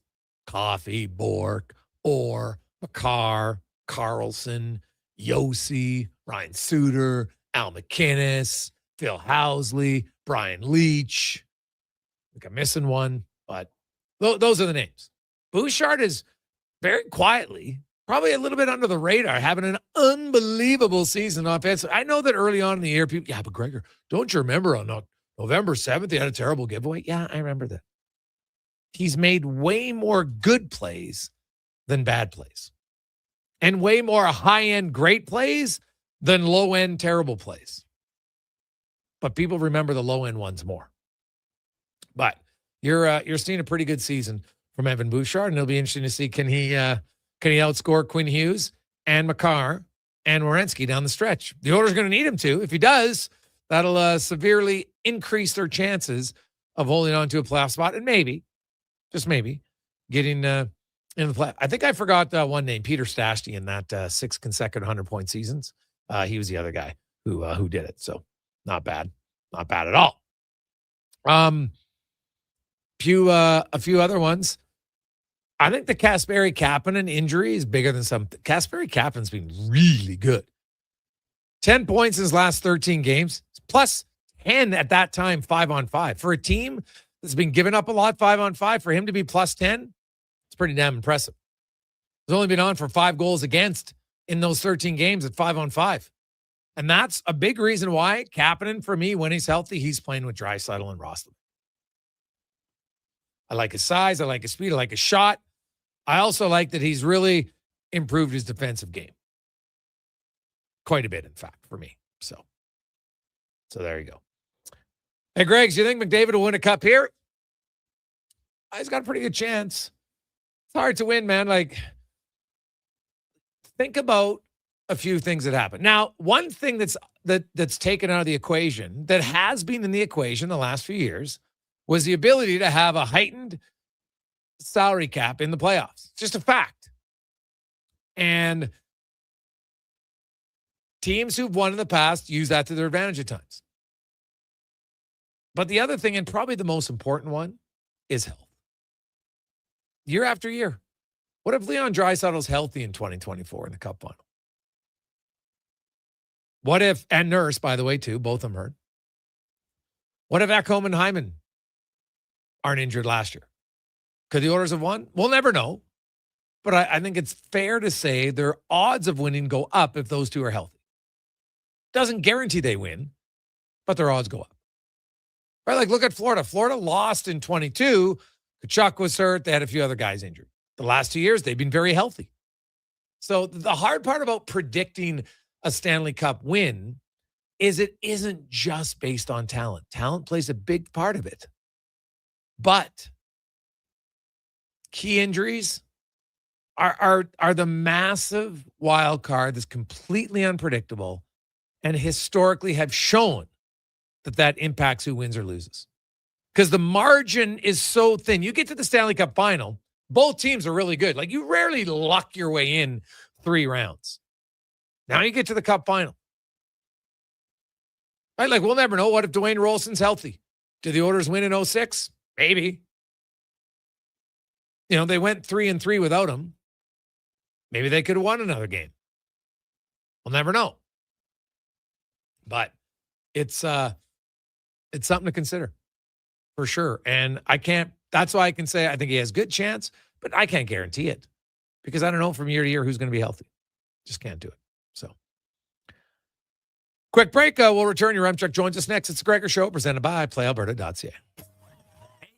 Coffey, Bork, Orr, Makar, Carlson, Yossi, Ryan Suter, Al McInnes, Phil Housley, Brian Leach. I think I'm missing one, but those are the names. Bouchard is very quietly, probably a little bit under the radar, having an unbelievable season offensively. I know that early on in the year, people, but Gregor, don't you remember on November 7th, he had a terrible giveaway? Yeah, I remember that. He's made way more good plays than bad plays, and way more high-end great plays than low-end terrible plays. But people remember the low-end ones more. But you're seeing a pretty good season from Evan Bouchard, and it'll be interesting to see can he outscore Quinn Hughes and Makar and Werenski down the stretch. The Oilers are going to need him to. If he does, that'll severely increase their chances of holding on to a playoff spot, and maybe, just maybe, getting in the playoff. I think I forgot one name, Peter Stastny, in that 6 consecutive 100-point seasons. He was the other guy who did it. So not bad at all. A few other ones. I think the Kasperi Kapanen injury is bigger than some. Kasperi Kapanen's been really good. 10 points in his last 13 games, plus 10 at that time, 5-on-5. For a team that's been giving up a lot 5-on-5, for him to be plus 10, it's pretty damn impressive. He's only been on for 5 goals against in those 13 games at 5-on-5. And that's a big reason why Kapanen, for me, when he's healthy, he's playing with Draisaitl and Roslovic. I like his size. I like his speed. I like his shot. I also like that he's really improved his defensive game. Quite a bit, in fact, for me. So there you go. Hey, Greg, do you think McDavid will win a cup here? He's got a pretty good chance. It's hard to win, man. Like, think about a few things that happen. Now, one thing that's taken out of the equation, that has been in the equation the last few years, was the ability to have a heightened salary cap in the playoffs. It's just a fact. And teams who've won in the past use that to their advantage at times. But the other thing, and probably the most important one, is health. Year after year. What if Leon Draisaitl's healthy in 2024 in the Cup final? What if, and Nurse, by the way, too, both of them hurt. What if Ekholm and Hyman aren't injured last year? Could the Oilers have won? We'll never know. But I think it's fair to say their odds of winning go up if those two are healthy. Doesn't guarantee they win, but their odds go up. Right? Like, look at Florida. Florida lost in 22. Kachuk was hurt. They had a few other guys injured. The last 2 years, they've been very healthy. So the hard part about predicting a Stanley Cup win is it isn't just based on talent. Talent plays a big part of it. But key injuries are the massive wild card that's completely unpredictable and historically have shown that impacts who wins or loses. Because the margin is so thin. You get to the Stanley Cup final, both teams are really good. Like, you rarely luck your way in 3 rounds. Now you get to the Cup final. Right? Like, we'll never know. What if Dwayne Rolson's healthy? Did the Oilers win in 06? Maybe. They went 3-3 without him. Maybe they could have won another game. We'll never know. But it's something to consider for sure. And that's why I can say I think he has good chance, but I can't guarantee it because I don't know from year to year who's going to be healthy. Just can't do it. So quick break. We'll return. Your Remchuk joins us next. It's the Gregor Show presented by PlayAlberta.ca.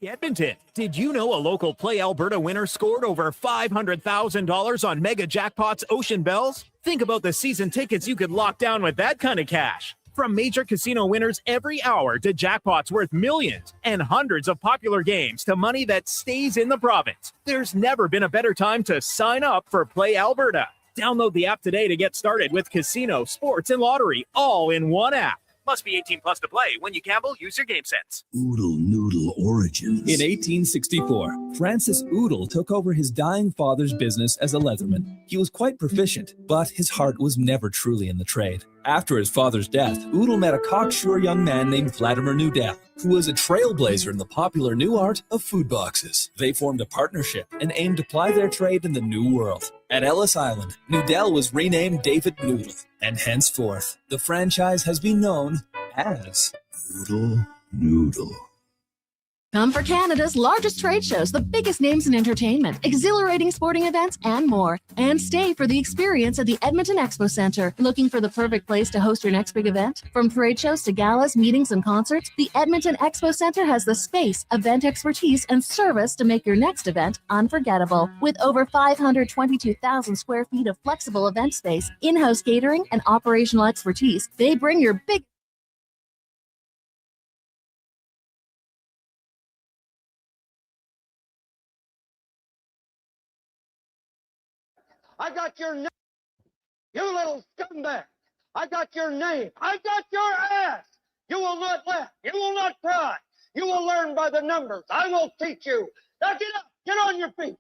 Edmonton, did you know a local Play Alberta winner scored over $500,000 on Mega Jackpots Ocean Bells? Think about the season tickets you could lock down with that kind of cash. From major casino winners every hour to jackpots worth millions and hundreds of popular games to money that stays in the province, there's never been a better time to sign up for Play Alberta. Download the app today to get started with casino, sports, and lottery all in one app. Must be 18 plus to play. When you gamble, use your game sense. Oodle Noodle Origins. In 1864, Francis Oodle took over his dying father's business as a leatherman. He was quite proficient, but his heart was never truly in the trade. After his father's death, Oodle met a cocksure young man named Vladimir Nudel, who was a trailblazer in the popular new art of food boxes. They formed a partnership and aimed to ply their trade in the New World. At Ellis Island, Nudel was renamed David Noodle, and henceforth, the franchise has been known as Oodle Noodle. Come for Canada's largest trade shows, the biggest names in entertainment, exhilarating sporting events, and more. And stay for the experience at the Edmonton Expo Centre. Looking for the perfect place to host your next big event? From trade shows to galas, meetings, and concerts, the Edmonton Expo Centre has the space, event expertise, and service to make your next event unforgettable. With over 522,000 square feet of flexible event space, in-house catering, and operational expertise, they bring your big I got your name, you little scumbag. I got your name. I got your ass. You will not laugh. You will not cry. You will learn by the numbers. I will teach you. Now get up. Get on your feet.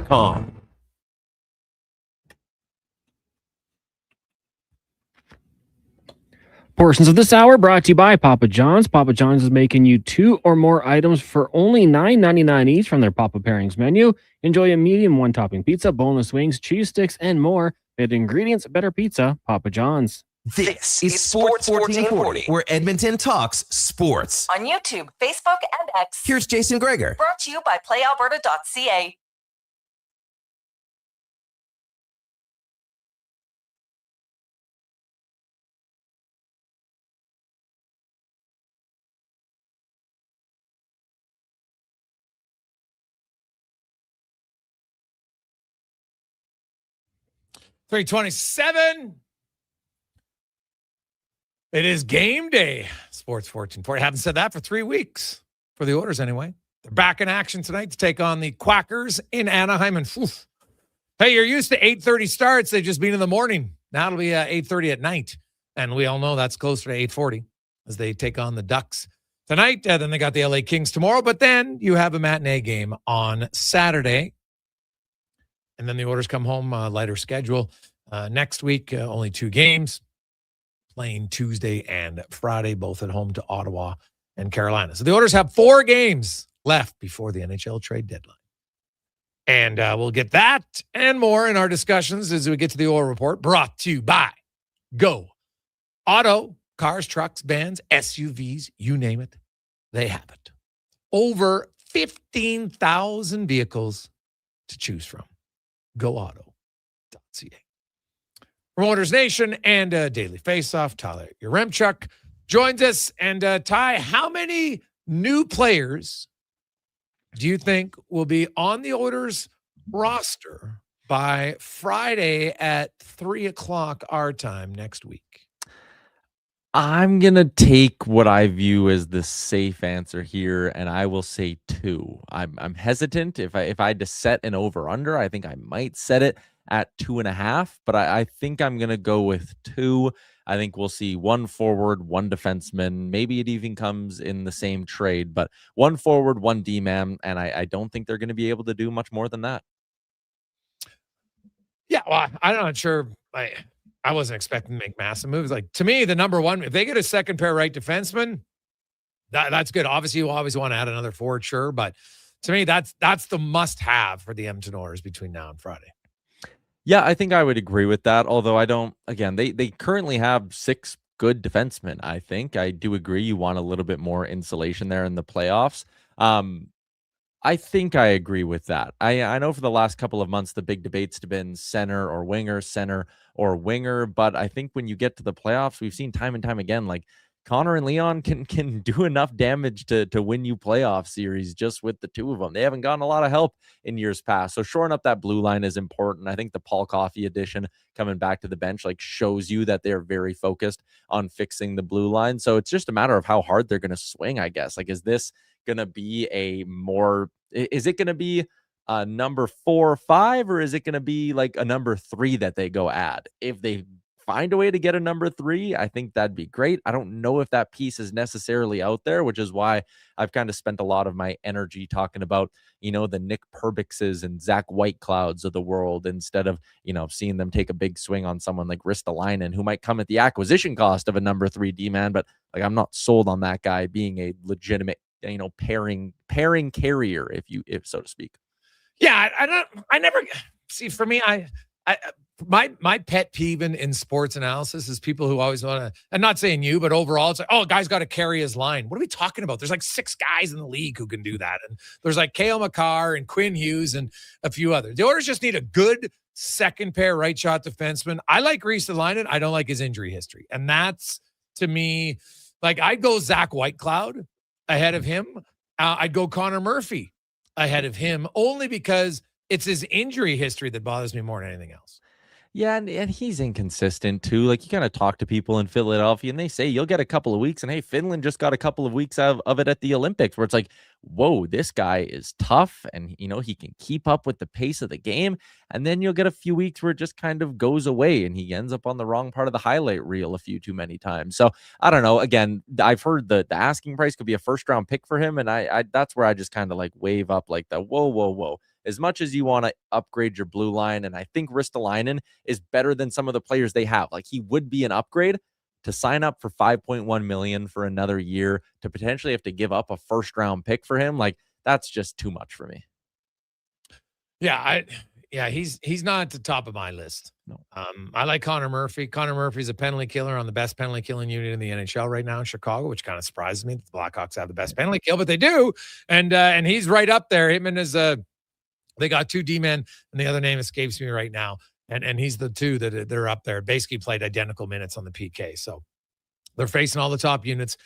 .com. Portions of this hour brought to you by Papa John's. Papa John's is making you 2 or more items for only $9.99 each from their Papa Pairings menu. Enjoy a medium one-topping pizza, boneless wings, cheese sticks, and more. Better ingredients, better pizza. Papa John's. This is Sports 1440, where Edmonton talks sports. On YouTube, Facebook, and X. Here's Jason Gregor. Brought to you by PlayAlberta.ca. $3:27. It is game day. Sports 1440. Haven't said that for 3 weeks for the Oilers anyway. They're back in action tonight to take on the Quackers in Anaheim. And hey, you're used to 8:30 starts. They've just been in the morning. Now it'll be 8:30 at night. And we all know that's closer to 8:40 as they take on the Ducks tonight. Then they got the LA Kings tomorrow. But then you have a matinee game on Saturday. And then the Oilers come home, lighter schedule. Next week, only 2 games. playing Tuesday and Friday, both at home to Ottawa and Carolina. So the Oilers have 4 games left before the NHL trade deadline. And we'll get that and more in our discussions as we get to the Oil Report, brought to you by Go Auto. Cars, trucks, vans, SUVs, you name it, they have it. Over 15,000 vehicles to choose from. GoAuto.ca. From Oilers Nation and Daily Faceoff, Tyler Yaremchuk joins us. And Ty, how many new players do you think will be on the Oilers roster by Friday at 3:00 our time next week? I'm going to take what I view as the safe answer here, and I will say 2. I'm hesitant. If I had to set an over-under, I think I might set it at 2.5, but I think I'm going to go with 2. I think we'll see 1 forward, 1 defenseman. Maybe it even comes in the same trade, but 1 forward, 1 D-man, and I don't think they're going to be able to do much more than that. Yeah, well, I'm not sure. I wasn't expecting to make massive moves. Like, to me, the number one, if they get a second pair right defenseman, that's good. Obviously, you always want to add another forward, sure. But to me, that's the must-have for the Edmonton Oilers between now and Friday. Yeah, I think I would agree with that. Although I don't, again, they currently have 6 good defensemen, I think. I do agree you want a little bit more insulation there in the playoffs. I think I agree with that. I know for the last couple of months, the big debates have been center or winger. But I think when you get to the playoffs, we've seen time and time again, like Connor and Leon can do enough damage to win you playoff series just with the 2 of them. They haven't gotten a lot of help in years past. So shoring up that blue line is important. I think the Paul Coffey addition coming back to the bench shows you that they're very focused on fixing the blue line. So it's just a matter of how hard they're going to swing, I guess. Is this going to be is it going to be a number 4 or 5, or is it going to be a number 3 that they go add? If they find a way to get a number 3, I think that'd be great. I don't know if that piece is necessarily out there, which is why I've kind of spent a lot of my energy talking about, the Nick Perbixes and Zach Whiteclouds of the world, instead of, seeing them take a big swing on someone like Ristolainen, who might come at the acquisition cost of a number 3 D-man, but I'm not sold on that guy being a legitimate, pairing carrier, if so to speak. Yeah, I never see. For me, my pet peeve in sports analysis is people who always want to. I'm not saying you, but overall, it's a guy's got to carry his line. What are we talking about? There's 6 guys in the league who can do that, and there's Cale Makar and Quinn Hughes and a few others. The Oilers just need a good second pair right shot defenseman. I like Ristolainen. I don't like his injury history, and that's, to me, I'd go Zach Whitecloud ahead of him. I'd go Connor Murphy ahead of him, only because it's his injury history that bothers me more than anything else. Yeah, and he's inconsistent too. You kind of talk to people in Philadelphia and they say you'll get a couple of weeks, and hey, Finland just got a couple of weeks of it at the Olympics, where it's whoa, this guy is tough, and he can keep up with the pace of the game. And then you'll get a few weeks where it just kind of goes away and he ends up on the wrong part of the highlight reel a few too many times. So I don't know. Again, I've heard the asking price could be a 1st-round pick for him, and I that's where I just kind of wave up the whoa. As much as you want to upgrade your blue line, and I think Ristolainen is better than some of the players they have. He would be an upgrade. To sign up for $5.1 million for another year, to potentially have to give up a 1st-round pick for him, that's just too much for me. Yeah, he's not at the top of my list. No. I like Connor Murphy. Connor Murphy's a penalty killer on the best penalty killing unit in the NHL right now in Chicago, which kind of surprises me. The Blackhawks have the best penalty kill, but they do, and he's right up there. Him and his they got 2 D-men, and the other name escapes me right now. And he's the 2 that they're up there. Basically played identical minutes on the PK. So they're facing all the top units,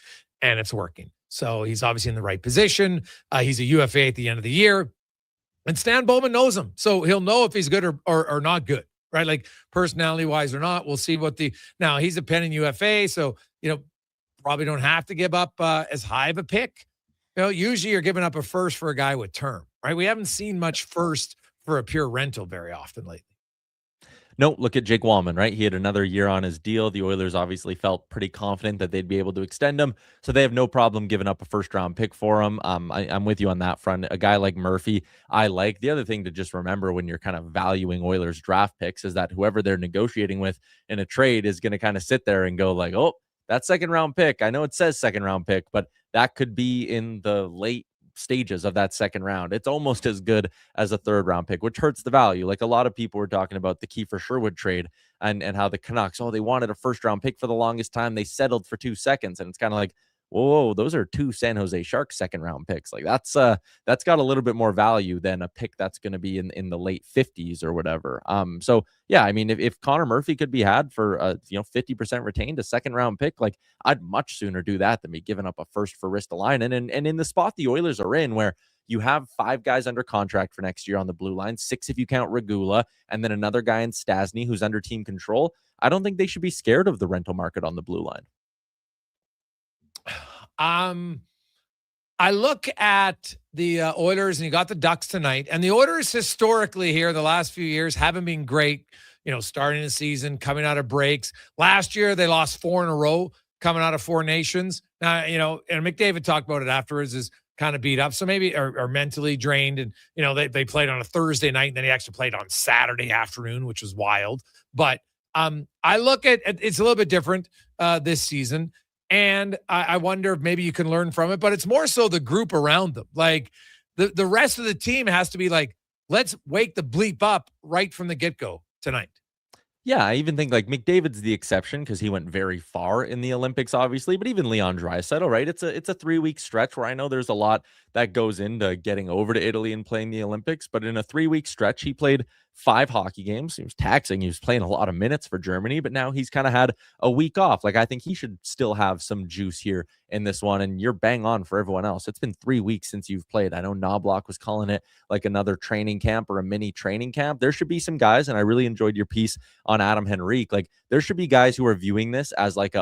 and it's working. So he's obviously in the right position. He's a UFA at the end of the year. And Stan Bowman knows him. So he'll know if he's good or not good, right? Personality-wise or not. We'll see now he's a pen and UFA. So, probably don't have to give up as high of a pick. Usually you're giving up a 1st for a guy with term, right? We haven't seen much 1st for a pure rental very often lately. No, look at Jake Wallman, right? He had another year on his deal. The Oilers obviously felt pretty confident that they'd be able to extend him, so they have no problem giving up a first-round pick for him. I'm with you on that front. A guy like Murphy, I like. The other thing to just remember when you're kind of valuing Oilers draft picks is that whoever they're negotiating with in a trade is going to kind of sit there and go like, oh, that second-round pick, I know it says second-round pick, but that could be in the late stages of that second round. It's almost as good as a third round pick, which hurts the value. Like a lot of people were talking about the Kiefer Sherwood trade and how the Canucks, they wanted a first round pick for the longest time. They settled for 2 seconds. And it's kind of like, whoa, those are 2 San Jose Sharks second round picks. Like that's got a little bit more value than a pick that's going to be in the late 50s or whatever. So yeah, I mean, if Connor Murphy could be had for 50% retained, a second round pick, like I'd much sooner do that than be giving up a first for Ristolainen. And in the spot the Oilers are in, where you have 5 guys under contract for next year on the blue line, 6 if you count Regula, and then another guy in Stasny who's under team control. I don't think they should be scared of the rental market on the blue line. I look at the Oilers, and you got the Ducks tonight, and the Oilers historically here the last few years haven't been great, starting the season, coming out of breaks. Last year, they lost 4 in a row coming out of 4 Nations. Now, and McDavid talked about it afterwards, is kind of beat up. So maybe are mentally drained, and, they played on a Thursday night, and then he actually played on Saturday afternoon, which was wild. But I look at it's a little bit different this season. And I wonder if maybe you can learn from it, but it's more so the group around them. Like the rest of the team has to be like, let's wake the bleep up right from the get-go tonight. Yeah, I even think like McDavid's the exception because he went very far in the Olympics, obviously, but even Leon Draisaitl, right? It's a 3-week stretch where I know there's a lot that goes into getting over to Italy and playing the Olympics, but in a 3-week stretch, he played 5 hockey games. He was taxing. He was playing a lot of minutes for Germany, but now he's kind of had a week off. Like, I think he should still have some juice here in this one, and you're bang on for everyone else. It's been 3 weeks since you've played. I know Knobloch was calling it like another training camp or a mini training camp. There should be some guys, and I really enjoyed your piece on Adam Henrique. Like, there should be guys who are viewing this as like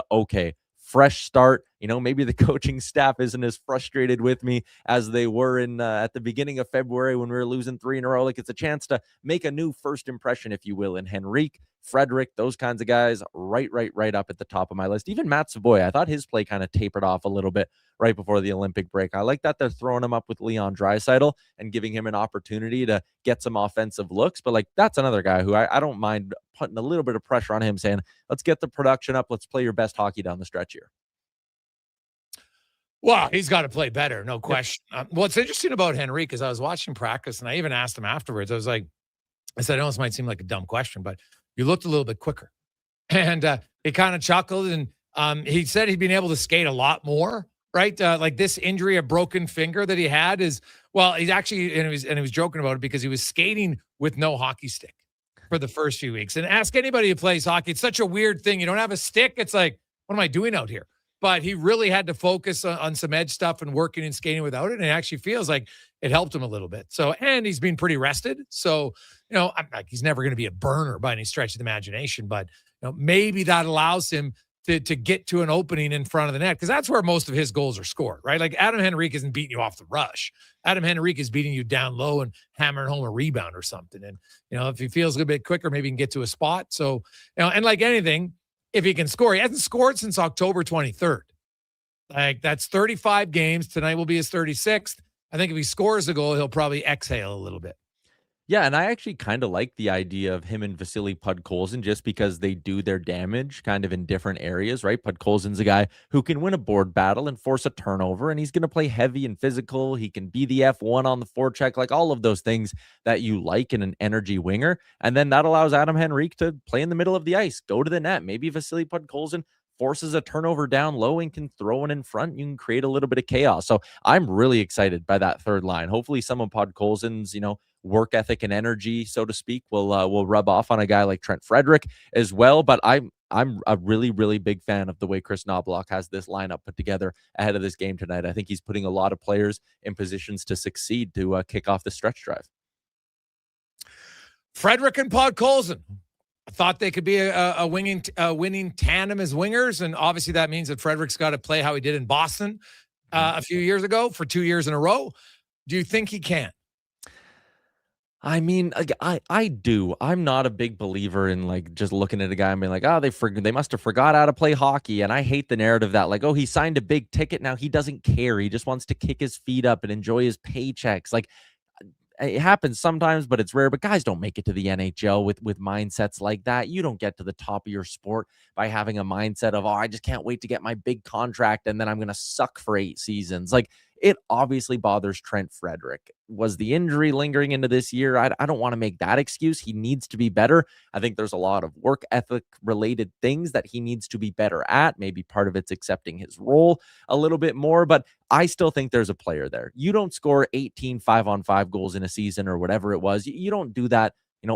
fresh start. Maybe the coaching staff isn't as frustrated with me as they were in at the beginning of February when we were losing 3 in a row. Like, it's a chance to make a new first impression, if you will. And Henrique, Frederick, those kinds of guys, right up at the top of my list. Even Matt Savoy, I thought his play kind of tapered off a little bit right before the Olympic break. I like that they're throwing him up with Leon Draisaitl and giving him an opportunity to get some offensive looks. But like, that's another guy who I don't mind putting a little bit of pressure on him, saying, let's get the production up. Let's play your best hockey down the stretch here. Well, he's got to play better, no question. What's interesting about Henrique is I was watching practice, and I even asked him afterwards. I said, I know this might seem like a dumb question, but you looked a little bit quicker. And he kind of chuckled, and he said he'd been able to skate a lot more, right? Like this injury, a broken finger that he had is, well, he's actually, and he was joking about it because he was skating with no hockey stick for the first few weeks. And ask anybody who plays hockey, it's such a weird thing. You don't have a stick. It's like, what am I doing out here? But he really had to focus on some edge stuff and working and skating without it. And it actually feels like it helped him a little bit. So, and he's been pretty rested. So, I'm like, he's never going to be a burner by any stretch of the imagination, but maybe that allows him to get to an opening in front of the net, because that's where most of his goals are scored, right? Like Adam Henrique isn't beating you off the rush. Adam Henrique is beating you down low and hammering home a rebound or something. And, if he feels a little bit quicker, maybe he can get to a spot. So, and like anything, if he can score, he hasn't scored since October 23rd. Like, that's 35 games. Tonight will be his 36th. I think if he scores a goal, he'll probably exhale a little bit. Yeah, and I actually kind of like the idea of him and Vasily Podkolzin just because they do their damage kind of in different areas, right? Podkolzin's a guy who can win a board battle and force a turnover, and he's going to play heavy and physical. He can be the F1 on the forecheck, like all of those things that you like in an energy winger. And then that allows Adam Henrique to play in the middle of the ice, go to the net. Maybe Vasily Podkolzin forces a turnover down low and can throw it in front. You can create a little bit of chaos. So I'm really excited by that third line. Hopefully some of Podkolzin's, work ethic and energy, so to speak, will rub off on a guy like Trent Frederick as well. But I'm a really, really big fan of the way Chris Knobloch has this lineup put together ahead of this game tonight. I think he's putting a lot of players in positions to succeed to kick off the stretch drive. Frederick and Podkolzin. I thought they could be a winning tandem as wingers, and obviously that means that Frederick's got to play how he did in Boston a few years ago for 2 years in a row. Do you think he can? I mean, I do. I'm not a big believer in like just looking at a guy and being like, oh, they must have forgot how to play hockey. And I hate the narrative that like, oh, he signed a big ticket. Now he doesn't care. He just wants to kick his feet up and enjoy his paychecks. Like, it happens sometimes, but it's rare. But guys don't make it to the NHL with mindsets like that. You don't get to the top of your sport by having a mindset of, oh, I just can't wait to get my big contract and then I'm going to suck for 8 seasons. Like, it obviously bothers Trent Frederick. Was the injury lingering into this year? I don't want to make that excuse. He needs to be better. I think there's a lot of work ethic related things that he needs to be better at. Maybe part of it's accepting his role a little bit more, but I still think there's a player there. You don't score 18 5-on-5 goals in a season or whatever it was. You don't do that,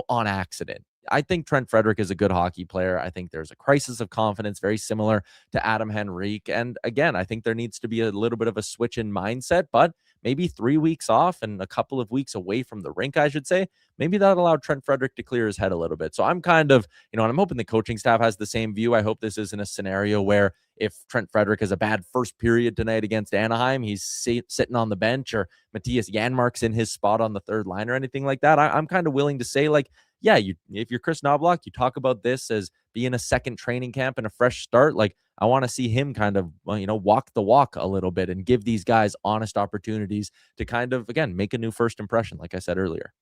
on accident. I think Trent Frederick is a good hockey player. I think there's a crisis of confidence very similar to Adam Henrique. And again, I think there needs to be a little bit of a switch in mindset, but maybe 3 weeks off and a couple of weeks away from the rink, I should say, maybe that allowed Trent Frederick to clear his head a little bit. So I'm kind of, and I'm hoping the coaching staff has the same view. I hope this isn't a scenario where if Trent Frederick has a bad first period tonight against Anaheim, he's sitting on the bench, or Matthias Janmark's in his spot on the third line or anything like that. I'm kind of willing to say, like, yeah, if you're Chris Knobloch, you talk about this as being a second training camp and a fresh start. Like, I want to see him kind of, walk the walk a little bit and give these guys honest opportunities to kind of, again, make a new first impression, like I said earlier.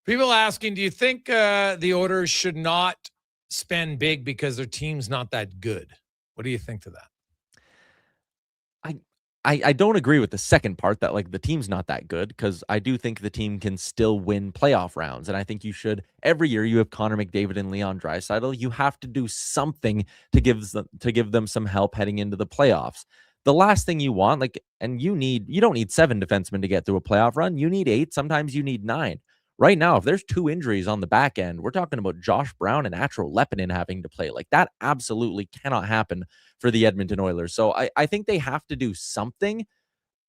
People asking, do you think the Oilers should not spend big because their team's not that good? What do you think to that? I don't agree with the second part that like the team's not that good, because I do think the team can still win playoff rounds. And I think you should, every year you have Connor McDavid and Leon Draisaitl, you have to do something to give them some help heading into the playoffs. The last thing you want, and you don't need 7 defensemen to get through a playoff run. You need 8. Sometimes you need 9. Right now, if there's 2 injuries on the back end, we're talking about Josh Brown and Atro Leppinen having to play. Like, that absolutely cannot happen for the Edmonton Oilers. So I think they have to do something.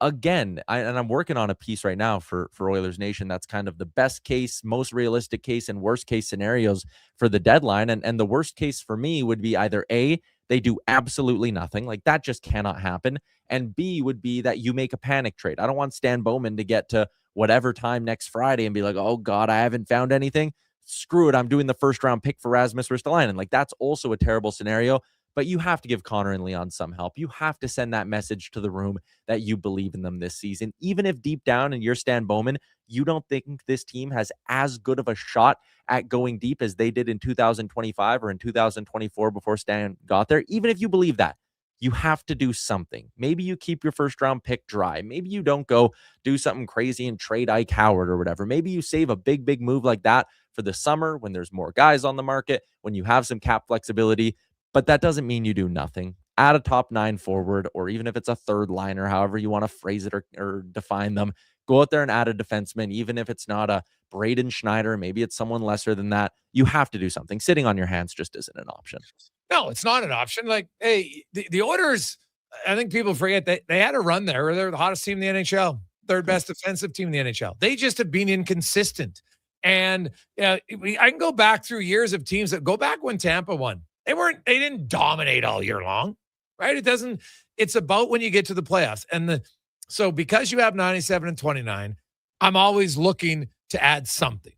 Again, I'm working on a piece right now for Oilers Nation that's kind of the best case, most realistic case, and worst case scenarios for the deadline. And the worst case for me would be either A, they do absolutely nothing. Like, that just cannot happen. And B would be that you make a panic trade. I don't want Stan Bowman to get to whatever time next Friday and be like, oh God, I haven't found anything. Screw it. I'm doing the first round pick for Rasmus Ristolainen. Like, that's also a terrible scenario, but you have to give Connor and Leon some help. You have to send that message to the room that you believe in them this season. Even if deep down and you're Stan Bowman, you don't think this team has as good of a shot at going deep as they did in 2025 or in 2024 before Stan got there. Even if you believe that, you have to do something. Maybe you keep your first round pick dry. Maybe you don't go do something crazy and trade Ike Howard or whatever. Maybe you save a big move like that for the summer when there's more guys on the market, when you have some cap flexibility. But that doesn't mean you do nothing. Add a top 9 forward, or even if it's a third liner, however you want to phrase it or define them, go out there and add a defenseman, even if it's not a Braden Schneider, maybe it's someone lesser than that. You have to do something. Sitting on your hands just isn't an option. No, it's not an option. Like, hey, the Oilers, I think people forget that they had a run there where they're the hottest team in the NHL, third best defensive team in the NHL. They just have been inconsistent. And I can go back through years of teams that go back when Tampa won. They didn't dominate all year long, right? It's about when you get to the playoffs. So because you have 97 and 29, I'm always looking to add something.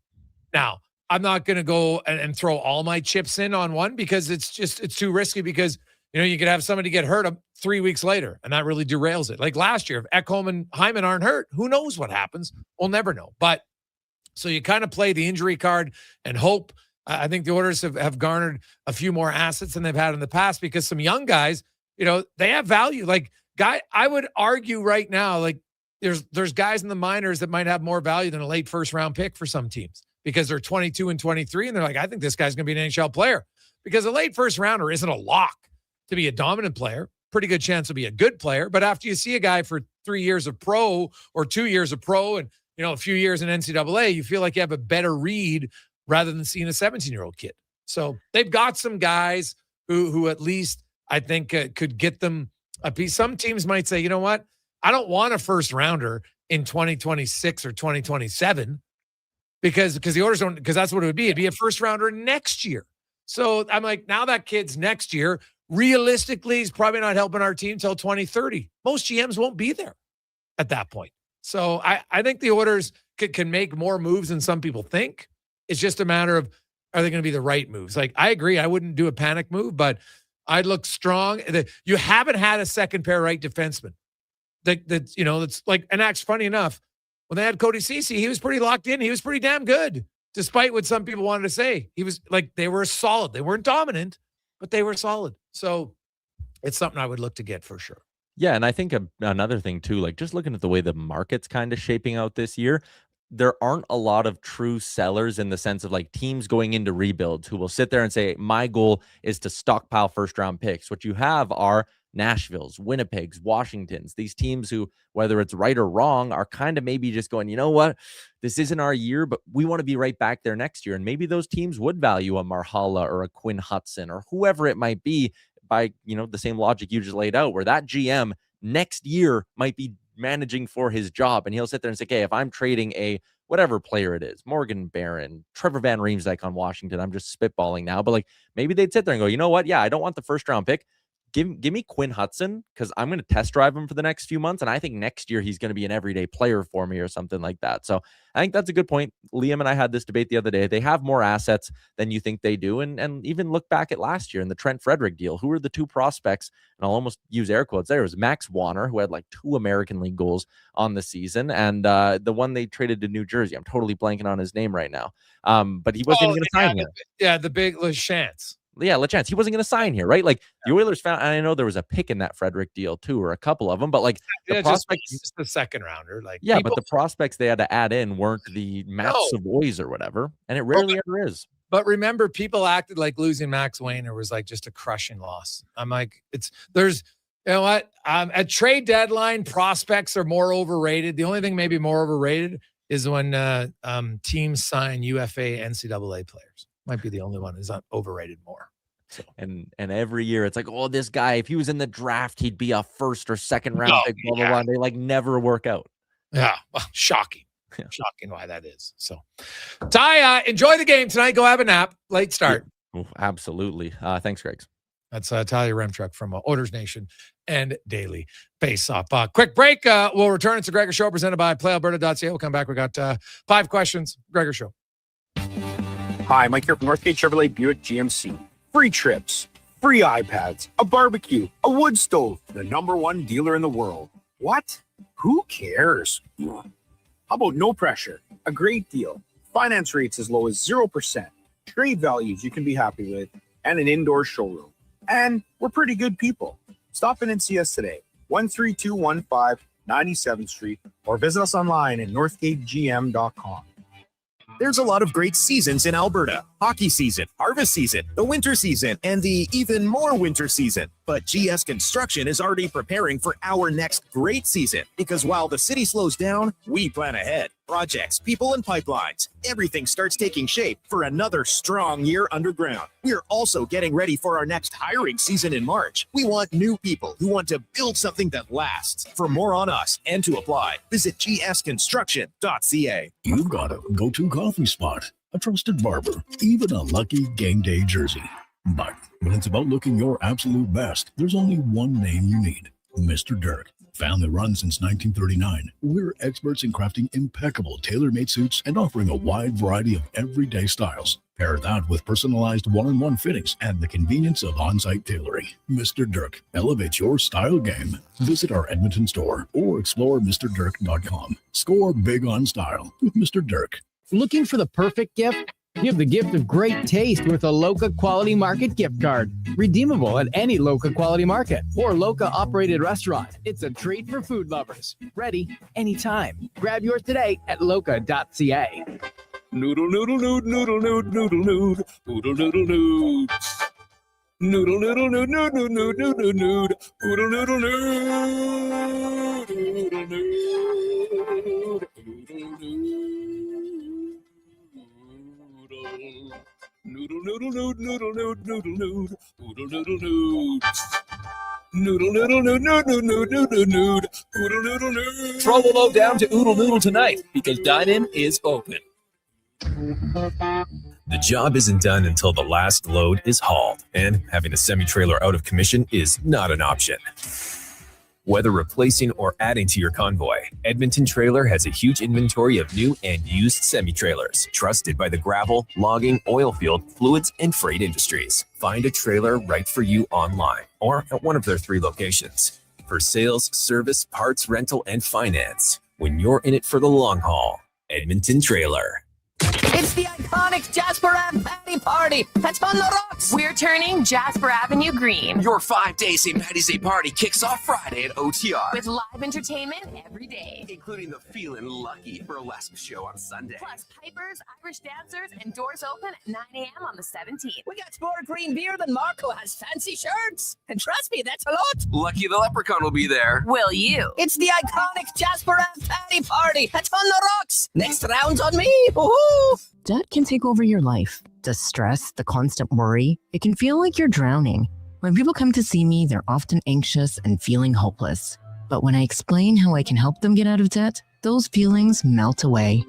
Now, I'm not going to go and throw all my chips in on one, because it's too risky, because, you could have somebody get hurt 3 weeks later and that really derails it. Like last year, if Ekholm and Hyman aren't hurt, who knows what happens? We'll never know. But so you kind of play the injury card and hope. I think the Oilers have garnered a few more assets than they've had in the past, because some young guys, they have value. Like, I would argue right now, like there's guys in the minors that might have more value than a late first round pick for some teams, because they're 22 and 23 and they're like, I think this guy's going to be an NHL player, because a late first rounder isn't a lock to be a dominant player. Pretty good chance to be a good player. But after you see a guy for 3 years of pro or 2 years of pro and, a few years in NCAA, you feel like you have a better read rather than seeing a 17-year-old kid. So they've got some guys who at least I think could get them a piece. Some teams might say, you know what? I don't want a first rounder in 2026 or 2027 because the Oilers don't, because that's what it would be. It'd be a first rounder next year. So I'm like, now that kid's next year, realistically, he's probably not helping our team till 2030. Most GMs won't be there at that point. So I think the Oilers can make more moves than some people think. It's just a matter of, are they going to be the right moves? Like, I agree, I wouldn't do a panic move, but I'd look strong. You haven't had a second pair right defenseman. That's like, and actually, funny enough, when they had Cody Ceci, he was pretty locked in. He was pretty damn good, despite what some people wanted to say. He was like, they were solid. They weren't dominant, but they were solid. So it's something I would look to get for sure. Yeah, and I think another thing too, like just looking at the way the market's kind of shaping out this year, there aren't a lot of true sellers in the sense of like teams going into rebuilds who will sit there and say, my goal is to stockpile first round picks. What you have are Nashville's, Winnipeg's, Washington's, these teams who, whether it's right or wrong, are kind of maybe just going, you know what, this isn't our year, but we want to be right back there next year. And maybe those teams would value a Marhala or a Quinn Hudson or whoever it might be by, the same logic you just laid out, where that GM next year might be managing for his job. And he'll sit there and say, okay, if I'm trading a whatever player it is, Morgan Barron, Trevor Van Riemsdyk on Washington, I'm just spitballing now, but like maybe they'd sit there and go, you know what? Yeah, I don't want the first round pick. Give me Quinn Hudson, because I'm going to test drive him for the next few months. And I think next year he's going to be an everyday player for me or something like that. So I think that's a good point. Liam and I had this debate the other day. They have more assets than you think they do. And even look back at last year in the Trent Frederick deal. Who were the two prospects? And I'll almost use air quotes there. It was Max Warner, who had like 2 American League goals on the season. And the one they traded to New Jersey. I'm totally blanking on his name right now. But he wasn't even going to sign here. The big Lachance. Yeah, Lachance. He wasn't going to sign here, right? Like the Oilers found, and I know there was a pick in that Frederick deal too, or a couple of them, but like the prospects, just the second rounder, like but the prospects they had to add in weren't the Matt Savoys or whatever, and it rarely ever is. But remember, people acted like losing Max Wayner was like just a crushing loss. I'm like, there's, you know what? At trade deadline, prospects are more overrated. The only thing maybe more overrated is when teams sign UFA NCAA players. Might be the only one who's overrated more. So. And every year it's like, oh, this guy, if he was in the draft, he'd be a first or second round pick, blah, blah, blah. They like never work out. Yeah. Well, shocking. Yeah. Shocking why that is. So Ty, enjoy the game tonight. Go have a nap. Late start. Yeah. Oh, absolutely. Thanks, Greggs. That's Talia Remtruck from Oilers Nation and Daily Face-Off. Quick break. We'll return. It's the Gregor Show presented by PlayAlberta.ca. We'll come back. We got 5 questions. Gregor Show. Hi, Mike here from Northgate Chevrolet Buick GMC. Free trips, free iPads, a barbecue, a wood stove, the #1 dealer in the world. What? Who cares? How about no pressure, a great deal, finance rates as low as 0%, trade values you can be happy with, and an indoor showroom. And we're pretty good people. Stop in and see us today, 13215 97th Street, or visit us online at northgategm.com. There's a lot of great seasons in Alberta. Hockey season, harvest season, the winter season, and the even more winter season. But GS Construction is already preparing for our next great season, because while the city slows down, we plan ahead. Projects, people, and pipelines. Everything starts taking shape for another strong year underground. We're also getting ready for our next hiring season in March. We want new people who want to build something that lasts. For more on us and to apply, visit gsconstruction.ca. You've got a go-to coffee spot, a trusted barber, even a lucky game day jersey. But when it's about looking your absolute best, there's only one name you need: Mr. Dirk. Family run since 1939, we're experts in crafting impeccable tailor-made suits and offering a wide variety of everyday styles. Pair that with personalized one-on-one fittings and the convenience of on-site tailoring. Mr. Dirk elevates your style game. Visit our Edmonton store or explore MrDirk.com. Score big on style with Mr. Dirk. Looking for the perfect gift? Give the gift of great taste with a Loca Quality Market gift card. Redeemable at any Loca Quality Market or Loca operated restaurant. It's a treat for food lovers. Ready anytime. Grab yours today at loca.ca. Noodle, noodle, noodle, noodle, noodle, noodle, noodle, noodle, noodle, noodle. Noodle, noodle, noodle, noodle, noodle, noodle, noodle, noodle, noodle, noodle, noodle, noodle, noodle, noodle, noodle, noodle, noodle, noodle, noodle. Noodle, noodle, noodle, noodle, noodle, noodle, noodle, noodle, noodle, noodle. Throw the load down to Oodle Noodle tonight because dine-in is open. The job isn't done until the last load is hauled, and having a semi-trailer out of commission is not an option. Whether replacing or adding to your convoy, Edmonton Trailer has a huge inventory of new and used semi-trailers, trusted by the gravel, logging, oil field, fluids, and freight industries. Find a trailer right for you online or at one of their 3 locations. For sales, service, parts, rental, and finance, when you're in it for the long haul, Edmonton Trailer. It's the iconic Jasper Ave Patty Party. That's on the rocks. We're turning Jasper Avenue green. Your 5-day St. Paddy's Day party kicks off Friday at OTR. With live entertainment every day. Including the Feelin' Lucky burlesque show on Sunday. Plus pipers, Irish dancers, and doors open at 9 a.m. on the 17th. We got more green beer than Marco has fancy shirts. And trust me, that's a lot. Lucky the Leprechaun will be there. Will you? It's the iconic Jasper Ave Patty Party. That's on the rocks. Next round's on me. Woohoo! Debt can take over your life. The stress, the constant worry, it can feel like you're drowning. When people come to see me, they're often anxious and feeling hopeless. But when I explain how I can help them get out of debt, those feelings melt away.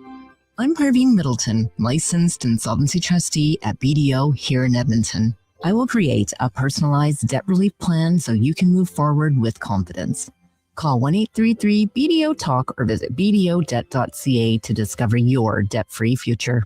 I'm Parveen Middleton, licensed insolvency trustee at BDO here in Edmonton. I will create a personalized debt relief plan so you can move forward with confidence. Call 1-833-BDO-TALK or visit bdodebt.ca to discover your debt-free future.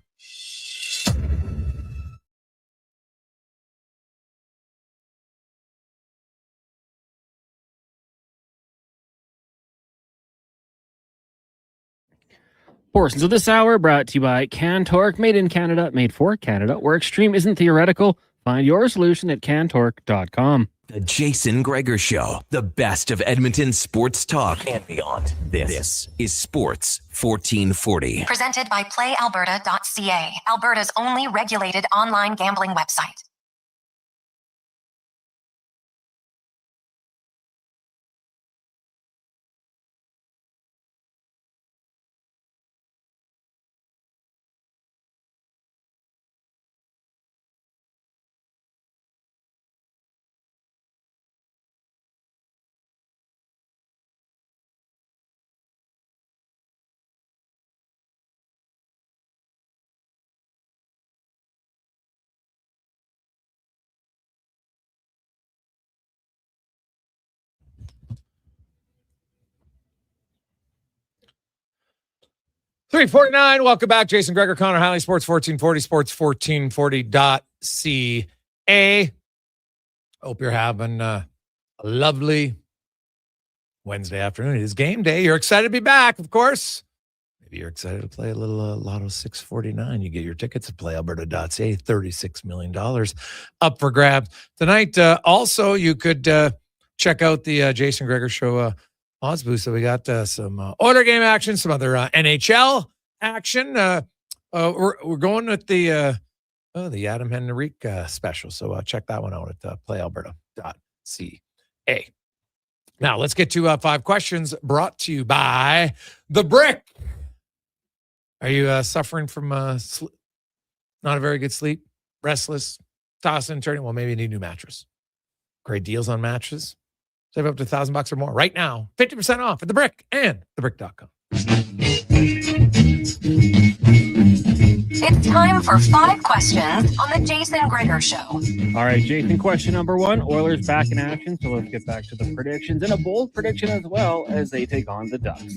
Portions of this hour brought to you by Cantork, made in Canada, made for Canada, where extreme isn't theoretical. Find your solution at cantork.com. The Jason Gregor Show, the best of Edmonton sports talk and beyond. This is Sports 1440. Presented by PlayAlberta.ca, Alberta's only regulated online gambling website. $3.49. Welcome back. Jason Gregor, Connor Halley, Sports 1440, sports1440.ca. Hope you're having a lovely Wednesday afternoon. It is game day. You're excited to be back, of course. Maybe you're excited to play a little Lotto 649. You get your tickets at playalberta.ca. $36 million up for grabs. Tonight, also, you could check out the Jason Gregor Show odds boost. So we got some Oiler game action, some other NHL action. We're going with the Adam Henrique special. So check that one out at playalberta.ca. Now let's get to 5 questions brought to you by The Brick. Are you suffering from not a very good sleep, restless, tossing and turning? Well, maybe you need a new mattress. Great deals on mattresses. Save up to $1,000 or more right now. 50% off at The Brick and thebrick.com. It's time for 5 questions on the Jason Gregor Show. All right, Jason, question number 1. Oilers back in action, so let's get back to the predictions. And a bold prediction as well as they take on the Ducks.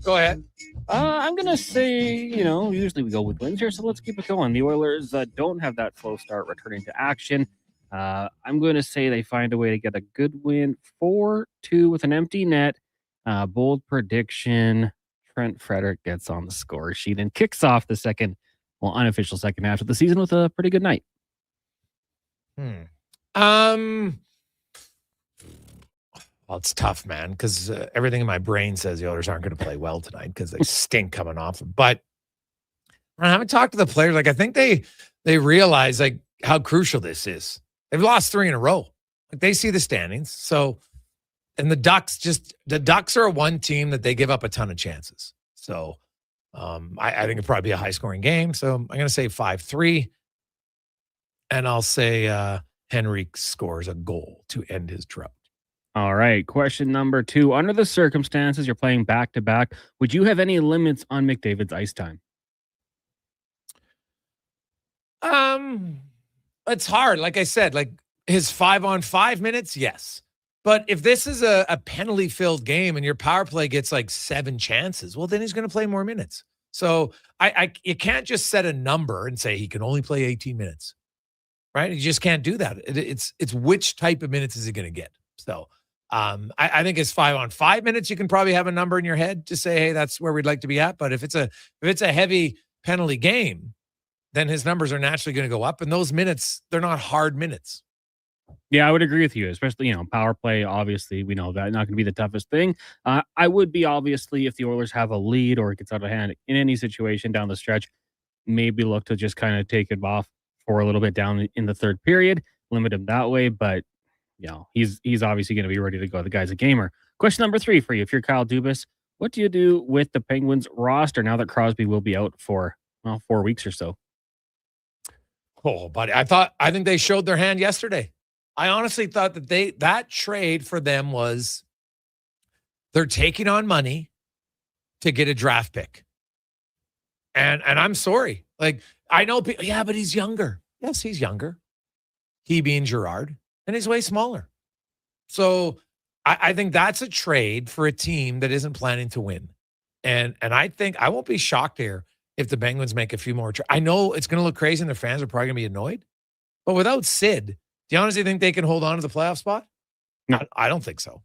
Go ahead. I'm going to say, usually we go with wins here, so let's keep it going. The Oilers don't have that slow start returning to action. I'm going to say they find a way to get a good win, 4-2 with an empty net. Bold prediction, Trent Frederick gets on the score sheet and kicks off the unofficial second half of the season with a pretty good night. Well, it's tough, man, because everything in my brain says the Oilers aren't going to play well tonight because they stink coming off. But I haven't talked to the players. I think they realize how crucial this is. They've lost 3 in a row. They see the standings. So, and the Ducks are a one team that they give up a ton of chances. So, I think it'll probably be a high scoring game. So I'm going to say 5-3. And I'll say Henrique scores a goal to end his drought. All right. Question number 2. Under the circumstances, you're playing back to back. Would you have any limits on McDavid's ice time? It's hard. Like I said, his 5-on-5 minutes, yes. But if this is a penalty-filled game and your power play gets like 7 chances, well, then he's going to play more minutes. So you can't just set a number and say he can only play 18 minutes, right? You just can't do that. It's which type of minutes is he going to get? So I think it's 5-on-5 minutes. You can probably have a number in your head to say, hey, that's where we'd like to be at. But if it's a heavy penalty game, then his numbers are naturally going to go up. And those minutes, they're not hard minutes. Yeah, I would agree with you, especially, power play. Obviously, we know that not going to be the toughest thing. I would be, obviously, if the Oilers have a lead or it gets out of hand in any situation down the stretch, maybe look to just kind of take it off for a little bit down in the third period, limit him that way. But, he's obviously going to be ready to go. The guy's a gamer. Question number 3 for you. If you're Kyle Dubas, what do you do with the Penguins roster now that Crosby will be out for 4 weeks or so? Oh, buddy, I think they showed their hand yesterday. I honestly thought that trade for them was they're taking on money to get a draft pick. And I'm sorry. Like, I know people, yeah, but he's younger. Yes, he's younger. He being Gerard, and he's way smaller. So I think that's a trade for a team that isn't planning to win. And I think I won't be shocked here if the Penguins make a few more. I know it's going to look crazy and their fans are probably going to be annoyed. But without Sid, do you honestly think they can hold on to the playoff spot? No, I don't think so.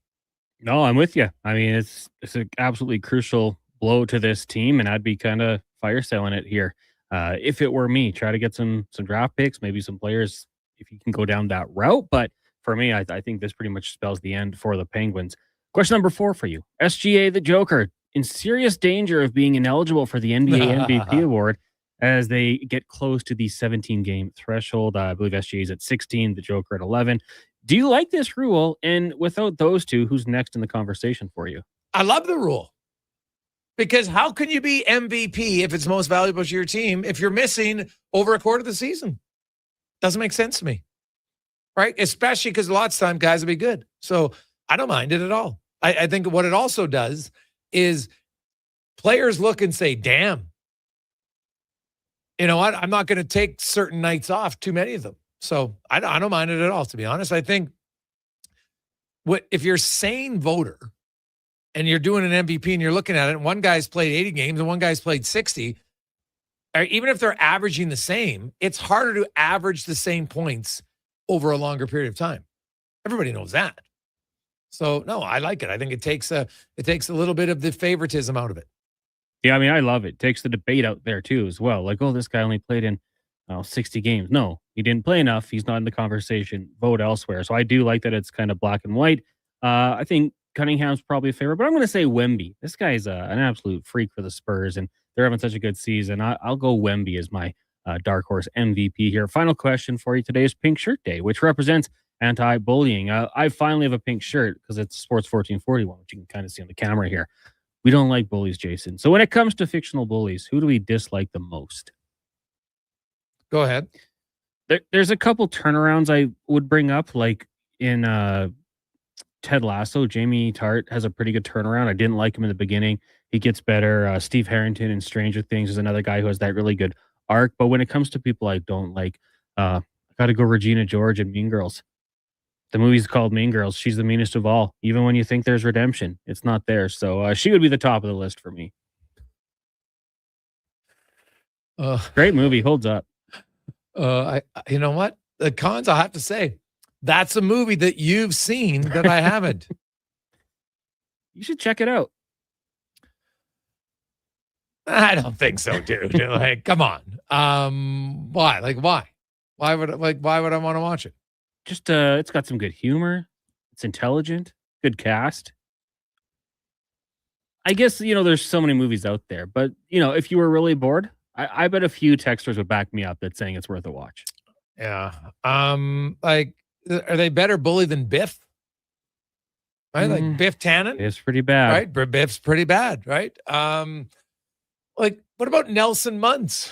No, I'm with you. I mean, it's an absolutely crucial blow to this team, and I'd be kind of fire selling it here. If it were me, try to get some draft picks, maybe some players if you can go down that route. But for me, I think this pretty much spells the end for the Penguins. Question number 4 for you. SGA the Joker in serious danger of being ineligible for the NBA MVP award as they get close to the 17-game threshold. I believe SGA is at 16, the Joker at 11. Do you like this rule? And without those two, who's next in the conversation for you? I love the rule. Because how can you be MVP if it's most valuable to your team if you're missing over a quarter of the season? Doesn't make sense to me. Right? Especially because lots of time guys will be good. So I don't mind it at all. I think what it also does is players look and say, damn, you know what? I'm not going to take certain nights off, too many of them. So I don't mind it at all, to be honest. I think if you're a sane voter and you're doing an MVP and you're looking at it, and one guy's played 80 games and one guy's played 60, or even if they're averaging the same, it's harder to average the same points over a longer period of time. Everybody knows that. So no, I like it. I think it takes a little bit of the favoritism out of it. Yeah, I mean, I love it. Takes the debate out there too as well. Like, oh, this guy only played in 60 games. No, he didn't play enough. He's not in the conversation. Vote elsewhere. So I do like that it's kind of black and white. I think Cunningham's probably a favorite, but I'm going to say Wemby. This guy's an absolute freak for the Spurs, and they're having such a good season. I'll go Wemby as my dark horse MVP here. Final question for you today is Pink Shirt Day, which represents anti-bullying. I finally have a pink shirt because it's Sports 1441, which you can kind of see on the camera here. We don't like bullies, Jason. So when it comes to fictional bullies, who do we dislike the most? Go ahead. There's a couple turnarounds I would bring up, like in Ted Lasso. Jamie Tart has a pretty good turnaround. I didn't like him in the beginning. He gets better. Steve Harrington in Stranger Things is another guy who has that really good arc. But when it comes to people I don't like, I got to go Regina George and Mean Girls. The movie's called Mean Girls. She's the meanest of all. Even when you think there's redemption, it's not there. So she would be the top of the list for me. Great movie. Holds up. You know what? The cons, I have to say, that's a movie that you've seen that I haven't. You should check it out. I don't think so, dude. Like, come on. Why? Like, why? Why would I want to watch it? Just it's got some good humor. It's intelligent, good cast. I guess, there's so many movies out there, but if you were really bored, I bet a few texters would back me up that's saying it's worth a watch. Yeah. Like, are they better bully than Biff? Right? Like Biff Tannen? It's pretty bad. Right? Biff's pretty bad, right? Like, what about Nelson Muntz?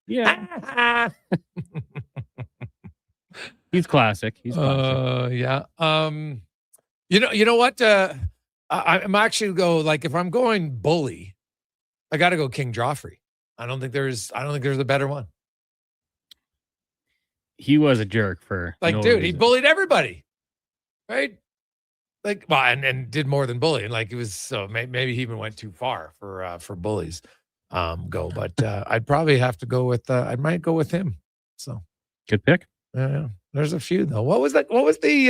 Yeah. He's classic. He's classic. Yeah. You know what? I'm actually like, if I'm going bully, I got to go King Joffrey. I don't think there's a better one. He was a jerk for like, dude, he bullied everybody. right? Like, well, and did more than bullying. Like, it was so maybe he even went too far for bullies. But I'd probably have to go with. I might go with him. So good pick. Yeah, there's a few though. What was that? What was the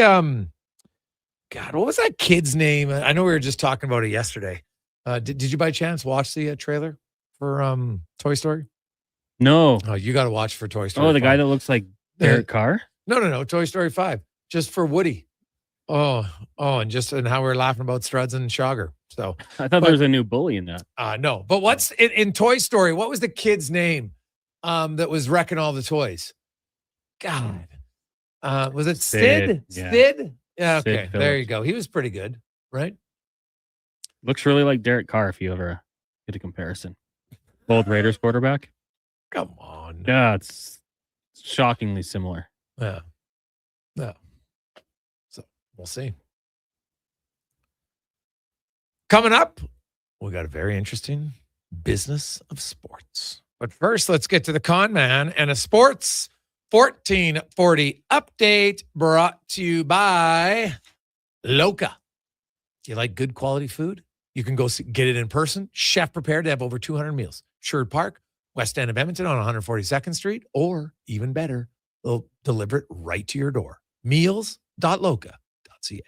God? What was that kid's name? I know we were just talking about it yesterday. Did you by chance watch the trailer for Toy Story? No. Oh, you got to watch for Toy Story. Oh, the 5. guy that looks like Derek Carr? No. Toy Story 5. Just for Woody. And how we were laughing about Struds and Shogger. So I thought there was a new bully in that. No. But what's in Toy Story? What was the kid's name that was wrecking all the toys? God. Was it Sid? Yeah. Sid? Yeah, okay. Sid There Phillips. you go. He was pretty good, right? Looks really like Derek Carr if you ever get a comparison. Old Raiders quarterback. Come on. Yeah, it's shockingly similar. Yeah. So we'll see. Coming up, we got a very interesting business of sports. But first, let's get to the con man and a sports 1440 update brought to you by Loca. Do you like good quality food? You can go get it in person. Chef prepared to have over 200 meals. Sherwood Park, West End of Edmonton on 142nd Street, or even better, they'll deliver it right to your door. Meals.loca.ca.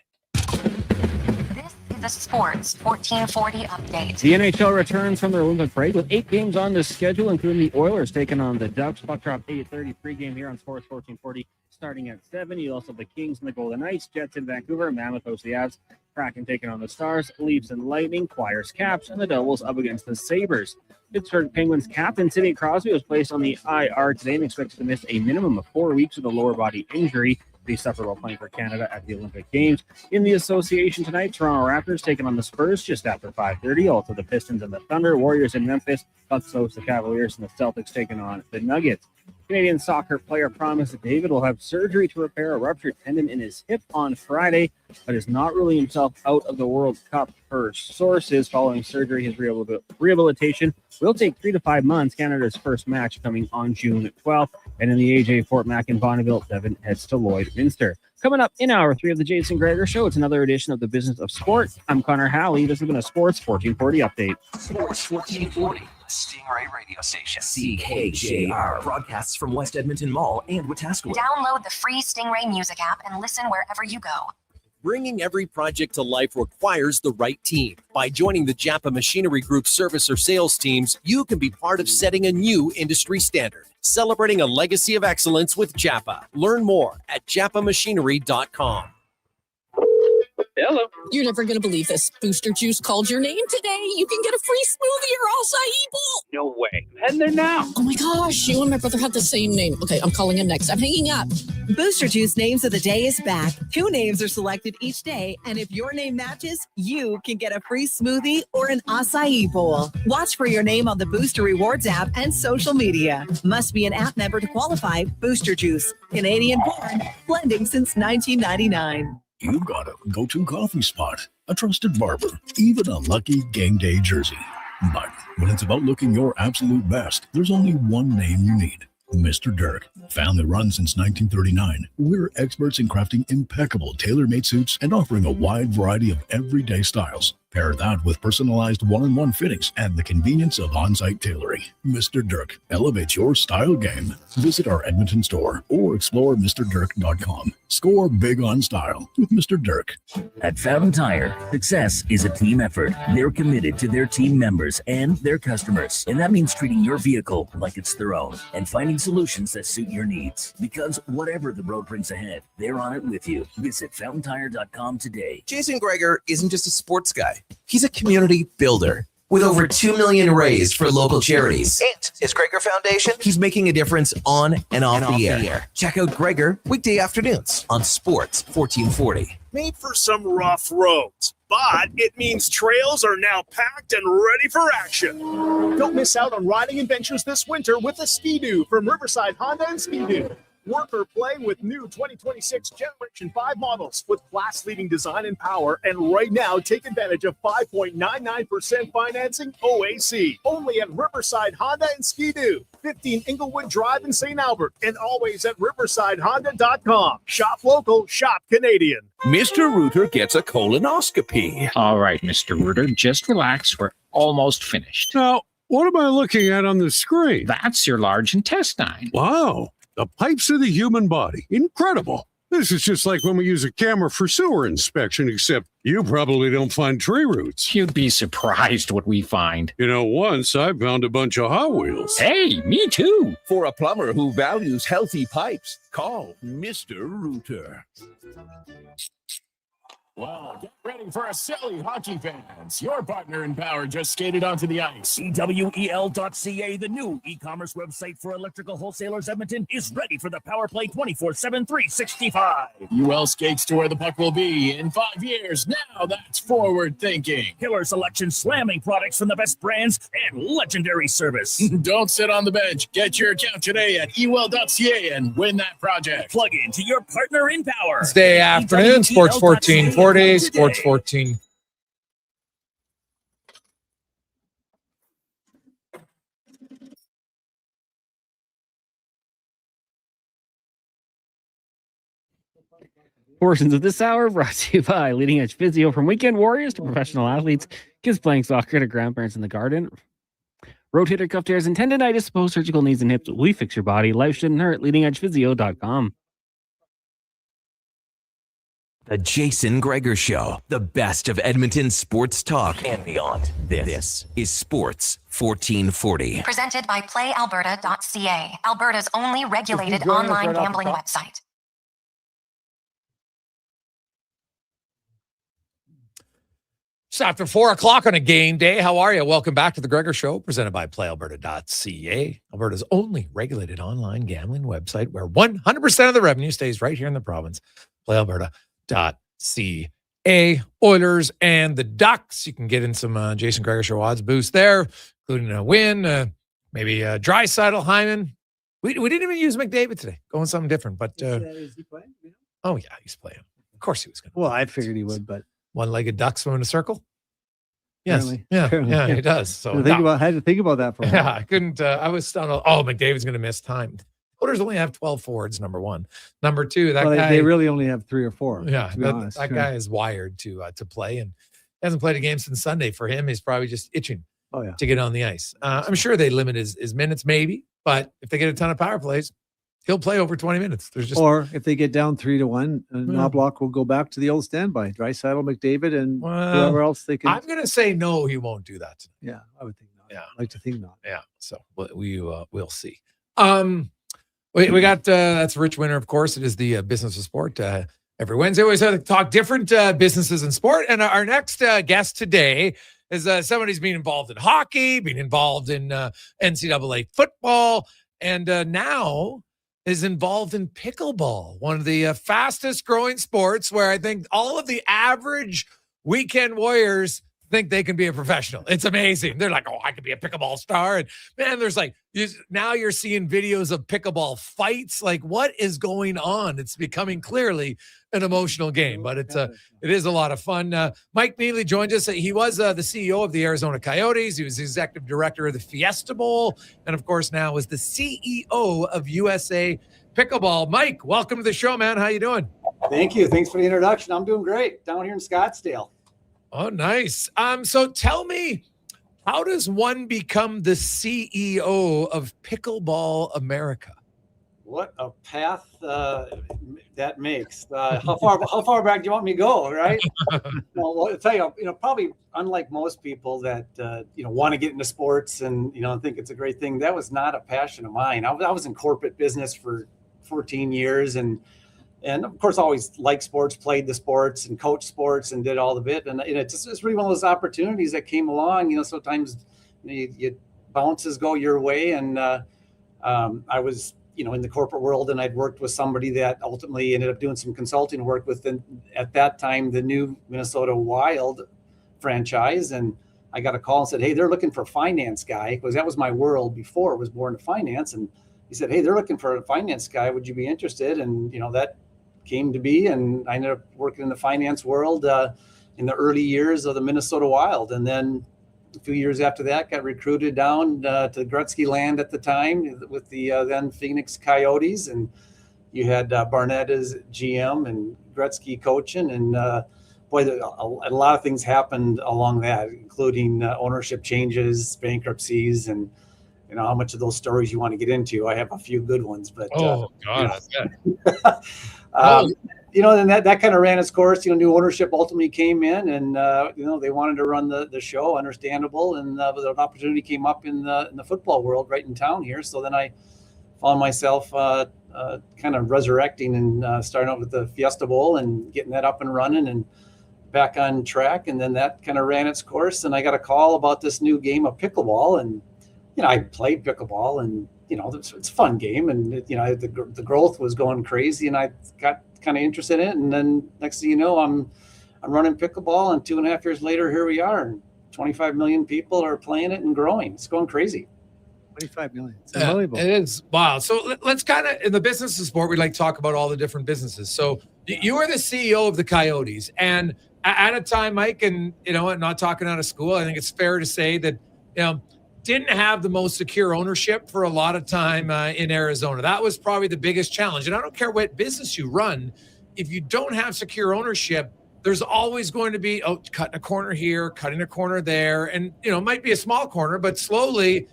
The Sports 1440 update. The NHL returns from their Olympic break with 8 games on the schedule, including the Oilers taking on the Ducks. Puck drop 8:30 pregame here on Sports 1440, starting at 7. You also have the Kings and the Golden Knights, Jets in Vancouver, Mammoth hosts the Avs, Kraken taking on the Stars, Leafs and Lightning, Flyers, Caps, and the Devils up against the Sabres. Pittsburgh Penguins captain Sidney Crosby was placed on the IR today and expected to miss a minimum of 4 weeks with a lower body injury they suffered while playing for Canada at the Olympic Games. In the association tonight, Toronto Raptors taking on the Spurs just after 5:30. Also the Pistons and the Thunder, Warriors in Memphis, Bucks host the Cavaliers, and the Celtics taking on the Nuggets. Canadian soccer player promised that David will have surgery to repair a ruptured tendon in his hip on Friday, but is not ruling himself out of the World Cup per sources. Following surgery, his rehabilitation will take 3 to 5 months. Canada's first match coming on June 12th. And in the AJ Fort Mac in Bonneville, Devon heads to Lloydminster. Coming up in hour 3 of the Jason Gregor Show, it's another edition of the Business of Sport. I'm Connor Halley. This has been a Sports 1440 update. Sports 1440, Stingray Radio Station. CKJR broadcasts from West Edmonton Mall and Wetaskiwin. Download the free Stingray music app and listen wherever you go. Bringing every project to life requires the right team. By joining the Japa Machinery Group service or sales teams, you can be part of setting a new industry standard. Celebrating a legacy of excellence with Japa. Learn more at japamachinery.com. Hello. You're never going to believe this. Booster Juice called your name today. You can get a free smoothie or acai bowl. No way. Heading there now. Oh my gosh, you and my brother have the same name. Okay, I'm calling him next. I'm hanging up. Booster Juice Names of the Day is back. 2 names are selected each day, and if your name matches, you can get a free smoothie or an acai bowl. Watch for your name on the Booster Rewards app and social media. Must be an app member to qualify. Booster Juice, Canadian born, blending since 1999. You've got a go-to coffee spot, a trusted barber, even a lucky game day jersey. But when it's about looking your absolute best, there's only one name you need. Mr. Dirk. Family run since 1939, we're experts in crafting impeccable tailor-made suits and offering a wide variety of everyday styles. Pair that with personalized one-on-one fittings and the convenience of on-site tailoring. Mr. Dirk elevates your style game. Visit our Edmonton store or explore MrDirk.com. Score big on style with Mr. Dirk. At Fountain Tire, success is a team effort. They're committed to their team members and their customers. And that means treating your vehicle like it's their own and finding solutions that suit your needs. Because whatever the road brings ahead, they're on it with you. Visit FountainTire.com today. Jason Gregor isn't just a sports guy. He's a community builder. With over $2 million raised for local charities and his Gregor Foundation, he's making a difference on and off the air. Check out Gregor weekday afternoons on Sports 1440. Made for some rough roads, but it means trails are now packed and ready for action. Don't miss out on riding adventures this winter with a Ski-Doo from Riverside Honda and Ski-Doo. Work or play with new 2026 Generation 5 models with class-leading design and power. And right now, take advantage of 5.99% financing OAC. Only at Riverside Honda and Ski-Doo. 15 Inglewood Drive in St. Albert. And always at riversidehonda.com. Shop local, shop Canadian. Mr. Reuter gets a colonoscopy. All right, Mr. Reuter, just relax. We're almost finished. Now, what am I looking at on the screen? That's your large intestine. Wow, the pipes of the human body. Incredible. This is just like when we use a camera for sewer inspection, except you probably don't find tree roots. You'd be surprised what we find. You know, once I found a bunch of Hot Wheels. Hey, me too. For a plumber who values healthy pipes, call Mr. Reuter. Well, get ready for a silly hockey fans. Your partner in power just skated onto the ice. EWEL.ca, the new e-commerce website for electrical wholesalers Edmonton, is ready for the power play 24/7, 365. UL skates to where the puck will be in 5 years. Now that's forward thinking. Killer selection, slamming products from the best brands, and legendary service. Don't sit on the bench. Get your account today at EWEL.ca and win that project. Plug into your partner in power. Wednesday afternoon, Sports 1440, Sports 14. Portions of this hour brought to you by Leading Edge Physio. From weekend warriors to professional athletes, kids playing soccer to grandparents in the garden. Rotator cuff tears and tendonitis, post-surgical knees and hips. We fix your body. Life shouldn't hurt. LeadingEdgePhysio.com. The Jason Gregor Show, the best of Edmonton sports talk and beyond. This is Sports 1440. Presented by PlayAlberta.ca, Alberta's only regulated online gambling website. It's after 4 o'clock on a game day. How are you? Welcome back to the Gregor Show, presented by PlayAlberta.ca, Alberta's only regulated online gambling website where 100% of the revenue stays right here in the province. PlayAlberta.ca. Oilers and the Ducks. You can get in some Jason Gregor Show odds boost there, including a win, maybe Draisaitl, Hyman. We didn't even use McDavid today. Going something different, but Is he playing? oh yeah, he's playing. Of course he was going to. Well, I figured he would, but One-legged duck swim in a circle. Yes, Apparently. yeah, he does. So I had to think about that for a while. yeah, I couldn't. I was stunned. Oh, McDavid's going to miss time. Oilers only have 12 forwards. Number one, number two. That guy. They really only have 3 or 4. Yeah, to be honest. that guy is wired to play, and hasn't played a game since Sunday. For him, he's probably just itching. Oh yeah, to get on the ice. I'm sure they limit his minutes, maybe, but if they get a ton of power plays, he'll play over 20 minutes. There's just or if they get down 3-1, Knobloch will go back to the old standby. Draisaitl, McDavid, and whoever else they can. I'm going to say no. He won't do that. Yeah, I would think not. Yeah, I'd like to think not. Yeah, so we'll see. We got that's Ritch Winter, of course. It is the business of sport. Every Wednesday, we always have to talk different businesses in sport. And our next guest today is somebody who's been involved in hockey, been involved in NCAA football, and now is involved in pickleball, one of the fastest growing sports where I think all of the average weekend warriors think they can be a professional. It's amazing. They're like, oh, I could be a pickleball star. And man, there's like, now you're seeing videos of pickleball fights. Like, what is going on? It's becoming clearly an emotional game, but it is a lot of fun. Mike Neely joined us. He was the CEO of the Arizona Coyotes. He was the executive director of the Fiesta Bowl. And of course, now is the CEO of USA Pickleball. Mike, welcome to the show, man. How you doing? Thank you. Thanks for the introduction. I'm doing great down here in Scottsdale. Oh, nice. So tell me, how does one become the CEO of Pickleball America? What a path that makes. How far back do you want me to go? Right. Well, I'll tell you, probably unlike most people that want to get into sports and think it's a great thing. That was not a passion of mine. I was in corporate business for 14 years and of course, always liked sports, played the sports and coached sports and did all the bit. And it's really one of those opportunities that came along. Sometimes you bounces go your way. And I was, in the corporate world, and I'd worked with somebody that ultimately ended up doing some consulting work with, at that time, the new Minnesota Wild franchise. And I got a call and said, hey, they're looking for a finance guy, because that was my world before, was born to finance. And he said, "Hey, they're looking for a finance guy. Would you be interested?" And that came to be, and I ended up working in the finance world in the early years of the Minnesota Wild, and then a few years after that, got recruited down to Gretzky land at the time with the then Phoenix Coyotes, and you had Barnett as GM and Gretzky coaching, and boy, a lot of things happened along that, including ownership changes, bankruptcies, and how much of those stories you want to get into. I have a few good ones, but then that kind of ran its course. New ownership ultimately came in, and they wanted to run the show, understandable, and an opportunity came up in the football world right in town here. So then I found myself kind of resurrecting and starting out with the Fiesta Bowl and getting that up and running and back on track. And then that kind of ran its course, and I got a call about this new game of pickleball, and I played pickleball, and it's a fun game, and the growth was going crazy, and I got kind of interested in it. And then next thing you know, I'm running pickleball, and 2.5 years later, here we are, and 25 million people are playing it and growing. It's going crazy. 25 million. It's unbelievable. It is. Wow. So let's kind of, in the business of sport, we like to talk about all the different businesses. So you are the CEO of the Coyotes, and at a time, Mike, and not talking out of school, I think it's fair to say that didn't have the most secure ownership for a lot of time in Arizona. That was probably the biggest challenge. And I don't care what business you run, if you don't have secure ownership, there's always going to be cutting a corner here, cutting a corner there, and it might be a small corner, but slowly,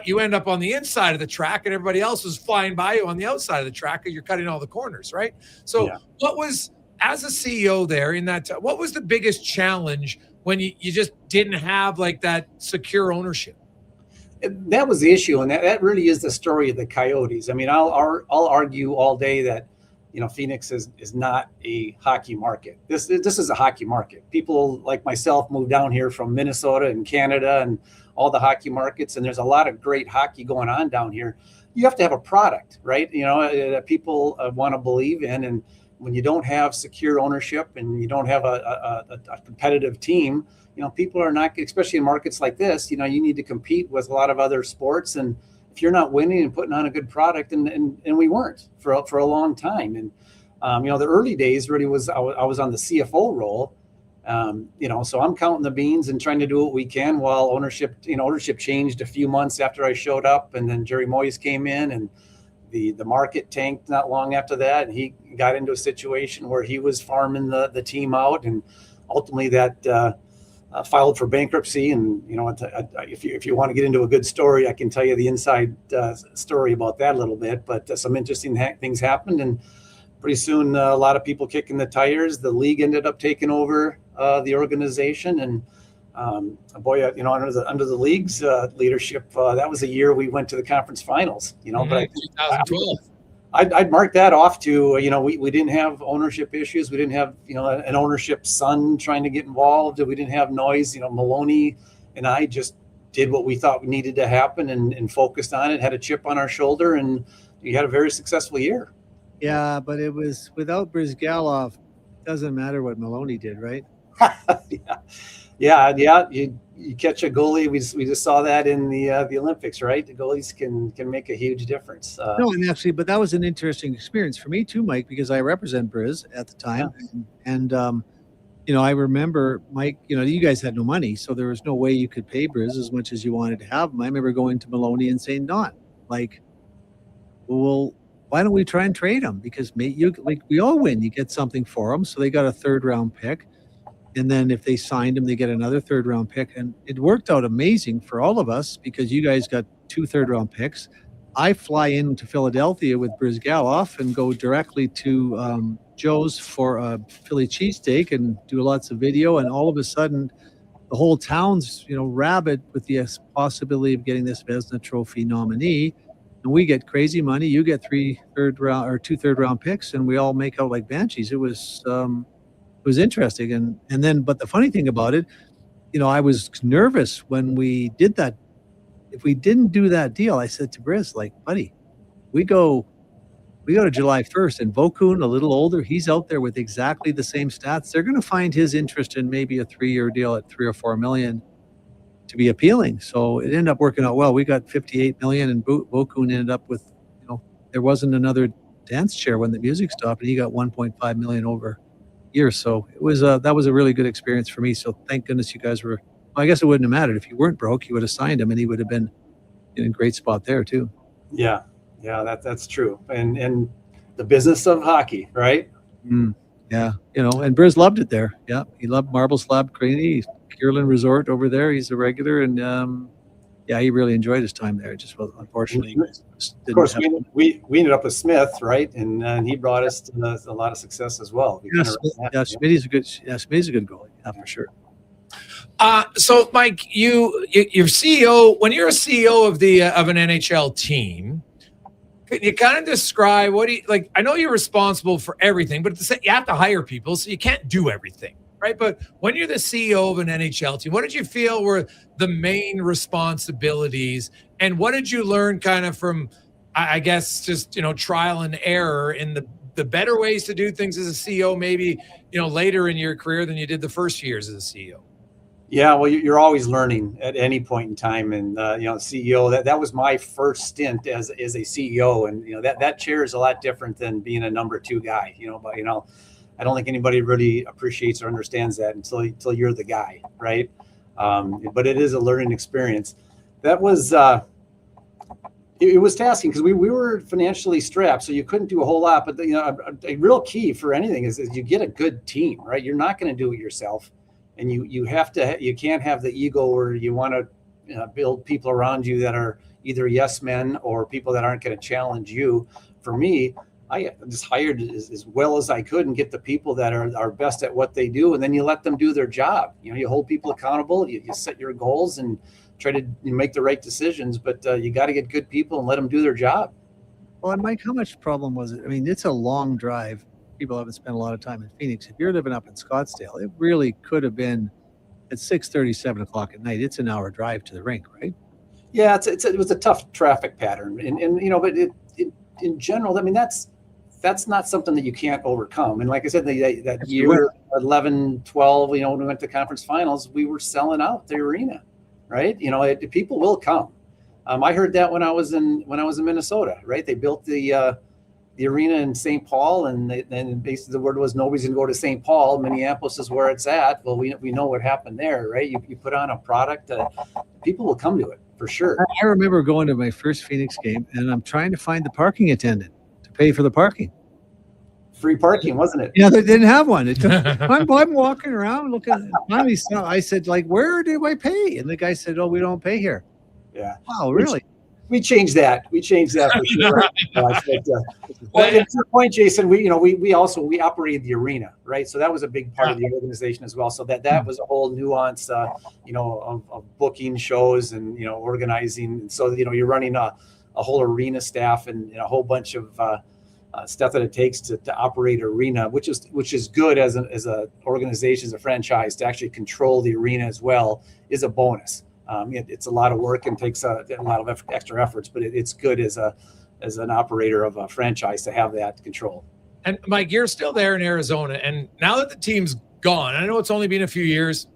you end up on the inside of the track, and everybody else is flying by you on the outside of the track, and you're cutting all the corners, right? So, What was, as a CEO there in that, what was the biggest challenge when you just didn't have like that secure ownership? That was the issue, and that really is the story of the Coyotes. I mean, I'll argue all day that Phoenix is not a hockey market. This is a hockey market. People like myself moved down here from Minnesota and Canada and all the hockey markets, and there's a lot of great hockey going on down here. You have to have a product, right? That people want to believe in, and when you don't have secure ownership and you don't have a competitive team, people are not, especially in markets like this, you need to compete with a lot of other sports. And if you're not winning and putting on a good product, and we weren't for a long time. And, the early days really was, I was on the CFO role, so I'm counting the beans and trying to do what we can while ownership changed a few months after I showed up. And then Jerry Moyes came in, and the market tanked not long after that. And he got into a situation where he was farming the team out, and ultimately that, filed for bankruptcy. And if you want to get into a good story, I can tell you the inside story about that a little bit. But some interesting things happened, and pretty soon a lot of people kicking the tires. The league ended up taking over the organization, and under the league's leadership, that was a year we went to the conference finals. But 2012. I'd mark that off to, we didn't have ownership issues. We didn't have, an ownership son trying to get involved. We didn't have noise. Maloney and I just did what we thought needed to happen and focused on it, had a chip on our shoulder, and we had a very successful year. Yeah, but it was without Brizgalov. Doesn't matter what Maloney did, right? Yeah. You catch a goalie. We just saw that in the Olympics, right? The goalies can make a huge difference. No, and actually, but that was an interesting experience for me too, Mike, because I represent Briz at the time, and I remember, Mike, you guys had no money, so there was no way you could pay Briz as much as you wanted to have him. I remember going to Maloney and saying, "Don, well, why don't we try and trade him? Because we all win. You get something for him." So they got a 3rd round pick. And then if they signed him, they get another 3rd round pick. And it worked out amazing for all of us because you guys got 2 3rd round picks. I fly into Philadelphia with Brizgalov and go directly to Joe's for a Philly cheesesteak and do lots of video. And all of a sudden, the whole town's, rabid with the possibility of getting this Vezina Trophy nominee. And we get crazy money. You get 2 3rd round picks, and we all make out like banshees. It was interesting. And then, but the funny thing about it, I was nervous when we did that. If we didn't do that deal, I said to Briz, buddy, we go to July 1st, and Vokun, a little older, he's out there with exactly the same stats. They're going to find his interest in maybe a 3-year deal at $3 or $4 million to be appealing. So it ended up working out well. We got $58 million, and Vokun ended up with there wasn't another dance chair when the music stopped, and he got 1.5 million over years. So it was that was a really good experience for me. So thank goodness you guys were. Well, I guess it wouldn't have mattered if you weren't broke. You would have signed him, and he would have been in a great spot there too. Yeah, that's true. And the business of hockey, right? Yeah, and Briz loved it there. Yeah, he loved Marble Slab Creamy, Kierland Resort over there. He's a regular, and he really enjoyed his time there. Just unfortunately, of course, we ended up with Smith, right? And he brought us to a lot of success as well. Smitty's a good goalie, yeah, for sure. So Mike, you're CEO. When you're a CEO of an NHL team, can you kind of describe what do you like? I know you're responsible for everything, but you have to hire people, so you can't do everything, right? But when you're the CEO of an NHL team, what did you feel were the main responsibilities, and what did you learn kind of from, I guess, just trial and error in the better ways to do things as a CEO, maybe later in your career than you did the first years as a CEO? Yeah, well, you're always learning at any point in time, and CEO. That was my first stint as a CEO, and that chair is a lot different than being a number two guy. But I don't think anybody really appreciates or understands that until you're the guy, right? But it is a learning experience. That was it was tasking because we were financially strapped, so you couldn't do a whole lot. But a real key for anything is you get a good team, right? You're not going to do it yourself. And you can't have the ego where you want to build people around you that are either yes men or people that aren't going to challenge you. For me, I just hired as well as I could and get the people that are best at what they do, and then you let them do their job. You hold people accountable. You set your goals and try to make the right decisions. But you got to get good people and let them do their job. Well, and Mike, how much problem was it? I mean, it's a long drive. People haven't spent a lot of time in Phoenix. If you're living up in Scottsdale, it really could have been at 6:30, 7 o'clock at night. It's an hour drive to the rink, right? Yeah, it was a tough traffic pattern, and but in general, I mean that's not something that you can't overcome. And like I said, that year 11, 12, when we went to conference finals, we were selling out the arena, right? People will come. I heard that when I was in Minnesota, right? They built the arena in St. Paul, and basically the word was nobody's going to go to St. Paul. Minneapolis is where it's at. Well, we know what happened there, right? You put on a product, people will come to it for sure. I remember going to my first Phoenix game, and I'm trying to find the parking attendant to pay for the parking. Free parking, wasn't it? Yeah, they didn't have one. I'm walking around looking. Finally, I said, where do I pay? And the guy said, oh, we don't pay here. Yeah. Wow, really? We changed that. We changed that for sure. Well, to your point, Jason, we operated the arena, right? So that was a big part of the organization as well. So that was a whole nuance, of booking shows and organizing. And so you're running a whole arena staff and a whole bunch of stuff that it takes to operate arena, which is good as a organization, as a franchise, to actually control the arena as well is a bonus. It's a lot of work and takes a lot of extra efforts, but it's good as an operator of a franchise to have that control. And Mike, you're still there in Arizona, and now that the team's gone, I know it's only been a few years,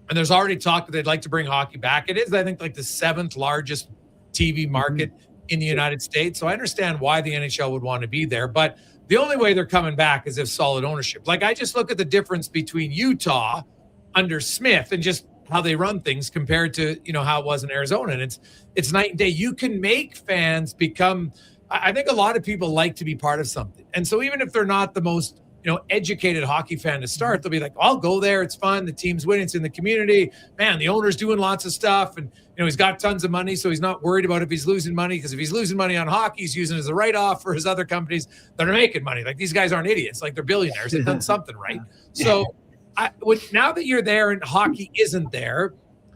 and there's already talk that they'd like to bring hockey back. It is, I think, like the 7th largest TV market in the United States. So I understand why the NHL would want to be there, but the only way they're coming back is if solid ownership. Like, I just look at the difference between Utah under Smith and just how they run things compared to how it was in Arizona, and it's night and day. You can make fans become. I think a lot of people like to be part of something, and so even if they're not the most educated hockey fan to start, they'll be like, I'll go there. It's fun. The team's winning. It's in the community. Man, the owner's doing lots of stuff, and he's got tons of money, so he's not worried about if he's losing money, because if he's losing money on hockey, he's using it as a write-off for his other companies that are making money. Like, these guys aren't idiots. Like, they're billionaires. They've done something right. So. Now that you're there and hockey isn't there,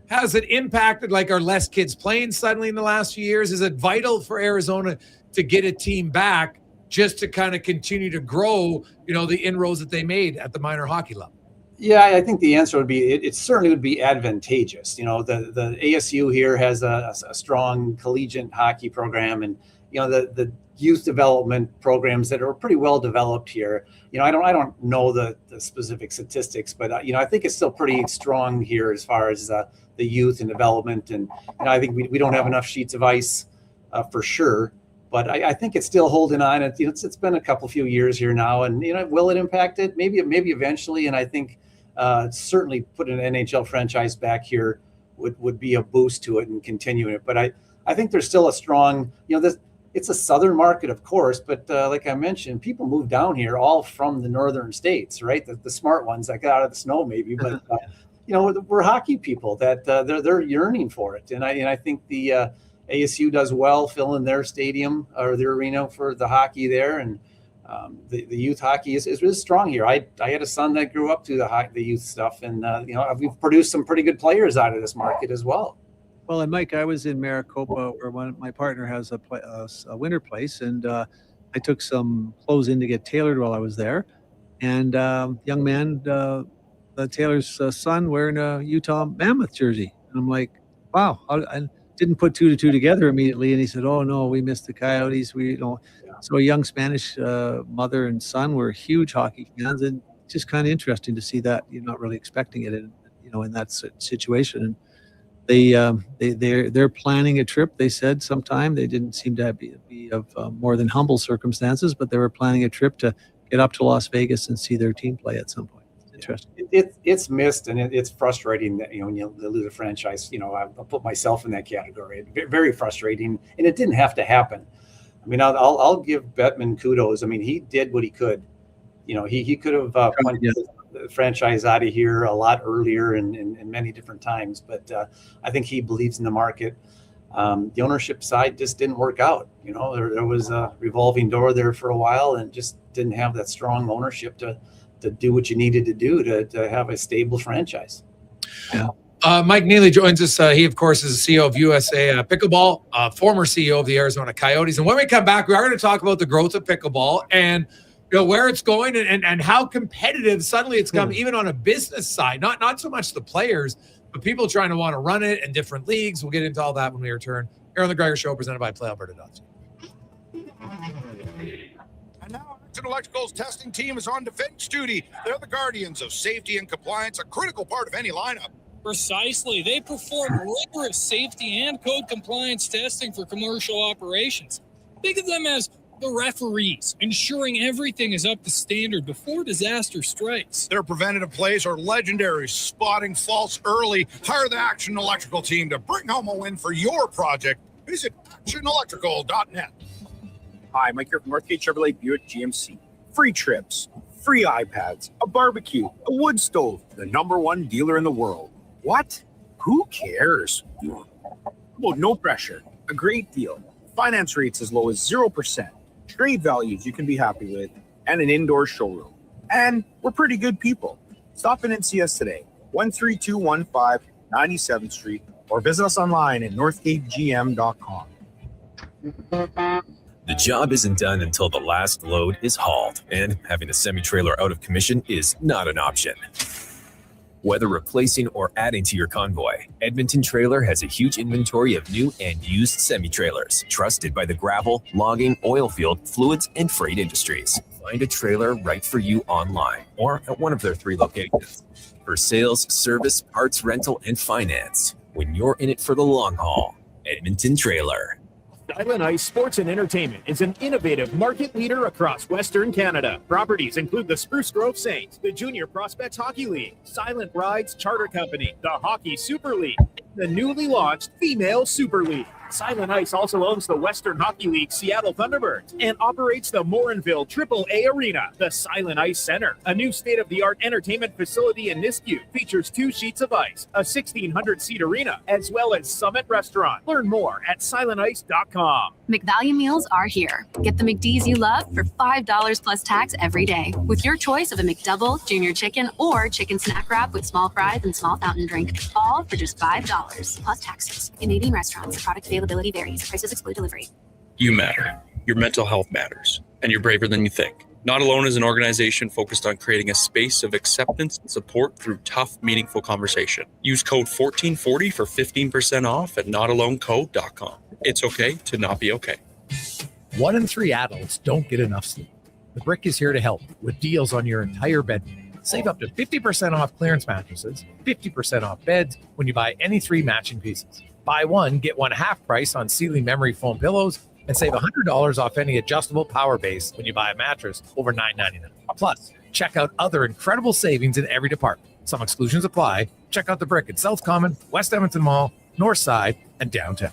has it impacted, like, are less kids playing suddenly in the last few years? Is it vital for Arizona to get a team back just to kind of continue to grow, the inroads that they made at the minor hockey level? Yeah, I think the answer would be it certainly would be advantageous. The ASU here has a strong collegiate hockey program, and the youth development programs that are pretty well developed here. I don't know the specific statistics, but I think it's still pretty strong here as far as the youth and development. And I think we don't have enough sheets of ice for sure, But I think it's still holding on. It's been a few years here now, and will it impact it? Maybe eventually. And I think certainly putting an NHL franchise back here would be a boost to it and continuing it. But I think there's still a strong, it's a southern market, of course, but like I mentioned, people move down here all from the northern states, right? The smart ones that got out of the snow, maybe, but we're hockey people that they're yearning for it, and I think the ASU does well filling their stadium or their arena for the hockey there, and the youth hockey is really strong here. I had a son that grew up to the youth stuff, and we've produced some pretty good players out of this market as well. Well, and Mike, I was in Maricopa where my partner has a winter place, and I took some clothes in to get tailored while I was there. And young man, Taylor's son, wearing a Utah Mammoth jersey. And I'm like, wow, I didn't put two to two together immediately. And he said, oh, no, we missed the Coyotes. So a young Spanish mother and son were huge hockey fans, and just kind of interesting to see that. You're not really expecting it in that situation. And they're planning a trip. They said sometime. They didn't seem to be of more than humble circumstances, but they were planning a trip to get up to Las Vegas and see their team play at some point. It's interesting. It's missed, and it's frustrating that when you lose a franchise. I'll put myself in that category. Very frustrating, and it didn't have to happen. I mean, I'll give Bettman kudos. I mean, he did what he could. He could have punched the franchise out of here a lot earlier and many different times. But I think he believes in the market. The ownership side just didn't work out. There was a revolving door there for a while, and just didn't have that strong ownership to do what you needed to do to have a stable franchise. Yeah. Mike Neely joins us. He, of course, is the CEO of USA Pickleball, former CEO of the Arizona Coyotes. And when we come back, we are going to talk about the growth of pickleball and where it's going and how competitive suddenly it's come, even on a business side. Not so much the players, but people trying to want to run it in different leagues. We'll get into all that when we return here on the Gregor Show, presented by PlayAlberta.ca. And now Edmonton Electrical's testing team is on defense duty. They're the guardians of safety and compliance, a critical part of any lineup. Precisely. They perform rigorous safety and code compliance testing for commercial operations. Think of them as the referees, ensuring everything is up to standard before disaster strikes. Their preventative plays are legendary, spotting faults early. Hire the Action Electrical team to bring home a win for your project. Visit actionelectrical.net. Hi, Mike here from Northgate Chevrolet Buick GMC. Free trips, free iPads, a barbecue, a wood stove, the #1 dealer in the world. What? Who cares? Well, no pressure. A great deal. Finance rates as low as 0%. Trade values you can be happy with. And an indoor showroom. And we're pretty good people. Stop in and see us today. 13215 97th Street. Or visit us online at northgategm.com. The job isn't done until the last load is hauled. And having a semi-trailer out of commission is not an option. Whether replacing or adding to your convoy, Edmonton Trailer has a huge inventory of new and used semi-trailers, trusted by the gravel, logging, oil field, fluids, and freight industries. Find a trailer right for you online or at one of their 3 locations. For sales, service, parts, rental, and finance, when you're in it for the long haul, Edmonton Trailer. Silent Ice Sports and Entertainment is an innovative market leader across Western Canada. Properties include the Spruce Grove Saints, the Junior Prospects Hockey League, Silent Rides Charter Company, the Hockey Super League, the newly launched Female Super League. Silent Ice also owns the Western Hockey League Seattle Thunderbirds and operates the Morinville AAA Arena, the Silent Ice Center. A new state-of-the-art entertainment facility in Nisku features 2 sheets of ice, a 1,600-seat arena, as well as Summit Restaurant. Learn more at silentice.com. McValue meals are here. Get the McD's you love for $5 plus tax every day with your choice of a McDouble, Junior Chicken, or Chicken Snack Wrap with small fries and small fountain drink. All for just $5 plus taxes. Canadian restaurants. Product availability varies. Prices exclude delivery. You matter. Your mental health matters. And you're braver than you think. Not Alone is an organization focused on creating a space of acceptance and support through tough, meaningful conversation. Use code 1440 for 15% off at notaloneco.com. It's okay to not be okay. 1 in 3 adults don't get enough sleep. The Brick is here to help with deals on your entire bed. Save up to 50% off clearance mattresses, 50% off beds when you buy any 3 matching pieces. Buy one, get one half price on Sealy memory foam pillows, and save $100 off any adjustable power base when you buy a mattress over $9.99. Plus, check out other incredible savings in every department. Some exclusions apply. Check out the Brick at South Common, West Edmonton Mall, North Side, and downtown.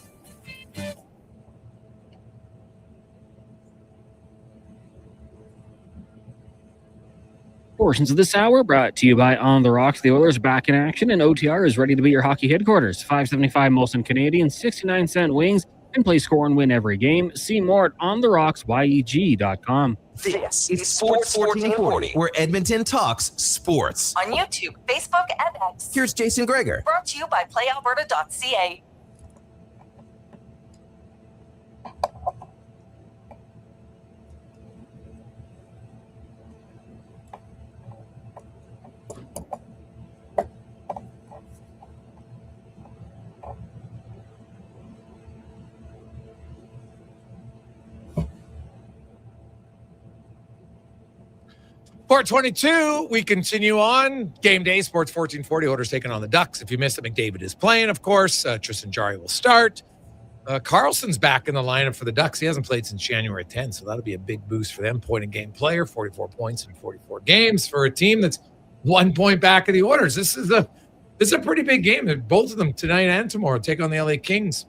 Portions of this hour brought to you by On the Rocks. The Oilers are back in action, and OTR is ready to be your hockey headquarters. $5.75 Molson Canadian, 69-cent wings, and play, score, and win every game. See more at ontherocksyeg.com. This is Sports 1440, where Edmonton talks sports. On YouTube, Facebook, and X. Here's Jason Gregor. Brought to you by playalberta.ca. Sport 22, we continue on. Game day, Sports 1440. Oilers taking on the Ducks. If you missed it, McDavid is playing, of course. Tristan Jarry will start. Carlson's back in the lineup for the Ducks. He hasn't played since January 10th, so that'll be a big boost for them. Point-a-game player, 44 points in 44 games for a team that's 1 point back of the Oilers. This is a pretty big game. Both of them tonight and tomorrow take on the LA Kings.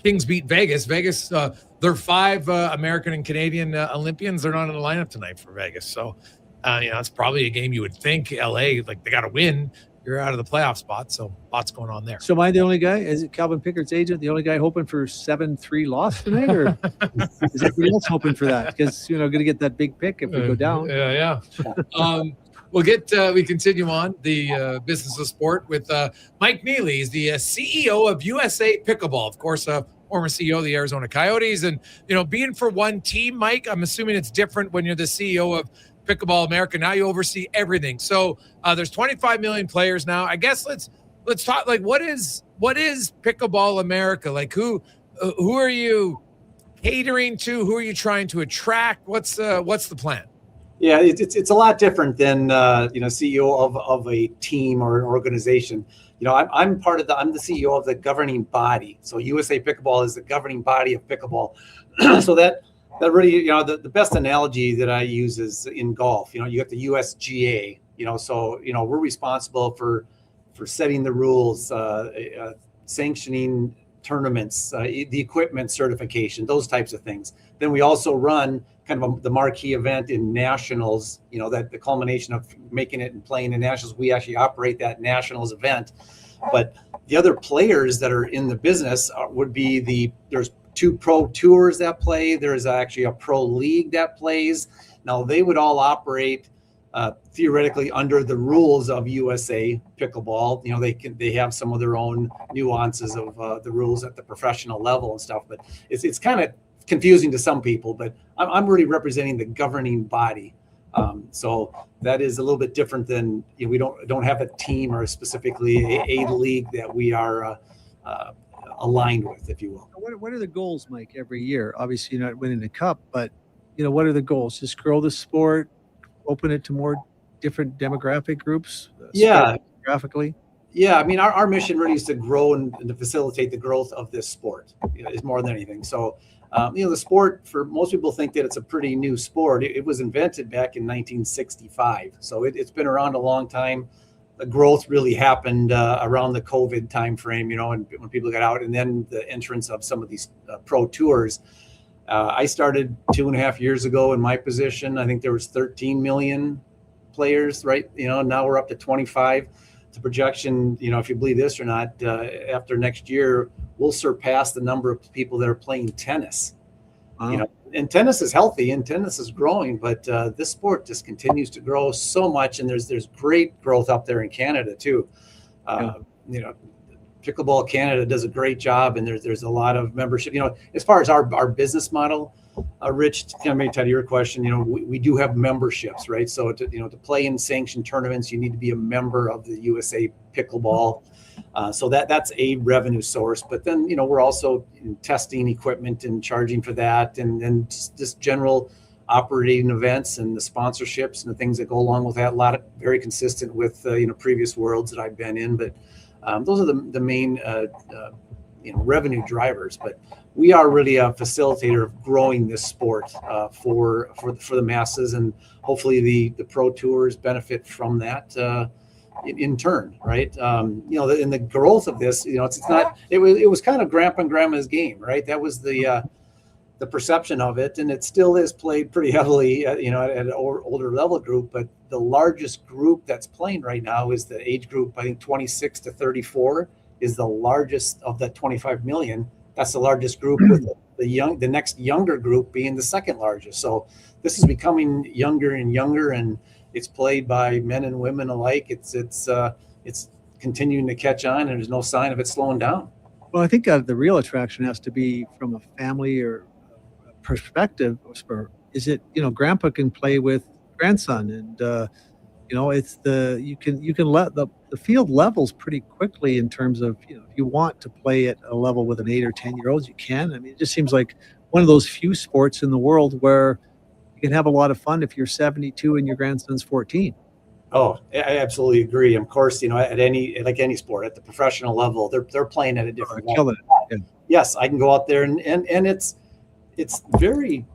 Kings beat Vegas. Vegas, they're 5 American and Canadian Olympians. They're not in the lineup tonight for Vegas, so it's probably a game you would think LA, like, they got to win. You're out of the playoff spot, so lots going on there. So am I the only guy? Is it Calvin Pickett's agent, the only guy hoping for 7-3 loss tonight, or is everybody else hoping for that? Because going to get that big pick if we go down. Yeah. We continue on the business of sport with Mike Neely. He's the CEO of USA Pickleball, of course, former CEO of the Arizona Coyotes. And being for one team, Mike, I'm assuming it's different when you're the CEO of Pickleball America. Now you oversee everything. So there's 25 million players now. I guess let's talk, like, what is Pickleball America? Like, who are you catering to? Who are you trying to attract? What's the plan? Yeah, it's a lot different than CEO of a team or an organization. I'm the CEO of the governing body. So USA Pickleball is the governing body of pickleball. So that really, the best analogy that I use is in golf. You got the USGA. So we're responsible for setting the rules, sanctioning tournaments, the equipment certification, those types of things. Then we also run kind of the marquee event in nationals, that the culmination of making it and playing in nationals. We actually operate that nationals event. But the other players that are in the business would be there's 2 pro tours that play. There's actually a pro league that plays. Now they would all operate theoretically under the rules of USA Pickleball. They have some of their own nuances of the rules at the professional level and stuff, but it's kind of confusing to some people, but I'm really representing the governing body. So that is a little bit different than, we don't have a team or specifically a league that we are aligned with, if you will. What are the goals, Mike, every year? Obviously you're not winning the cup, but what are the goals? Just grow the sport, open it to more different demographic groups? Geographically? Yeah, I mean, our mission really is to grow and to facilitate the growth of this sport, is more than anything. So, the sport, for most people think that it's a pretty new sport. It was invented back in 1965. So it's been around a long time. The growth really happened around the COVID timeframe, and when people got out, and then the entrance of some of these pro tours. I started 2.5 years ago in my position. I think there was 13 million players, right? Now we're up to 25. The projection, if you believe this or not, after next year, we'll surpass the number of people that are playing tennis. Wow. And tennis is healthy and tennis is growing, but this sport just continues to grow so much. And there's great growth up there in Canada too. Pickleball Canada does a great job, and there's a lot of membership. As far as our business model, Rich, to kind of tie to your question, we do have memberships, right? So to play in sanctioned tournaments, you need to be a member of the USA Pickleball. So that's a revenue source. But then we're also testing equipment and charging for that, and just general operating events and the sponsorships and the things that go along with that. A lot of very consistent with previous worlds that I've been in, but those are the main revenue drivers, but we are really a facilitator of growing this sport for the masses, and hopefully the pro tours benefit from that in turn, right? In the growth of this, it was kind of grandpa and grandma's game, right? That was the perception of it, and it still is played pretty heavily, at an older level group. But the largest group that's playing right now is the age group, I think 26 to 34 is the largest of that 25 million. That's the largest group, with the next younger group being the second largest. So this is becoming younger and younger, and it's played by men and women alike. It's continuing to catch on, and there's no sign of it slowing down. Well, I think the real attraction has to be from a family or perspective. Is it, grandpa can play with grandson, and it's you can let the field levels pretty quickly in terms of, if you want to play at a level with an 8 or 10-year-olds, you can. I mean, it just seems like one of those few sports in the world where you can have a lot of fun if you're 72 and your grandson's 14. Oh, I absolutely agree. Of course, at any sport, at the professional level, they're playing at a different level. Yeah. Yes, I can go out there and it's very,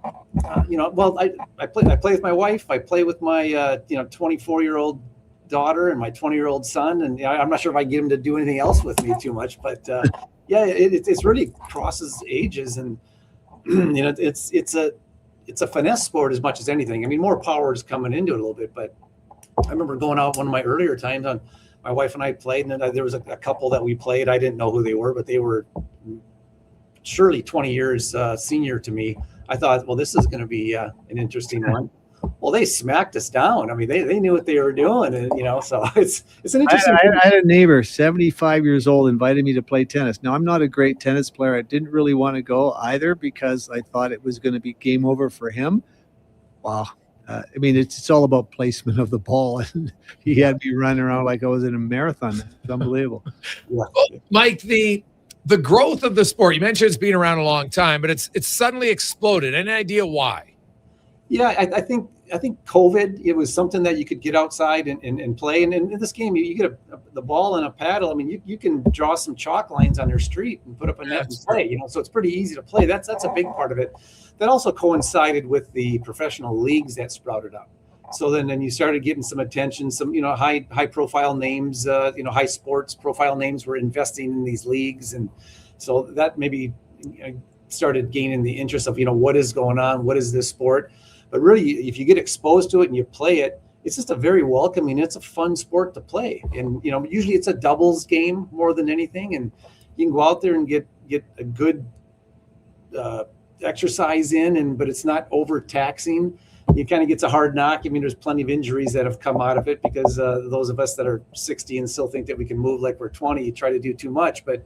I play with my wife. I play with my 24-year-old daughter and my 20-year-old son, and I'm not sure if I can get him to do anything else with me too much, but it's really crosses ages, and it's a finesse sport as much as anything. I mean, more power is coming into it a little bit, but I remember going out one of my earlier times on my wife and I played, and then there was a couple that we played. I didn't know who they were, but they were surely 20 years senior to me. I thought, well, this is going to be an interesting one. Well, they smacked us down. I mean, they knew what they were doing, and so it's an interesting. I had a neighbor, 75 years old, invited me to play tennis. Now, I'm not a great tennis player. I didn't really want to go either because I thought it was going to be game over for him. Wow. I mean, it's all about placement of the ball, and he had me running around like I was in a marathon. It's unbelievable. Yeah. Well, Mike, the growth of the sport, you mentioned it's been around a long time, but it's suddenly exploded. Any idea why? Yeah, I think COVID, it was something that you could get outside and play. And in this game, you get the ball and a paddle. I mean, you can draw some chalk lines on your street and put up a net and play, so it's pretty easy to play. That's a big part of it. That also coincided with the professional leagues that sprouted up. So then you started getting some attention, some, high profile names, high sports profile names were investing in these leagues. And so that maybe started gaining the interest of, what is going on? What is this sport? But really, if you get exposed to it and you play it, it's just a very welcoming, it's a fun sport to play. And, usually it's a doubles game more than anything. And you can go out there and get a good exercise in, but it's not overtaxing. It kind of gets a hard knock. I mean, there's plenty of injuries that have come out of it because those of us that are 60 and still think that we can move like we're 20 try to do too much. But,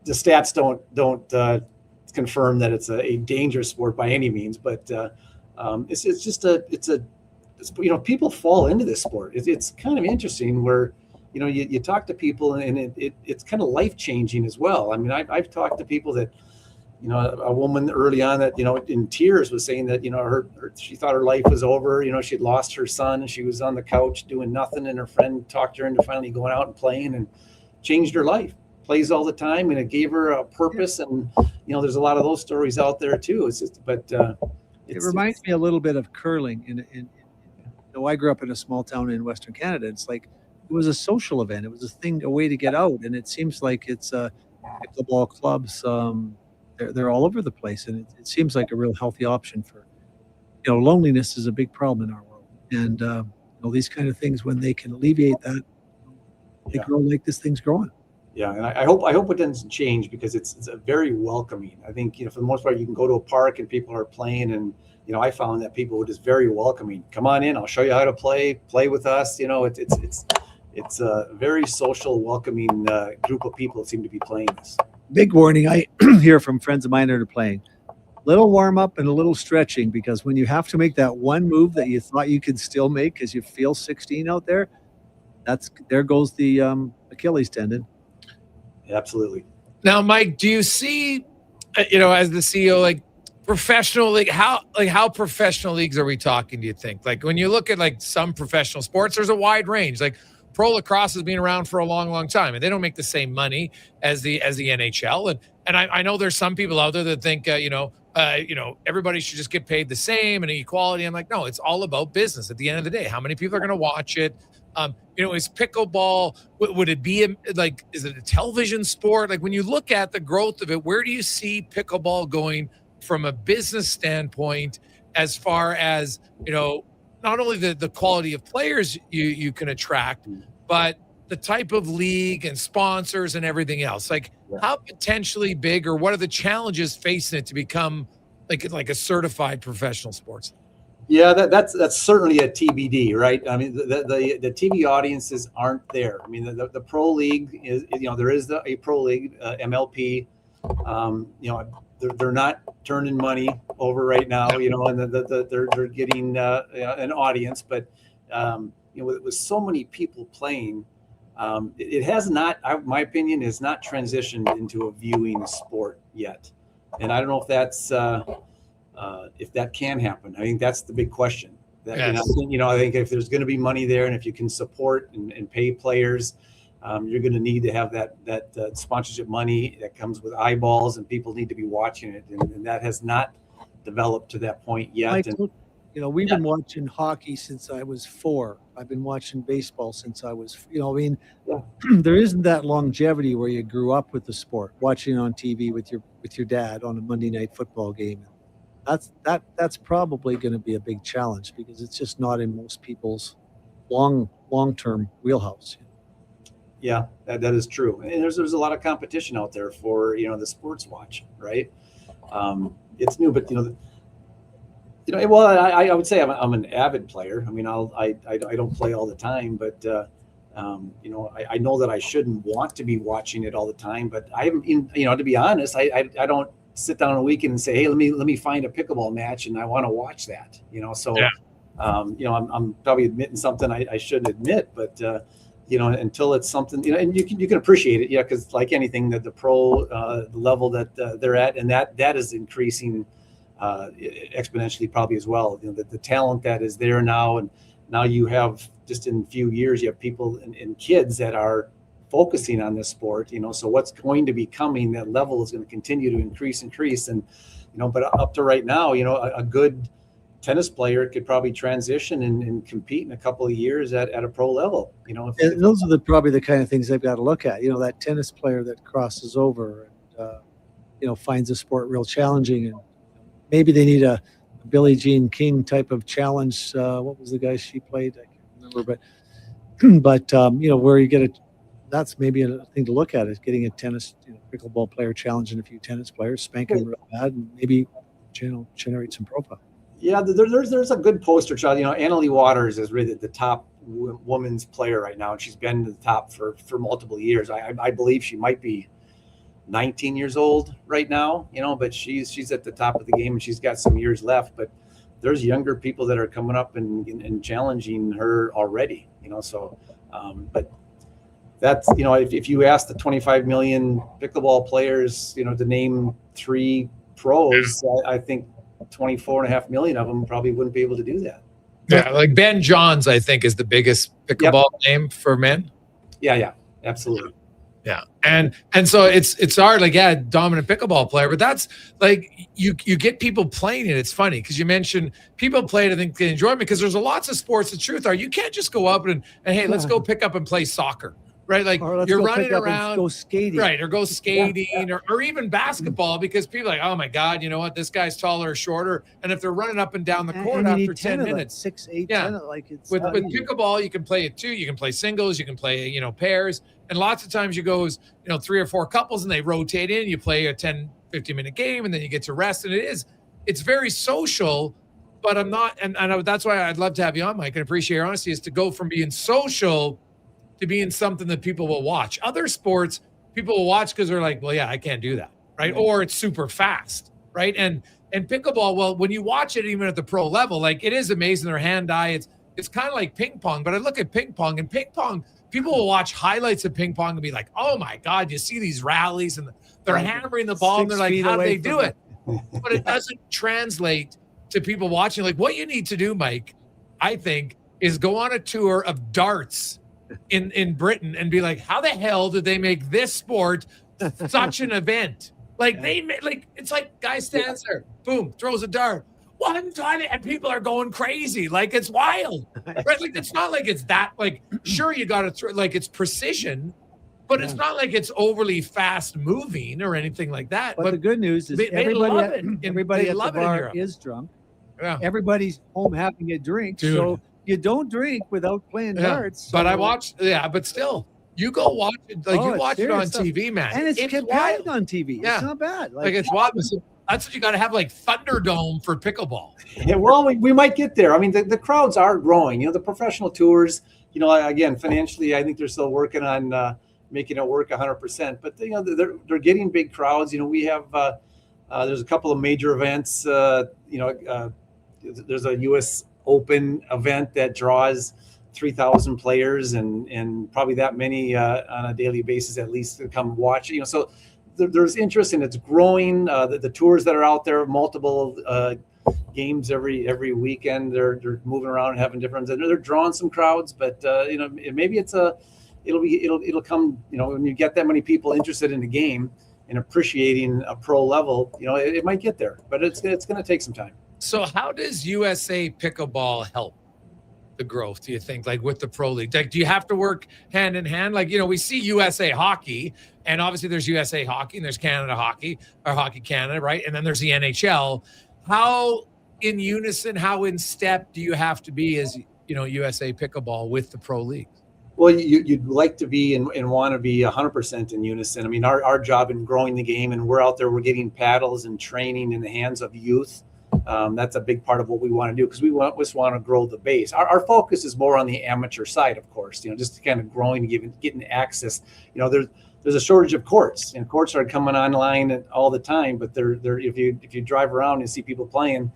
the stats don't confirm that it's a dangerous sport by any means, but people fall into this sport. It's kind of interesting where, you talk to people and it's kind of life changing as well. I mean, I've talked to people that, a woman early on that, in tears was saying that, she thought her life was over. She'd lost her son and she was on the couch doing nothing. And her friend talked her into finally going out and playing and changed her life. Plays all the time, and it gave her a purpose. And there's a lot of those stories out there too. It reminds me a little bit of curling. I grew up in a small town in Western Canada. It's like it was a social event. It was a way to get out, and it seems like it's pickleball clubs. They're all over the place, and it seems like a real healthy option for. Loneliness is a big problem in our world, and these kind of things, when they can alleviate that, they grow like this thing's growing. Yeah, and I hope it doesn't change because it's a very welcoming. I think for the most part you can go to a park and people are playing, and I found that people were just very welcoming. Come on in, I'll show you how to play with us. It's a very social, welcoming group of people that seem to be playing this. Big warning I hear from friends of mine that are playing. Little warm up and a little stretching, because when you have to make that one move that you thought you could still make because you feel 16 out there, there goes the Achilles tendon. Absolutely. Now, Mike, do you see, as the CEO, like professional league, how professional leagues are we talking, do you think? Like when you look at like some professional sports, there's a wide range. Like pro lacrosse has been around for a long, long time, and they don't make the same money as the NHL. And I know there's some people out there that think, everybody should just get paid the same and equality. I'm like, no, it's all about business. At the end of the day, how many people are going to watch it? Is pickleball, would it be is it a television sport? Like when you look at the growth of it, where do you see pickleball going from a business standpoint, as far as, not only the quality of players you can attract, but the type of league and sponsors and everything else? Like how potentially big, or what are the challenges facing it to become like a certified professional sports? Yeah, that's certainly a TBD, right? I mean, the TV audiences aren't there. I mean, the pro league is, there is a pro league, MLP. They're not turning money over right now, and they're getting an audience, but with so many people playing, it has not, my opinion, has not transitioned into a viewing sport yet. And I don't know if that's if that can happen. I think that's the big question. I think if there's going to be money there, and if you can support and pay players, you're going to need to have that sponsorship money that comes with eyeballs, and people need to be watching it, and that has not developed to that point yet. We've been watching hockey since I was 4. I've been watching baseball since I was, there isn't that longevity where you grew up with the sport, watching on TV with your dad on a Monday night football game. That's probably going to be a big challenge, because it's just not in most people's long-term wheelhouse. Yeah, that is true. And there's a lot of competition out there for, the sports watch, right? It's new, but well, I would say I'm an avid player. I mean, I don't play all the time, but I know that I shouldn't want to be watching it all the time. But to be honest, I don't sit down on a weekend and say, hey, let me find a pickleball match, and I want to watch that. So I'm probably admitting something I shouldn't admit, but until it's something, and you can appreciate it, because like anything, that the pro level that they're at, and that is increasing exponentially probably as well. The talent that is there now, and now you have, just in a few years, you have people and kids that are focusing on this sport. So what's going to be coming, that level is going to continue to increase, and but up to right now, a good tennis player could probably transition and compete in a couple of years at a pro level. Those are probably the kind of things they've got to look at. That tennis player that crosses over and finds the sport real challenging, and maybe they need a Billie Jean King type of challenge. What was the guy she played? I can't remember, but where you get it. That's maybe a thing to look at, is getting a tennis, pickleball player challenging a few tennis players, spanking real bad, and maybe generate some profile. Yeah, there's a good poster child. Annalie Waters is really the top women's player right now, and she's been to the top for multiple years. I believe she might be 19 years old right now, but she's at the top of the game, and she's got some years left. But there's younger people that are coming up and challenging her already, but that's, if you ask the 25 million pickleball players, to name 3 pros, I think 24.5 million of them probably wouldn't be able to do that. Yeah, like Ben Johns, I think, is the biggest pickleball name for men. Yeah, absolutely. Yeah, and so it's hard, dominant pickleball player, but that's like you get people playing it. It's funny because you mentioned people play it. I think they enjoy it, because there's lots of sports. The truth are, you can't just go up and hey, let's go pick up and play soccer. Right, like you're running around, go skating, right, or go skating, or even basketball, because people are like, oh my God, you know what? This guy's taller or shorter, and if they're running up and down the court after 10 minutes, 6, 8, 10, it's with pickleball, you can play it 2, you can play singles, you can play pairs, and lots of times you go 3 or 4 couples, and they rotate in. You play a 10-15 minute game, and then you get to rest, and it's very social. But I'm not, and that's why I'd love to have you on, Mike, and appreciate your honesty, is to go from being social to being something that people will watch. Other sports, people will watch because they're like, well, yeah, I can't do that, right? Or it's super fast, right? And pickleball, well, when you watch it, even at the pro level, like, it is amazing. Their hand-eye, it's kind of like ping pong. But I look at ping pong, and ping pong, people will watch highlights of ping pong and be like, oh my God, you see these rallies, and they're hammering the ball, and they're like, how do they do it? But it doesn't translate to people watching. Like, what you need to do, Mike, I think, is go on a tour of darts in Britain and be like, how the hell did they make this sport such an event? Like it's like guy stands there, boom, throws a dart, one time, and people are going crazy. Like it's wild, right? Like it's not like it's that. Like sure, you got to throw like it's precision, but it's not like it's overly fast moving or anything like that. But the good news is everybody at the bar is drunk. Yeah. Everybody's home having a drink. Dude. So you don't drink without playing darts. But so- I watched, but still, you go watch it. Like you it's watch it on serious stuff. TV, man. And it's competitive on TV. Yeah. It's not bad. Like it's wild. That's what you got to have, like Thunderdome for pickleball. Yeah, well, we might get there. I mean, the crowds are growing. You know, the professional tours, you know, again, financially, I think they're still working on making it work 100%. But, you know, they're getting big crowds. You know, we have, there's a couple of major events. There's a U.S. Open event that draws 3,000 players and probably that many on a daily basis, at least, to come watch. You know, so there's interest and it's growing. The tours that are out there, multiple games every weekend. They're moving around and having different. They're drawing some crowds, but you know, maybe it'll come. You know, when you get that many people interested in the game and appreciating a pro level, you know, it might get there, but it's going to take some time. So how does USA Pickleball help the growth, do you think, like with the pro league? Like, do you have to work hand in hand? Like, you know, we see USA Hockey, and obviously there's USA Hockey and there's Canada Hockey, or Hockey Canada, right? And then there's the NHL. How in unison, how in step do you have to be as, you know, USA Pickleball with the pro league? Well, you'd like to be and want to be 100% in unison. I mean, our job in growing the game, and we're out there, we're getting paddles and training in the hands of youth. That's a big part of what we want to do, because we just want to grow the base. Our focus is more on the amateur side, of course, you know, just kind of growing and getting access. You know, there's a shortage of courts, and courts are coming online all the time, but they're if you drive around and see people playing,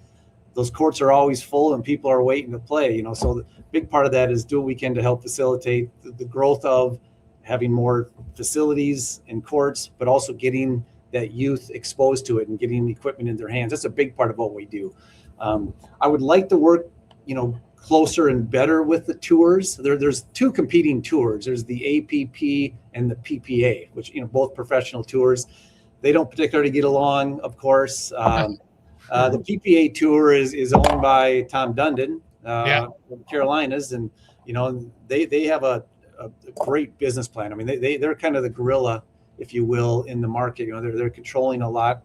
those courts are always full and people are waiting to play, you know. So the big part of that is do what we can to help facilitate the growth of having more facilities and courts, but also getting that youth exposed to it and getting the equipment in their hands. That's a big part of what we do. I would like to work, you know, closer and better with the tours. There's two competing tours. There's the APP and the PPA, which, you know, both professional tours. They don't particularly get along, of course. The PPA tour is owned by Tom Dundon, from the Carolinas, and you know they have a great business plan. I mean, they're kind of the gorilla, if you will, in the market. You know, they're controlling a lot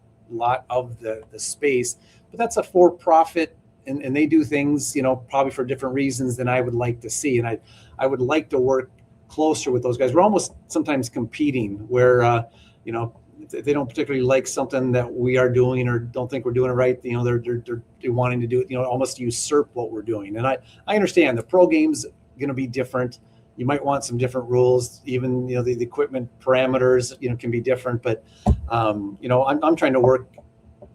of the space, but that's a for-profit, and they do things, you know, probably for different reasons than I would like to see. And I would like to work closer with those guys. We're almost sometimes competing where, you know, if they don't particularly like something that we are doing or don't think we're doing it right, you know, they're wanting to do it, you know, almost usurp what we're doing. And I understand the pro game's going to be different. You might want some different rules, even, you know, the equipment parameters, you know, can be different, but, you know, I'm trying to work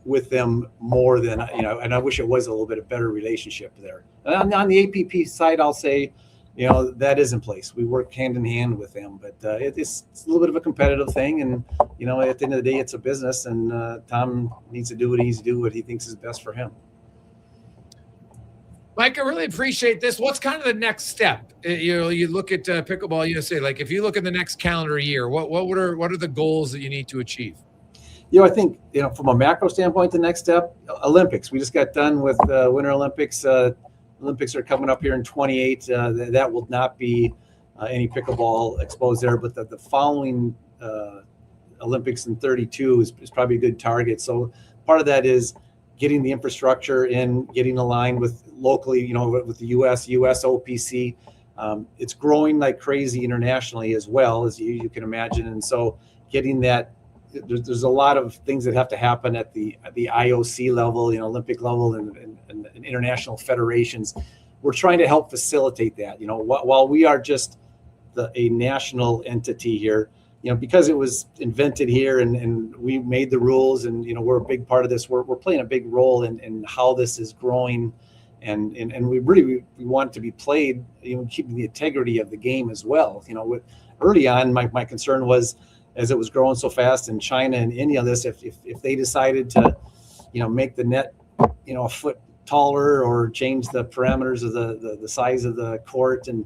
with them more than, you know, and I wish it was a little bit of better relationship there. And on the APP side, I'll say, you know, that is in place. We work hand in hand with them, but it's a little bit of a competitive thing. And, you know, at the end of the day, it's a business, and Tom needs to do what he needs to do, what he thinks is best for him. Mike, I really appreciate this. What's kind of the next step? You know, you look at Pickleball USA, like if you look at the next calendar year, what are the goals that you need to achieve? You know, I think, you know, from a macro standpoint, the next step, Olympics. We just got done with Winter Olympics. Olympics are coming up here in 28. That will not be any pickleball exposed there, but the following Olympics in 32 is probably a good target. So part of that is getting the infrastructure in, getting aligned with locally, you know, with the US OPC. It's growing like crazy internationally as well, as you can imagine. And so getting that, there's a lot of things that have to happen at the IOC level, you know, Olympic level and international federations. We're trying to help facilitate that, you know, while we are just a national entity here, you know, because it was invented here and we made the rules, and, you know, we're a big part of this. We're playing a big role in how this is growing, and we really want it to be played, you know, keeping the integrity of the game as well. You know, early on, my concern was, as it was growing so fast in China and India, if they decided to, you know, make the net, you know, a foot taller or change the parameters of the size of the court and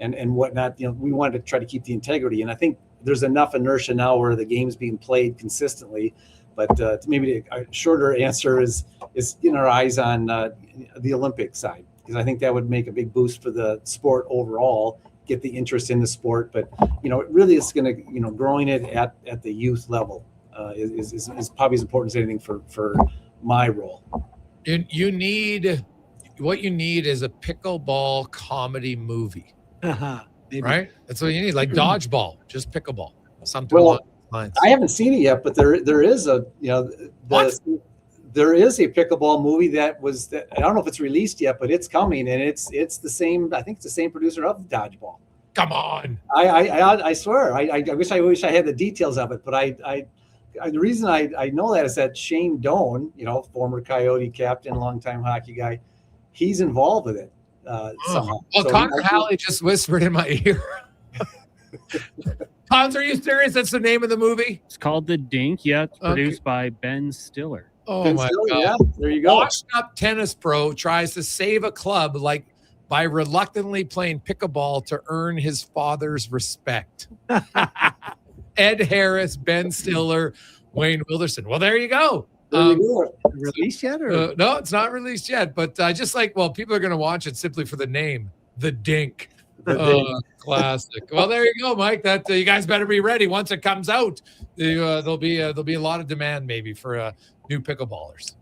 and whatnot. We wanted to try to keep the integrity, and I think there's enough inertia now where the game's being played consistently. But maybe a shorter answer is getting our eyes on the Olympic side, because I think that would make a big boost for the sport overall, get the interest in the sport. But it really is going to growing it at the youth level is probably as important as anything for my role. You need what you need is a pickleball comedy movie, right? That's what you need, like dodgeball, just pickleball, something along those lines. I haven't seen it yet, but there is a there is a pickleball movie that I don't know if it's released yet, but it's coming, and it's the same. I think it's the same producer of Dodgeball. Come on! I swear. I wish I had the details of it, but the reason I know that is that Shane Doan, former Coyote captain, longtime hockey guy, he's involved with it somehow. Well, Connor Halley just whispered in my ear. Cons, are you serious? That's the name of the movie? It's called The Dink. Yeah, it's produced by Ben Stiller. Oh my God! Yeah, there you go. Washed up tennis pro tries to save a club by reluctantly playing pickleball to earn his father's respect. Ed Harris, Ben Stiller, Wayne Wilderson. Well, there you go. Released yet? Or? No, it's not released yet. But people are going to watch it simply for the name, The Dink. Classic. Well, there you go, Mike. That you guys better be ready. Once it comes out, there'll be a lot of demand maybe for new pickleballers.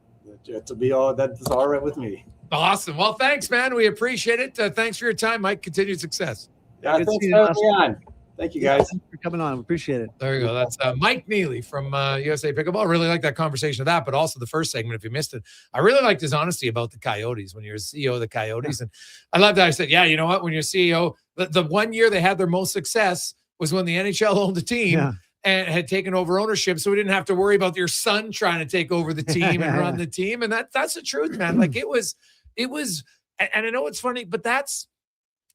That's all right with me. Awesome. Well, thanks, man. We appreciate it. Thanks for your time, Mike. Continued success. Yeah, thanks for having me on. Thank you, guys. Thanks for coming on. We appreciate it. There you go. That's Mike Neely from USA Pickleball. Really like that conversation of that, but also the first segment, if you missed it. I really liked his honesty about the Coyotes when you're CEO of the Coyotes. Yeah. And I loved that. I said, yeah, you know what? When you're CEO, the 1 year they had their most success was when the NHL owned the team and had taken over ownership. So we didn't have to worry about your son trying to take over the team and run the team. And that's the truth, man. Like it was, and I know it's funny, but that's,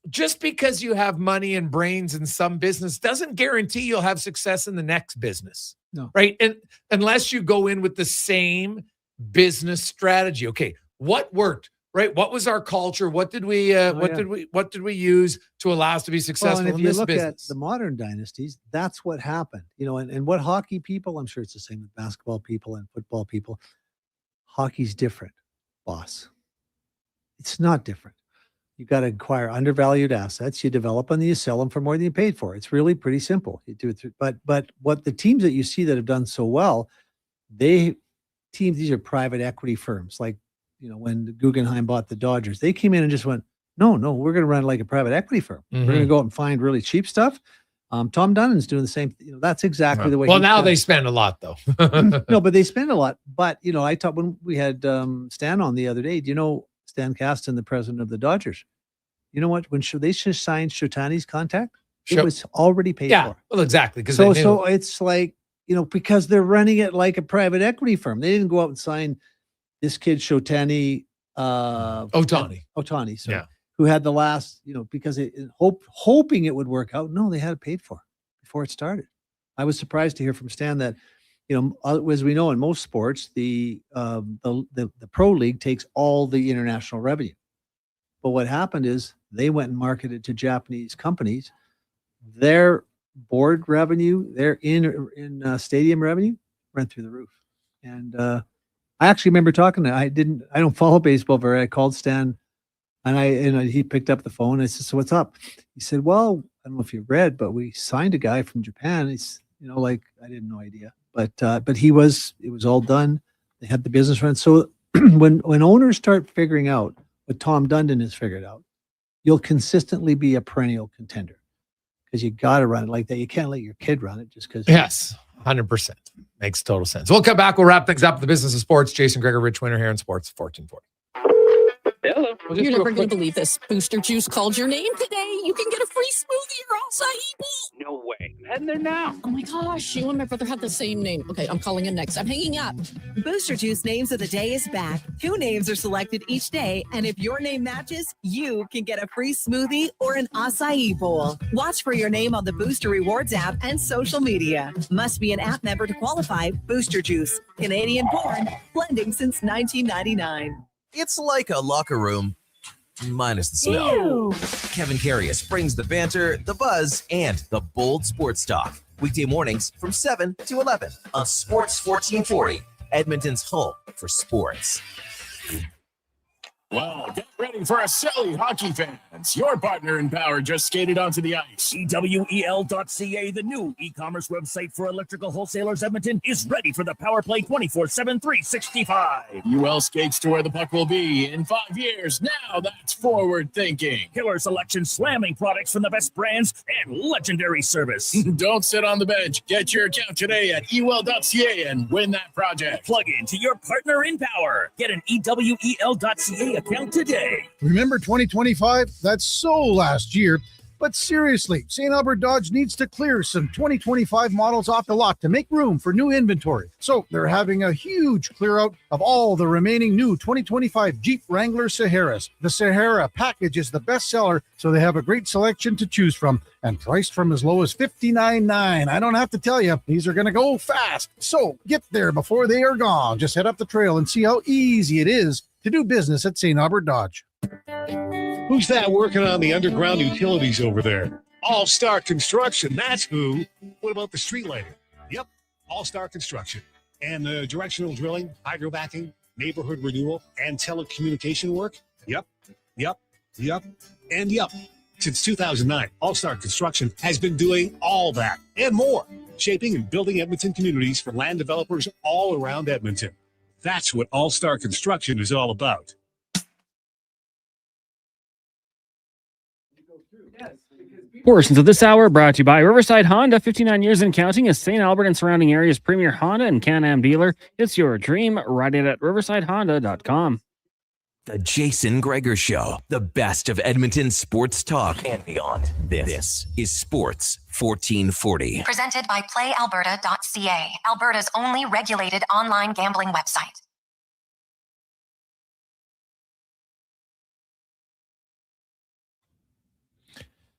just because you have money and brains in some business doesn't guarantee you'll have success in the next business. No. Right. And unless you go in with the same business strategy. Okay. What worked? Right. What was our culture? What did we what did we use to allow us to be successful in this business? If you look at the modern dynasties, that's what happened. And what hockey people, I'm sure it's the same with basketball people and football people. Hockey's different, boss. It's not different. You got to acquire undervalued assets. You develop them, and you sell them for more than you paid for. It's really pretty simple. You do it through, but what the teams that you see that have done so well, these are private equity firms. Like, when the Guggenheim bought the Dodgers, they came in and just went, no, we're going to run like a private equity firm. Mm-hmm. We're going to go out and find really cheap stuff. Tom Dunnan's doing the same. That's exactly the way. Well, now they spend a lot though. No, but they spend a lot. But I talked when we had Stan on the other day. Do you know Stan Kasten, the president of the Dodgers? You know what? When they just signed Shotani's contract, it was already paid for. Well, exactly. So it's like, because they're running it like a private equity firm. They didn't go out and sign this kid Shotani Ohtani. So who had the last, because hoping it would work out. No, they had it paid for before it started. I was surprised to hear from Stan that, as we know in most sports, the pro league takes all the international revenue. But what happened is they went and marketed to Japanese companies. Their board revenue, their in stadium revenue went through the roof. And I actually remember talking to, I don't follow baseball very. I called Stan, and he picked up the phone. And I said, "So what's up?" He said, "Well, I don't know if you've read, but we signed a guy from Japan." He's, I didn't no idea, but it was all done. They had the business run. So when owners start figuring out what Tom Dundon has figured out, you'll consistently be a perennial contender, because you got to run it like that. You can't let your kid run it just because. Yes, 100%. Makes total sense. We'll come back. We'll wrap things up with the business of sports. Jason Gregor, Ritch Winter here in Sports 1440. Hello. You're never going to believe this. Booster Juice called your name today. You can get a free smoothie or acai bowl. No way. And they're now. Oh my gosh, you and my brother have the same name. Okay, I'm calling him next. I'm hanging up. Booster Juice Names of the Day is back. 2 names are selected each day, and if your name matches, you can get a free smoothie or an acai bowl. Watch for your name on the Booster Rewards app and social media. Must be an app member to qualify. Booster Juice, Canadian born, blending since 1999. It's like a locker room, minus the smell. Ew. Kevin Carius brings the banter, the buzz, and the bold sports talk. Weekday mornings from 7 to 11 on Sports 1440, Edmonton's home for sports. Well, get ready for a silly hockey fans. Your partner in power just skated onto the ice. EWEL.ca, the new e-commerce website for electrical wholesalers Edmonton, is ready for the Power Play 24/7 365. UL skates to where the puck will be in 5 years. Now that's forward thinking. Killer selection, slamming products from the best brands, and legendary service. Don't sit on the bench. Get your account today at EWEL.ca and win that project. Plug into your partner in power. Get an EWEL.ca account today. Remember 2025? That's so last year. But seriously, St. Albert Dodge needs to clear some 2025 models off the lot to make room for new inventory. So they're having a huge clear out of all the remaining new 2025 Jeep Wrangler Saharas. The Sahara package is the best seller, so they have a great selection to choose from and priced from as low as $59.9. I don't have to tell you, these are going to go fast. So get there before they are gone. Just head up the trail and see how easy it is to do business at St. Albert Dodge. Who's that working on the underground utilities over there? All-Star Construction, that's who. What about the street lighting? Yep, All-Star Construction. And the directional drilling, hydrovacking, neighborhood renewal, and telecommunication work? Yep. Since 2009, All-Star Construction has been doing all that and more, shaping and building Edmonton communities for land developers all around Edmonton. That's what All-Star Construction is all about. Portions of this hour brought to you by Riverside Honda, 59 years and counting, as St. Albert and surrounding areas' premier Honda and Can-Am dealer. It's your dream. Ride it at riversidehonda.com. The Jason Gregor Show, the best of Edmonton sports talk and beyond. This is Sports 1440. Presented by PlayAlberta.ca, Alberta's only regulated online gambling website.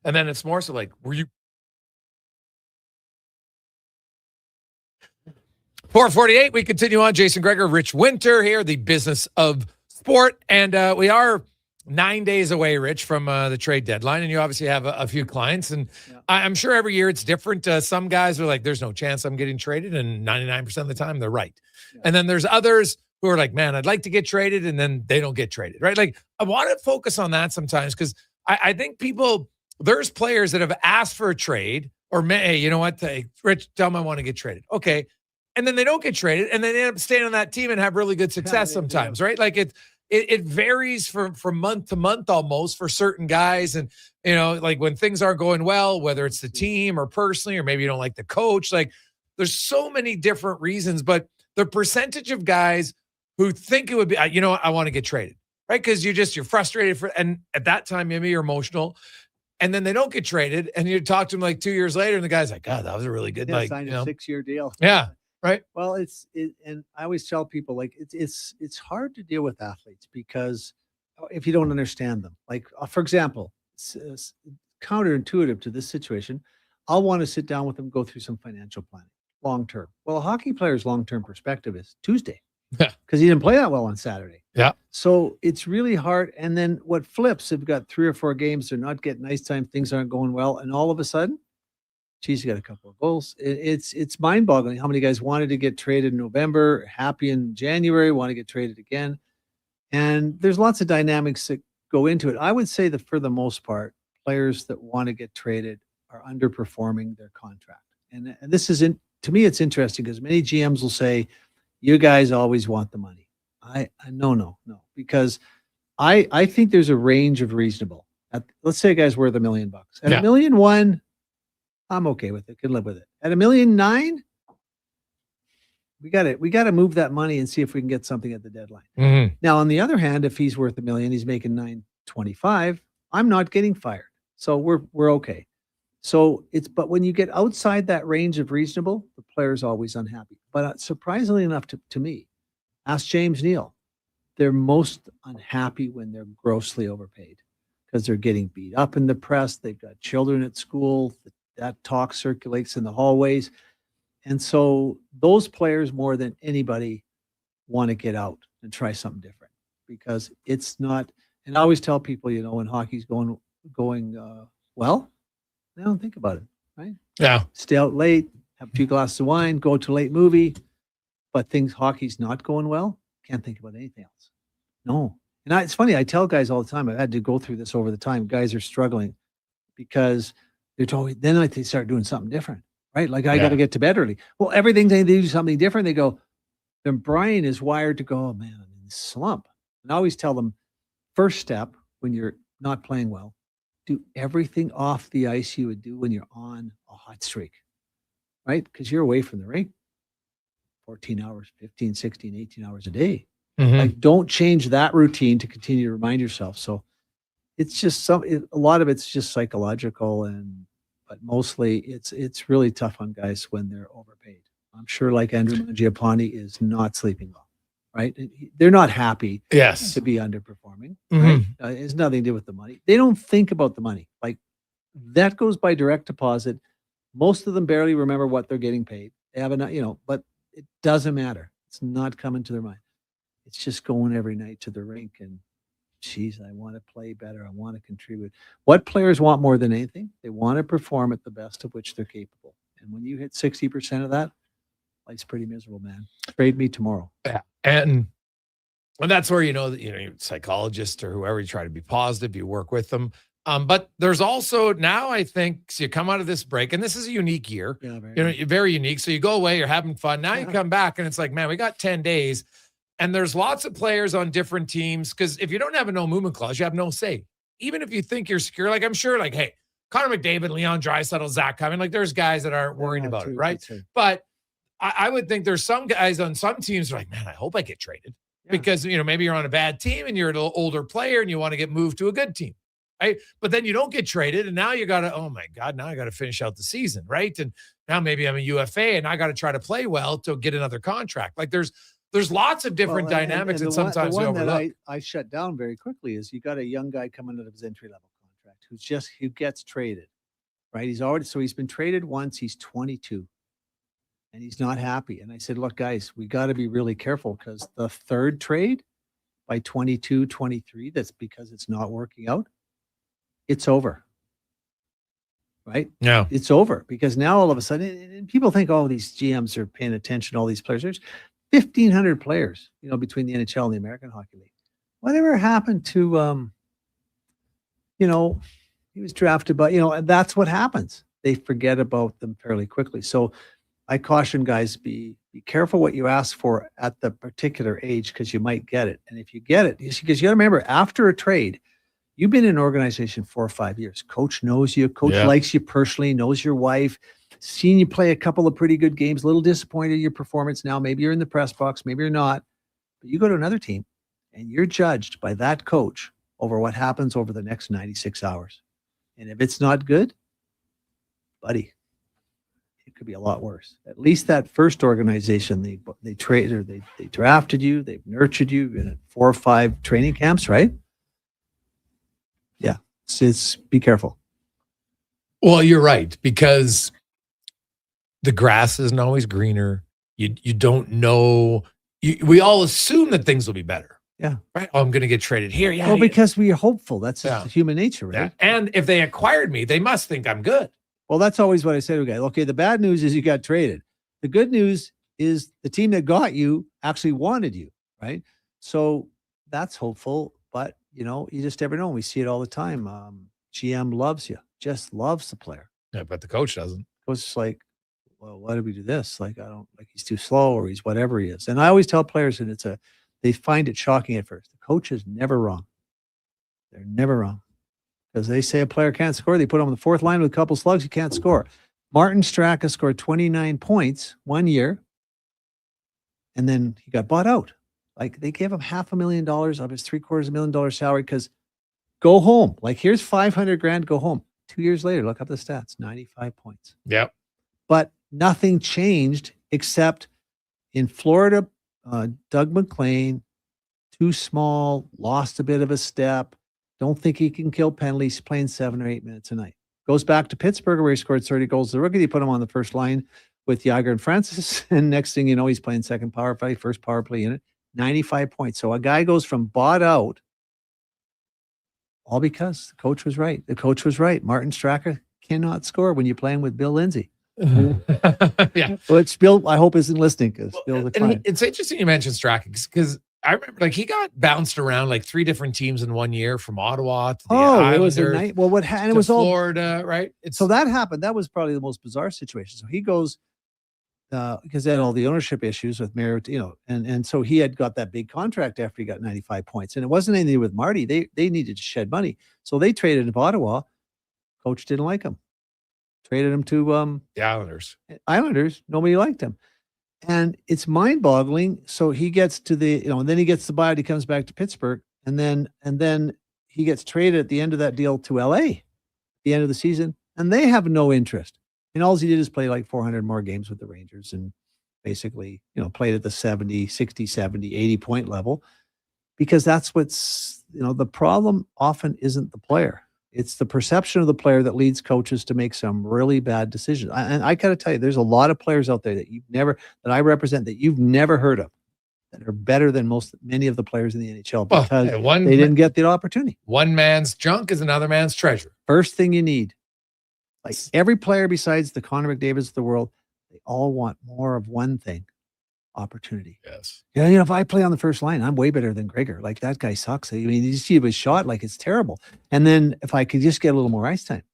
And then it's more so like, were you 448? We continue on. Jason Gregor, Ritch Winter here, the business of sport. And we are 9 days away, Rich, from the trade deadline. And you obviously have a few clients. And I'm sure every year it's different. Some guys are like, there's no chance I'm getting traded. And 99% of the time, they're right. Yeah. And then there's others who are like, man, I'd like to get traded. And then they don't get traded, right? Like, I want to focus on that sometimes because I think there's players that have asked for a trade or, hey, you know what? Rich, tell them I want to get traded. Okay. And then they don't get traded and then they end up staying on that team and have really good success sometimes, right? Like it varies from month to month almost for certain guys. And, you know, like when things aren't going well, whether it's the team or personally, or maybe you don't like the coach, like there's so many different reasons, but the percentage of guys who think it would be, you know what, I want to get traded, right? Because you're frustrated and at that time, maybe you're emotional. And then they don't get traded, and you talk to them like 2 years later, and the guy's like, God, that was a really good, signed a 6-year deal. Yeah. Right. Well, and I always tell people like it's hard to deal with athletes because if you don't understand them, like for example, it's counterintuitive to this situation. I'll want to sit down with them, go through some financial planning, long term. Well, a hockey player's long term perspective is Tuesday because he didn't play that well on Saturday. Yeah. So it's really hard. And then what flips? They've got 3 or 4 games. They're not getting ice time. Things aren't going well, and all of a sudden, geez, you got a couple of goals. It's mind-boggling how many guys wanted to get traded in November, happy in January, want to get traded again. And there's lots of dynamics that go into it. I would say that for the most part, players that want to get traded are underperforming their contract. And this isn't, to me, it's interesting because many GMs will say, you guys always want the money. No, because I think there's a range of reasonable. Let's say a guy's worth $1 million. At $1.1 million, I'm okay with it. Can live with it. At $1.9 million, we got to move that money and see if we can get something at the deadline. Mm-hmm. Now, on the other hand, if he's worth $1 million, he's making $925. I'm not getting fired, so we're okay. So but when you get outside that range of reasonable, the player's always unhappy. But surprisingly enough, to me, ask James Neal. They're most unhappy when they're grossly overpaid because they're getting beat up in the press. They've got children at school. That talk circulates in the hallways. And so those players more than anybody want to get out and try something different because it's not, And I always tell people, when hockey's going well, they don't think about it, right? Yeah. Stay out late, have 2 glasses of wine, go to a late movie, but hockey's not going well, can't think about anything else. No. And it's funny, I tell guys all the time, I've had to go through this over the time. Guys are struggling because they're told, then they start doing something different, right? Like, I got to get to bed early. Well, everything they do something different, they go, their brain is wired to go, oh man, I'm in this slump. And I always tell them, first step when you're not playing well, do everything off the ice you would do when you're on a hot streak, right? Because you're away from the rink 14 hours, 15, 16, 18 hours a day. Like, don't change that routine to continue to remind yourself. So it's just a lot of it's just psychological, but mostly it's really tough on guys when they're overpaid. I'm sure like Andrew Mangiapane is not sleeping well, right? They're not happy to be underperforming, right? It has nothing to do with the money. They don't think about the money. Like, that goes by direct deposit. Most of them barely remember what they're getting paid. They have but it doesn't matter. It's not coming to their mind. It's just going every night to the rink and, geez, I want to play better. I want to contribute. What players want more than anything? They want to perform at the best of which they're capable. And when you hit 60% of that, life's pretty miserable, man. Trade me tomorrow. Yeah. And that's where, your psychologist or whoever, you try to be positive, you work with them. But there's also now, I think, so you come out of this break, and this is a unique year. Yeah, very unique. So you go away, you're having fun. Now you come back, and it's like, man, we got 10 days. And there's lots of players on different teams, because if you don't have a no movement clause, you have no say. Even if you think you're secure, like I'm sure, like, hey, Connor McDavid, Leon Draisaitl, Zach Cumming, like there's guys that aren't worried about it, right? But I would think there's some guys on some teams who are like, man, I hope I get traded. Because, maybe you're on a bad team and you're an older player and you want to get moved to a good team, right? But then you don't get traded, and now you got to, oh my God, now I got to finish out the season, right? And now maybe I'm a UFA and I got to try to play well to get another contract. Like there's lots of different dynamics, and sometimes the we one overlook. that I shut down very quickly is you got a young guy coming out of his entry level contract who gets traded, right? He's been traded once. He's 22, and he's not happy. And I said, look, guys, we got to be really careful, because the third trade by 22, 23, that's because it's not working out. It's over, right? Yeah, it's over, because now all of a sudden, and people think, oh, these GMs are paying attention to all these players. There's 1,500 players, between the NHL and the American Hockey League. Whatever happened to, he was drafted by, and that's what happens. They forget about them fairly quickly. So I caution guys, be careful what you ask for at the particular age, because you might get it. And if you get it, because you got to remember, after a trade, you've been in an organization 4 or 5 years. Coach knows you. Coach likes you personally, knows your wife. Seen you play a couple of pretty good games, a little disappointed in your performance now. Maybe you're in the press box, maybe you're not. But you go to another team, and you're judged by that coach over what happens over the next 96 hours. And if it's not good, buddy, it could be a lot worse. At least that first organization, they traded, or they drafted you, they've nurtured you in 4 or 5 training camps, right? Yeah, it's be careful. Well, you're right, because the grass isn't always greener. You don't know. We all assume that things will be better. Yeah. Right. Oh, I'm going to get traded here. Yeah. Well, because we are hopeful. That's human nature, right? Yeah. And if they acquired me, they must think I'm good. Well, that's always what I say to a guy. Okay, the bad news is you got traded. The good news is the team that got you actually wanted you, right? So that's hopeful, but you just never know. We see it all the time. GM loves you, just loves the player. Yeah, but the coach doesn't. Coach is like, well, why did we do this? Like, I don't like, he's too slow, or he's whatever he is. And I always tell players, and they find it shocking at first. The coach is never wrong. They're never wrong. Because they say a player can't score. They put him on the 4th line with a couple slugs. He can't score. Martin Straka scored 29 points 1 year, and then he got bought out. Like, they gave him $500,000 of his $750,000 salary, because go home. Like, here's $500,000, go home. 2 years later, look up the stats, 95 points. Yep. But nothing changed, except in Florida, Doug McLean, too small, lost a bit of a step. Don't think he can kill penalties, playing 7 or 8 minutes a night. Goes back to Pittsburgh, where he scored 30 goals as a rookie. They put him on the first line with Yager and Francis. And next thing you know, he's playing second power play, first power play unit, 95 points. So a guy goes from bought out All because the coach was right. The coach was right. Martin Straka cannot score when you're playing with Bill Lindsay. Yeah. Which Bill, I hope, isn't listening because Bill's a And client. it's interesting you mentioned Straka because I remember like he got bounced around like 3 different teams in 1 year from Ottawa to the It was a Islanders night. Well, and it to was all Florida, right? So that happened. That was probably the most bizarre situation. So he goes because they had all the ownership issues with Merritt, and so he had got that big contract after he got 95 points, and it wasn't anything to do with Marty. They needed to shed money, so they traded him to Ottawa. Coach didn't like him. Traded him to the Islanders. Nobody liked him. And it's mind-boggling. So he gets to the, and then he gets the buyout. He comes back to Pittsburgh, and then he gets traded at the end of that deal to LA, at the end of the season, and they have no interest. And all he did is play like 400 more games with the Rangers, and basically, played at the 70, 60, 70, 80 point level, because that's what's, the problem often isn't the player. It's the perception of the player that leads coaches to make some really bad decisions. And I got to tell you, there's a lot of players out there that that I represent that you've never heard of that are better than many of the players in the NHL because they didn't get the opportunity. One man's junk is another man's treasure. First thing you need, like every player besides the Connor McDavids of the world, they all want more of one thing. Opportunity. Yes. Yeah, if I play on the first line, I'm way better than Gregor. Like that guy sucks. I mean, you see his shot, like it's terrible. And then if I could just get a little more ice time,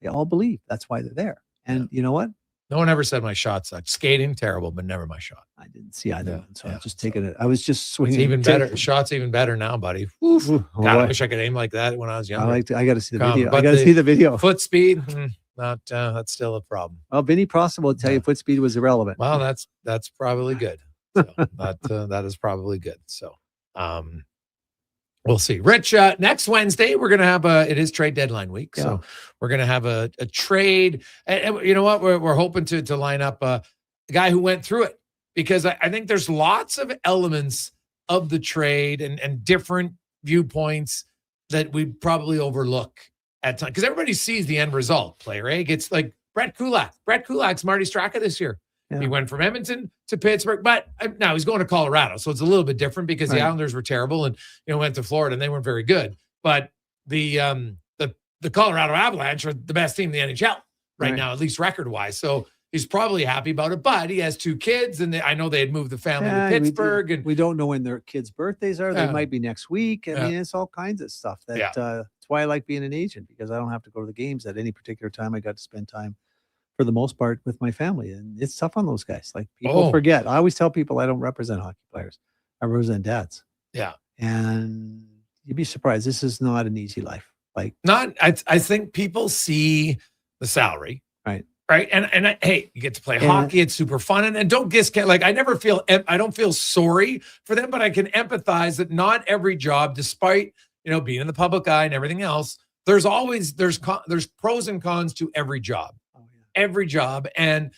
they all believe that's why they're there. And you know what? No one ever said my shot sucked. Skating terrible, but never my shot. I didn't see either. Yeah. So I'm just taking it. I was just swinging. It's even better. Shot's even better now, buddy. Oof. God, I wish I could aim like that when I was younger. I got to see the video. I got to see the video. Foot speed. That's still a problem. Well, Vinny Prossa will tell you foot speed was irrelevant. Well, that's probably good. So that is probably good. So we'll see. Rich, next Wednesday we're gonna have it is trade deadline week. Yeah. So we're gonna have a trade. And you know what? We're hoping to line up a guy who went through it, because I think there's lots of elements of the trade and different viewpoints that we probably overlook at times, because everybody sees the end result. Player A gets like Brett Kulak. Brett Kulak's Marty Straka this year. Yeah. He went from Edmonton to Pittsburgh, but now he's going to Colorado. So it's a little bit different because the Islanders were terrible and went to Florida and they weren't very good. But the Colorado Avalanche are the best team in the NHL right now, at least record-wise. So he's probably happy about it. But he has 2 kids, and I know they had moved the family to Pittsburgh. And we don't know when their kids' birthdays are. They might be next week. I mean, it's all kinds of stuff. That's why I like being an agent, because I don't have to go to the games at any particular time. I got to spend time, for the most part, with my family, and it's tough on those guys. Like people forget. I always tell people I don't represent hockey players. I represent dads. Yeah. And you'd be surprised. This is not an easy life. Like I think people see the salary. Right. And hey, you get to play hockey. It's super fun. And don't discount, like I don't feel sorry for them, but I can empathize that not every job, despite, being in the public eye and everything else, there's pros and cons to every job. Every job. And,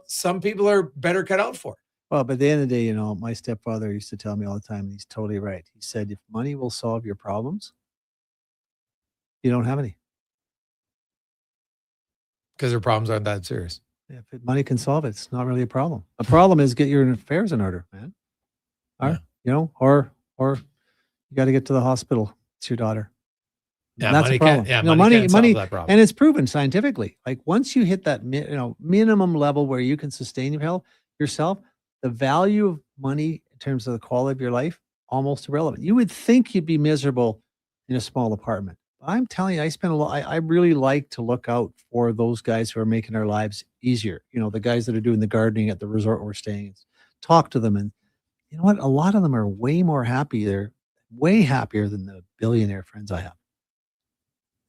some people are better cut out for it. Well, but at the end of the day, my stepfather used to tell me all the time, and he's totally right. He said, if money will solve your problems, you don't have any. Because their problems aren't that serious. Yeah, if money can solve it, it's not really a problem. A problem is get your affairs in order, man. Or you got to get to the hospital. It's your daughter. Yeah, that's money a problem. Can't, money, solve that problem. And it's proven scientifically. Like once you hit that minimum level where you can sustain yourself, the value of money in terms of the quality of your life, almost irrelevant. You would think you'd be miserable in a small apartment. I'm telling you, I spend a lot. I really like to look out for those guys who are making our lives easier. The guys that are doing the gardening at the resort we're staying. Talk to them, and you know what? A lot of them are way more happy. They're way happier than the billionaire friends I have.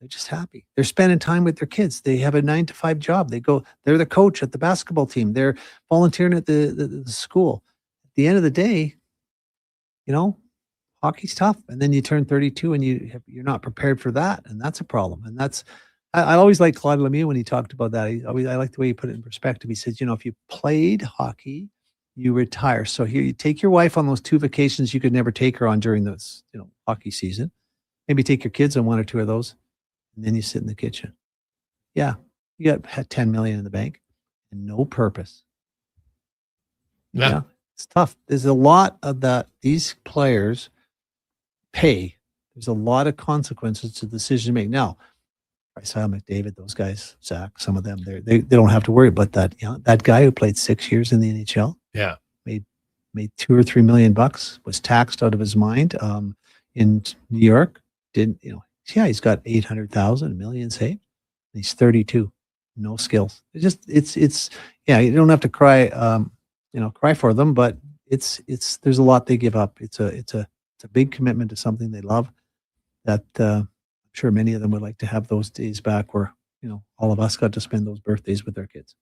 They're just happy. They're spending time with their kids. They have a 9-to-5 job. They're the coach at the basketball team. They're volunteering at the school. At the end of the day, hockey's tough. And then you turn 32 and you're not prepared for that. And that's a problem. And I always like Claude Lemieux when he talked about that. I like the way he put it in perspective. He says, if you played hockey, you retire. So here you take your wife on those 2 vacations you could never take her on during this, hockey season. Maybe take your kids on 1 or 2 of those. And then you sit in the kitchen. Yeah, you got 10 million in the bank and no purpose. Yeah, it's tough. There's a lot of that. These players pay There's a lot of consequences to the decision to make. Now, Isaiah McDavid, those guys, Zach, some of them, they don't have to worry about that. That guy who played 6 years in the NHL, made $2 or $3 million, was taxed out of his mind. In New York, he's got 800,000, $1 million saved. He's 32, no skills. It's you don't have to cry, cry for them, but there's a lot they give up. It's a big commitment to something they love that I'm sure many of them would like to have those days back where, all of us got to spend those birthdays with our kids.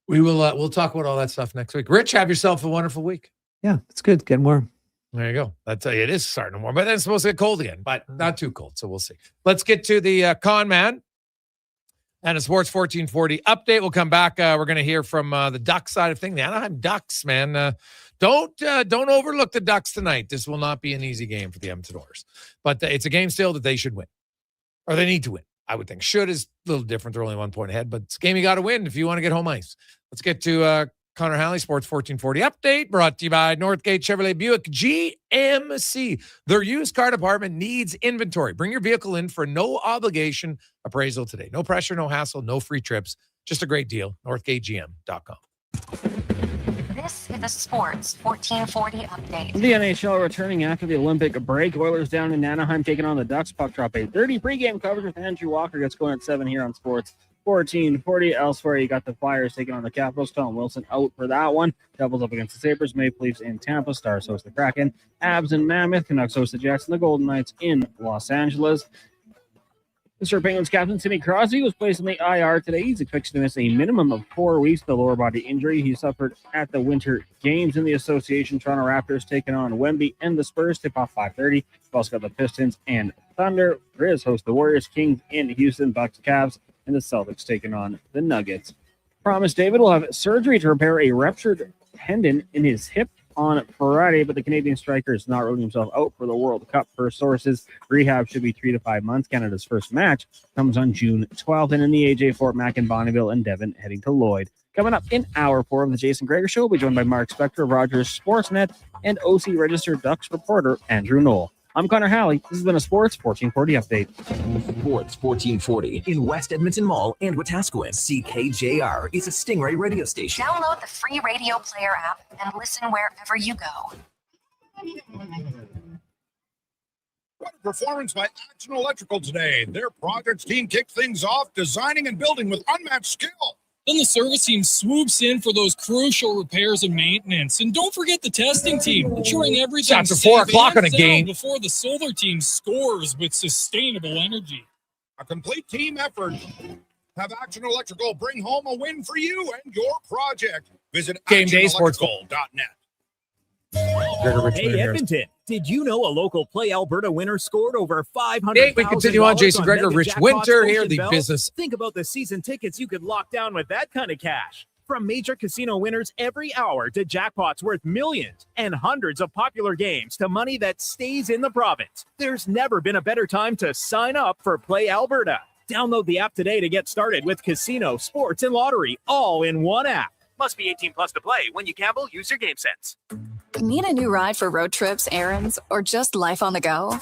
We will, we'll talk about all that stuff next week. Rich, have yourself a wonderful week. Yeah, it's good. Getting warm. There you go. It is starting to warm, but then it's supposed to get cold again, but not too cold. So we'll see. Let's get to the con man and a Sports 1440 update. We'll come back. We're going to hear from the Ducks side of things. The Anaheim Ducks, man. Don't overlook the Ducks tonight. This will not be an easy game for the Edmonton Oilers, but it's a game still that they should win, or they need to win. I would think should is a little different. They're only 1 point ahead, but it's a game you got to win if you want to get home ice. Let's get to Connor Halley, Sports 1440 update, brought to you by Northgate Chevrolet Buick GMC. Their used car department needs inventory. Bring your vehicle in for no obligation appraisal today. No pressure, no hassle, no free trips. Just a great deal. NorthgateGM.com. This is a Sports 1440 update. The NHL returning after the Olympic break. Oilers down in Anaheim taking on the Ducks. Puck drop 8:30. Pregame coverage with Andrew Walker gets going at 7 here on Sports 1440. Elsewhere, you got the Flyers taking on the Capitals. Tom Wilson out for that one. Devils up against the Sabres. Maple Leafs in Tampa. Stars host the Kraken. Abs in Mammoth. Canucks host the Jets. And the Golden Knights in Los Angeles. Mr. Penguins captain Sidney Crosby was placed on the IR today. He's expected to miss a minimum of 4 weeks with a lower body injury he suffered at the Winter Games. In the association, Toronto Raptors taking on Wemby and the Spurs. Tip off 5:30. We've also got the Pistons and Thunder. Grizz host the Warriors. Kings in Houston. Bucks, Cavs, and the Celtics taking on the Nuggets. Promise David will have surgery to repair a ruptured tendon in his hip on Friday, but the Canadian striker is not ruling himself out for the World Cup. Per sources, rehab should be 3 to 5 months. Canada's first match comes on June 12th, and in the AJ Fort Mac in Bonneville and Devon heading to Lloyd. Coming up in hour 4 of the Jason Gregor Show, we'll be joined by Mark Spector of Rogers Sportsnet and OC registered Ducks reporter Andrew Knoll. I'm Connor Halley. This has been a Sports 1440 update. Sports 1440 in West Edmonton Mall and Wetaskiwin. CKJR is a Stingray radio station. Download the free radio player app and listen wherever you go. What a performance by Action Electrical today. Their projects team kicked things off, designing and building with unmatched skill. Then the service team swoops in for those crucial repairs and maintenance. And don't forget the testing team, ensuring everything Shots at 4 o'clock on a game before the solar team scores with sustainable energy. A complete team effort. Have Action Electrical bring home a win for you and your project. Visit actionelectrical.net. Hey, Edmonton, did you know a local Play Alberta winner scored over $500,000? We continue on. Jason Gregor, Ritch Winter here, the business. Think about the season tickets you could lock down with that kind of cash. From major casino winners every hour to jackpots worth millions and hundreds of popular games to money that stays in the province. There's never been a better time to sign up for Play Alberta. Download the app today to get started with casino, sports, and lottery all in one app. Must be 18 plus to play. When you gamble, use your game sense. Need a new ride for road trips, errands, or just life on the go?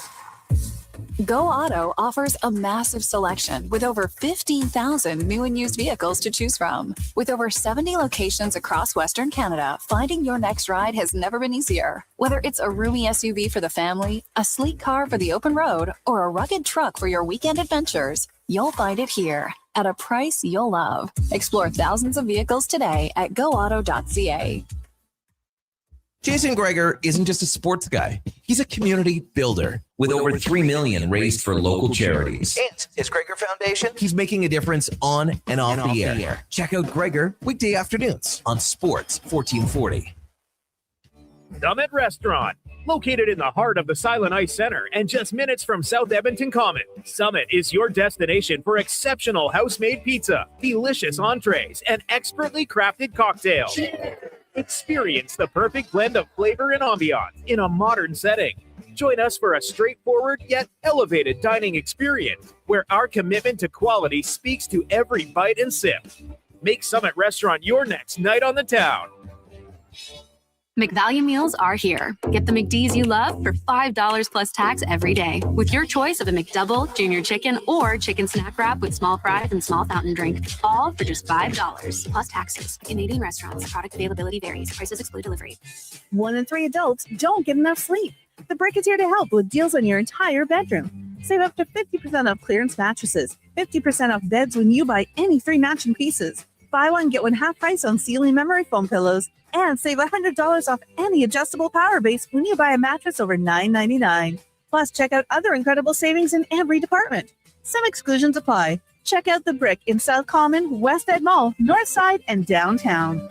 Go Auto offers a massive selection with over 15,000 new and used vehicles to choose from. With over 70 locations across Western Canada, finding your next ride has never been easier. Whether it's a roomy SUV for the family, a sleek car for the open road, or a rugged truck for your weekend adventures, you'll find it here at a price you'll love. Explore thousands of vehicles today at goauto.ca. Jason Gregor isn't just a sports guy. He's a community builder with over $3 million raised for local charities. And his Gregor Foundation, he's making a difference on and off the air. Check out Gregor weekday afternoons on Sports 1440. Summit Restaurant, located in the heart of the Silent Ice Center and just minutes from South Edmonton Common. Summit is your destination for exceptional house-made pizza, delicious entrees, and expertly crafted cocktails. Experience the perfect blend of flavor and ambiance in a modern setting. Join us for a straightforward yet elevated dining experience where our commitment to quality speaks to every bite and sip. Make Summit Restaurant your next night on the town. McValue meals are here. Get the McD's you love for $5 plus tax every day with your choice of a McDouble, Junior Chicken, or Chicken Snack Wrap with small fries and small fountain drink. All for just $5 plus taxes. Canadian restaurants. Product availability varies. Prices exclude delivery. 1 in 3 adults don't get enough sleep. The Brick is here to help with deals on your entire bedroom. Save up to 50% off clearance mattresses, 50% off beds when you buy any 3 matching pieces. Buy one, get one half price on Sealy memory foam pillows, and save $100 off any adjustable power base when you buy a mattress over $9.99. Plus, check out other incredible savings in every department. Some exclusions apply. Check out The Brick in South Common, West Ed Mall, North Side, and downtown.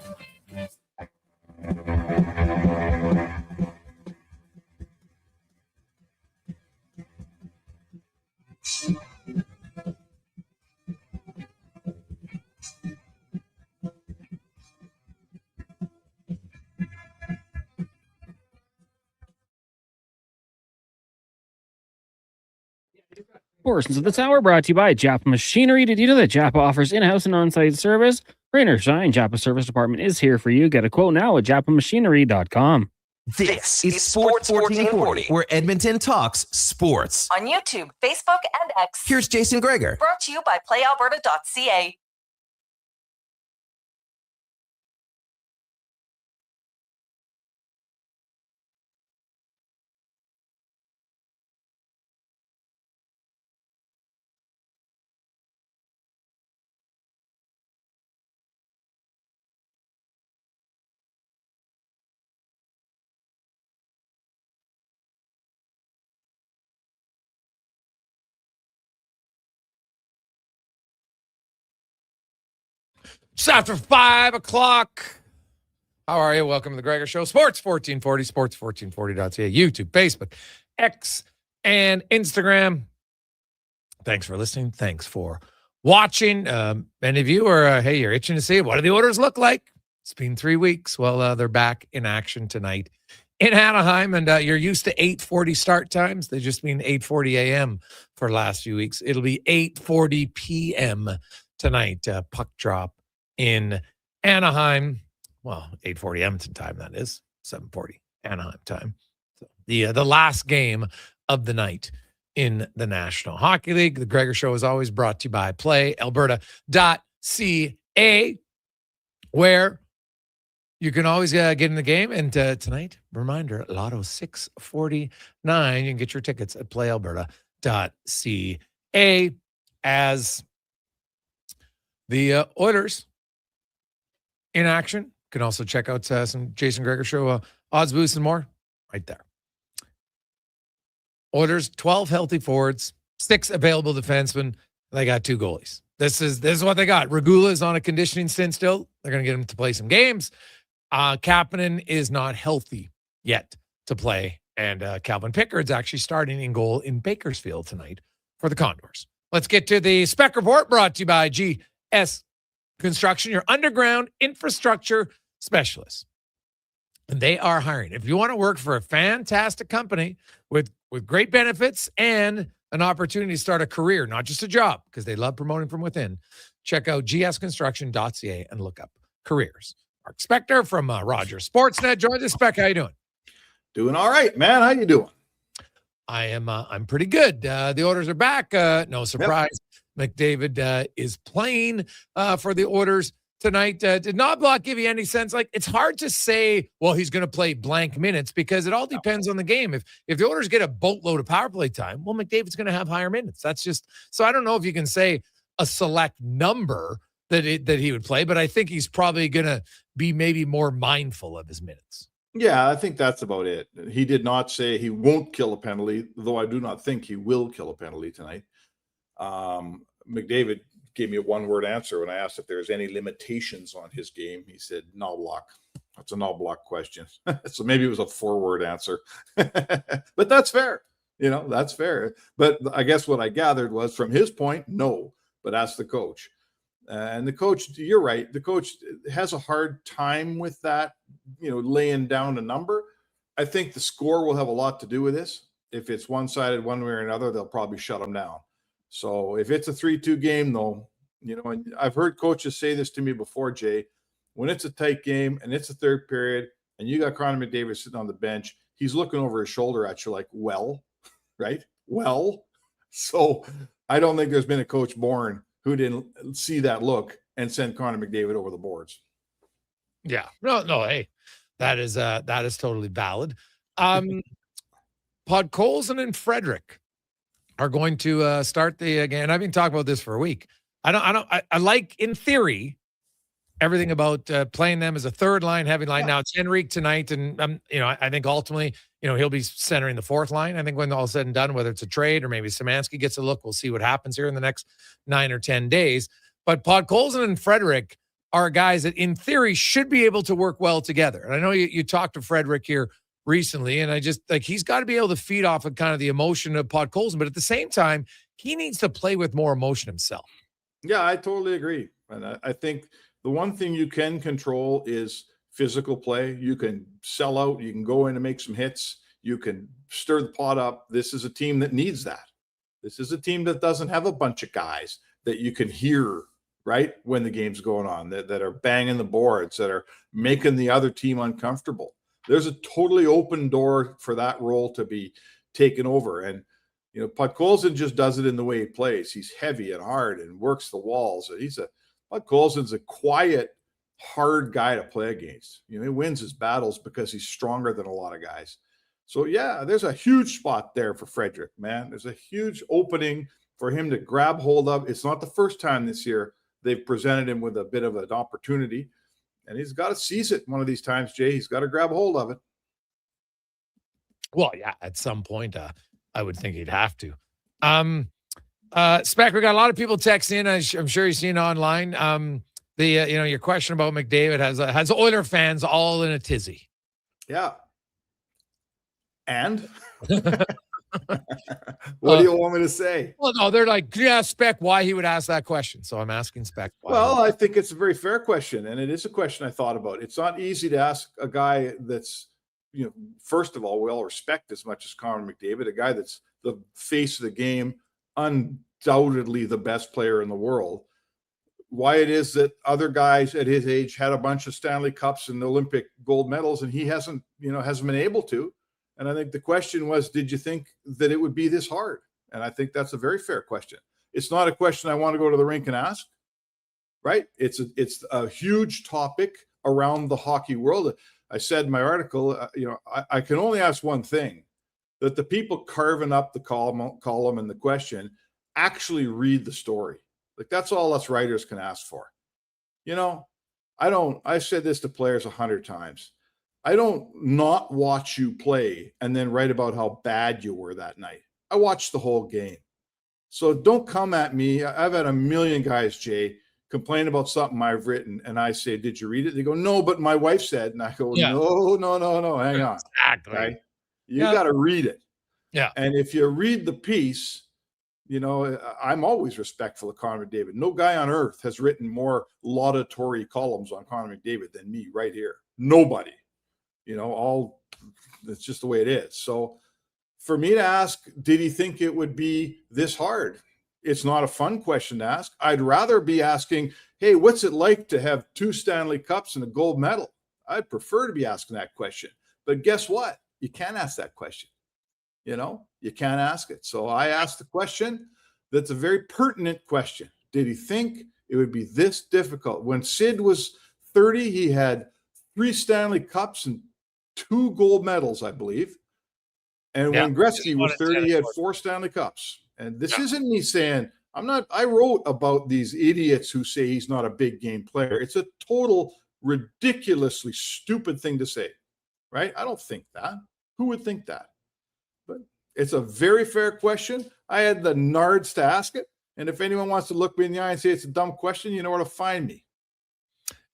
Portions of this hour brought to you by Japa Machinery. Did you know that Japa offers in-house and on-site service? Rain or shine, Japa Service Department is here for you. Get a quote now at japamachinery.com. This is Sports 1440, where Edmonton talks sports. On YouTube, Facebook, and X. Here's Jason Gregor. Brought to you by PlayAlberta.ca. Just after 5 o'clock. How are you? Welcome to the Gregor Show. Sports 1440, sports1440.ca, YouTube, Facebook, X, and Instagram. Thanks for listening. Thanks for watching. Many of you are, hey, you're itching to see what do the orders look like? It's been 3 weeks. Well, they're back in action tonight in Anaheim, and you're used to 8:40 start times. They've just been 8:40 a.m. for the last few weeks. It'll be 8:40 p.m. tonight, puck drop in Anaheim. Well, 8:40 Edmonton time, that is. 7:40 Anaheim time. So the last game of the night in the National Hockey League. The Gregor Show is always brought to you by PlayAlberta.ca, where you can always get in the game. And tonight, reminder, Lotto 649. You can get your tickets at PlayAlberta.ca as the Oilers in action. You can also check out some Jason Gregor Show odds boosts and more right there. Oilers, 12 healthy forwards, 6 available defensemen. They got 2 goalies. This is what they got. Regula is on a conditioning stint still. They're going to get him to play some games. Kapanen is not healthy yet to play. And Calvin Pickard's actually starting in goal in Bakersfield tonight for the Condors. Let's get to the Spec Report, brought to you by GS Construction, your underground infrastructure specialist. And they are hiring. If you want to work for a fantastic company with great benefits and an opportunity to start a career, not just a job, because they love promoting from within, check out gsconstruction.ca and look up careers. Mark Spector from Rogers Sportsnet joins us. Spec, how you doing? Doing all right, man. How you doing? I'm pretty good. The Oilers are back. No surprise. Yep. McDavid is playing for the Oilers tonight. Did Knoblauch give you any sense? Like, it's hard to say, well, he's going to play blank minutes because it all depends on the game. If the Oilers get a boatload of power play time, well, McDavid's going to have higher minutes. That's just so. I don't know if you can say a select number that he would play, but I think he's probably going to be maybe more mindful of his minutes. Yeah, I think that's about it. He did not say he won't kill a penalty, though I do not think he will kill a penalty tonight. McDavid gave me a one-word answer when I asked if there's any limitations on his game. He said, Knoblauch. That's a Knoblauch question. So maybe it was a 4-word answer. But that's fair. That's fair. But I guess what I gathered was from his point, no. But ask the coach. And the coach, you're right. The coach has a hard time with that, laying down a number. I think the score will have a lot to do with this. If it's one-sided one way or another, they'll probably shut him down. So if it's a 3-2 game, though, and I've heard coaches say this to me before, Jay, when it's a tight game and it's a third period and you got Connor McDavid sitting on the bench, he's looking over his shoulder at you like, well, right? Well, so I don't think there's been a coach born who didn't see that look and send Connor McDavid over the boards. Yeah. No, hey, that is totally valid. Podkolzin and Frederick are going to start the game. I've been talking about this for a week. I like, in theory, everything about playing them as a third line, heavy line. Now it's Henrique tonight, and I think ultimately, he'll be centering the fourth line. I think when all said and done, whether it's a trade or maybe Szymanski gets a look, we'll see what happens here in the next 9 or 10 days. But Podkolzin and Frederick are guys that, in theory, should be able to work well together. And I know you talked to Frederick here recently, and I just he's got to be able to feed off of kind of the emotion of Podkolzin, but at the same time, he needs to play with more emotion himself. Yeah, I totally agree. And I think the one thing you can control is physical play. You can sell out. You can go in and make some hits. You can stir the pot up. This is a team that needs that. This is a team that doesn't have a bunch of guys that you can hear, right, when the game's going on, that are banging the boards, that are making the other team uncomfortable. There's a totally open door for that role to be taken over. And, Podkolzin just does it in the way he plays. He's heavy and hard and works the walls. Podkolzin's a quiet, hard guy to play against. He wins his battles because he's stronger than a lot of guys. So, yeah, there's a huge spot there for Frederick, man. There's a huge opening for him to grab hold of. It's not the first time this year they've presented him with a bit of an opportunity, and he's got to seize it one of these times, Jay. He's got to grab hold of it. Well, yeah, at some point, I would think he'd have to. Spec, we got a lot of people text in. I'm sure you've seen online. Your question about McDavid has Oiler fans all in a tizzy. Yeah. And what do you want me to say? Well, no, they're like, yeah, Spec, why he would ask that question. So I'm asking Spec. Well, I think it's a very fair question, and it is a question I thought about. It's not easy to ask a guy that's, first of all, we all respect as much as Connor McDavid, a guy that's the face of the game, undoubtedly the best player in the world. Why it is that other guys at his age had a bunch of Stanley Cups and Olympic gold medals, and he hasn't been able to. And I think the question was, did you think that it would be this hard? And I think that's a very fair question. It's not a question I want to go to the rink and ask, right? It's a huge topic around the hockey world. I said in my article, I can only ask one thing, that the people carving up the column and the question actually read the story. Like, that's all us writers can ask for. I've said this to players 100 times. I don't not watch you play and then write about how bad you were that night. I watched the whole game. So don't come at me. I've had a million guys, Jay, complain about something I've written, and I say, did you read it? They go, no, but my wife said. And I go, no, hang on. Exactly. Right? You got to read it. Yeah. And if you read the piece, I'm always respectful of Connor McDavid. No guy on earth has written more laudatory columns on Connor McDavid than me right here. Nobody. It's just the way it is. So for me to ask, did he think it would be this hard? It's not a fun question to ask. I'd rather be asking, hey, what's it like to have 2 Stanley Cups and a gold medal? I'd prefer to be asking that question. But guess what? You can't ask that question. You can't ask it. So I asked the question that's a very pertinent question. Did he think it would be this difficult? When Sid was 30, he had 3 Stanley Cups and 2 gold medals, I believe. And when Gretzky was 30, he had 4 Stanley Cups. And this isn't me saying, I wrote about these idiots who say he's not a big game player. It's a total ridiculously stupid thing to say, right? I don't think that. Who would think that? But it's a very fair question. I had the nards to ask it. And if anyone wants to look me in the eye and say it's a dumb question, you know where to find me.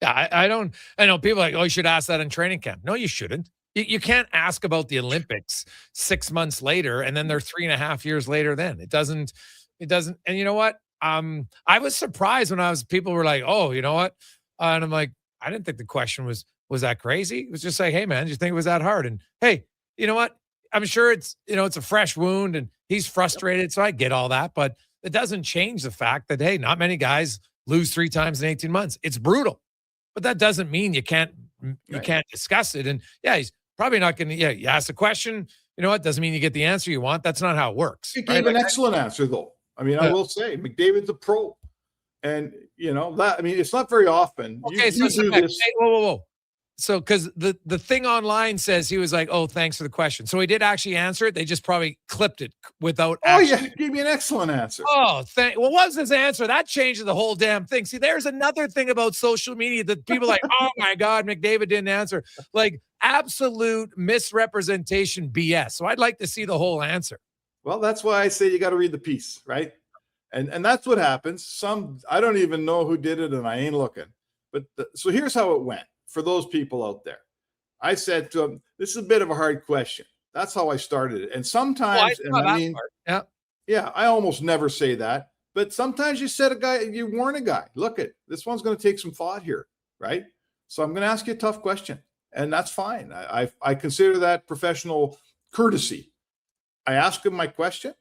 Yeah, I know people are like, oh, you should ask that in training camp. No, you shouldn't. You can't ask about the Olympics 6 months later, and then they're 3.5 years later. Then it doesn't. And you know what? I was surprised when people were like, oh, you know what? And I'm like, I didn't think the question was that crazy. It was just like, hey man, do you think it was that hard? And hey, you know what? I'm sure it's a fresh wound and he's frustrated. So I get all that, but it doesn't change the fact that, hey, not many guys lose 3 times in 18 months. It's brutal. But that doesn't mean you can't you can't discuss it. And yeah, he's probably not going to, you ask a question, you know what, doesn't mean you get the answer you want. That's not how it works. He gave an excellent answer, though. I mean, I will say, McDavid's a pro. And, it's not very often. Okay, you do this. Hey, whoa. So, because the thing online says he was like, oh, thanks for the question. So he did actually answer it. They just probably clipped it without. He gave me an excellent answer. Oh, what was his answer? That changed the whole damn thing. See, there's another thing about social media that people are like, oh my God, McDavid didn't answer. Like absolute misrepresentation BS. So I'd like to see the whole answer. Well, that's why I say you got to read the piece, right? And that's what happens. I don't even know who did it, and I ain't looking. But so here's how it went. For those people out there, I said to them, this is a bit of a hard question. That's how I started it. And sometimes, I almost never say that, but sometimes you warn a guy, look this one's going to take some thought here. Right. So I'm going to ask you a tough question, and that's fine. I consider that professional courtesy. I asked him my question,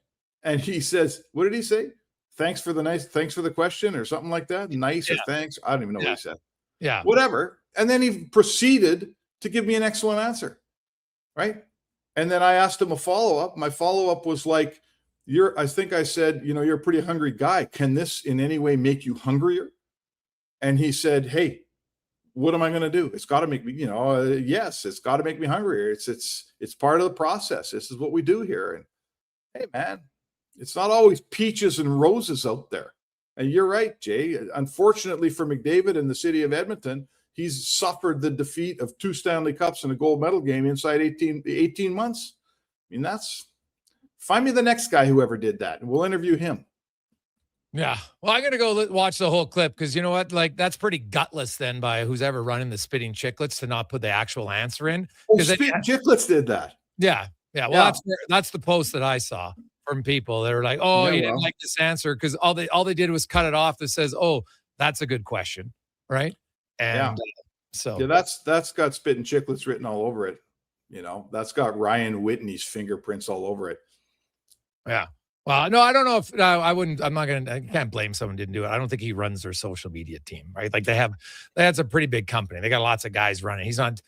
and he says, what did he say? Thanks for the question, or something like that. Nice or thanks. I don't even know what he said. Yeah. Whatever. And then he proceeded to give me an excellent answer. Right. And then I asked him a follow-up. My follow-up was like, I think I said, you're a pretty hungry guy. Can this in any way make you hungrier? And he said, hey, what am I going to do? It's got to make me, yes, it's got to make me hungrier. It's part of the process. This is what we do here. And hey, man, it's not always peaches and roses out there. And you're right, Jay. Unfortunately for McDavid and the city of Edmonton, he's suffered the defeat of 2 Stanley Cups and a gold medal game inside 18 months. I mean, find me the next guy who ever did that, and we'll interview him. Yeah. Well, I'm going to go watch the whole clip because you know what? Like, that's pretty gutless then by who's ever running the Spitting Chicklets to not put the actual answer in. Spitting Chicklets did that. Yeah. Yeah. Well, that's the post that I saw from people. They were like, oh, you didn't like this answer because all they did was cut it off that says, oh, that's a good question. Right. And that's got Spitting Chicklets written all over it. That's got Ryan Whitney's fingerprints all over it. Yeah. Well, no, I don't know if I can't blame someone who didn't do it. I don't think he runs their social media team, right? Like they had some pretty big company. They got lots of guys running. He's not,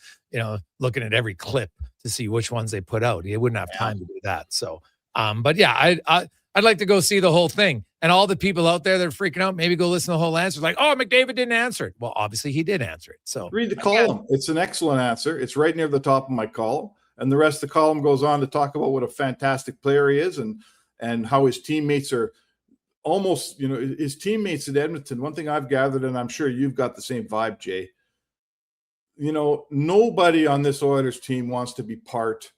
looking at every clip to see which ones they put out. He wouldn't have time to do that. So, but yeah, I'd like to go see the whole thing. And all the people out there that are freaking out, maybe go listen to the whole answer. Like, oh, McDavid didn't answer it. Well, obviously he did answer it. So read the column. It's an excellent answer. It's right near the top of my column. And the rest of the column goes on to talk about what a fantastic player he is and how his teammates are almost, his teammates at Edmonton. One thing I've gathered, and I'm sure you've got the same vibe, Jay, nobody on this Oilers team wants to be part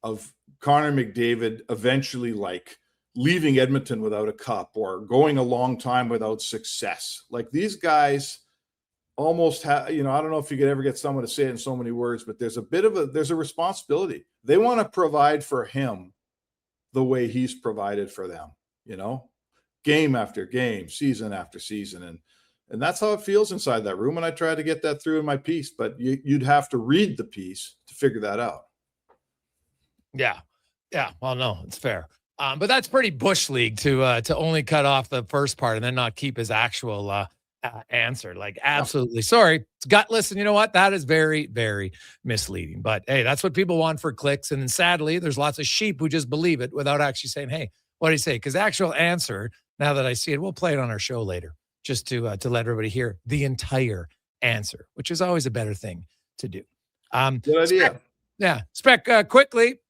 of Connor McDavid eventually leaving Edmonton without a cup or going a long time without success. Like these guys almost have, I don't know if you could ever get someone to say it in so many words, but there's a responsibility. They want to provide for him the way he's provided for them, game after game, season after season. And that's how it feels inside that room. And I tried to get that through in my piece, but you'd have to read the piece to figure that out. Yeah. Yeah. Well, no, it's fair. But that's pretty bush league to only cut off the first part and then not keep his actual answer. Like, absolutely. Sorry. It's gutless. And you know what? That is very, very misleading. But hey, that's what people want for clicks. And then sadly, there's lots of sheep who just believe it without actually saying, hey, what do you say? Because the actual answer, now that I see it, we'll play it on our show later just to let everybody hear the entire answer, which is always a better thing to do. Good idea. Spec, quickly,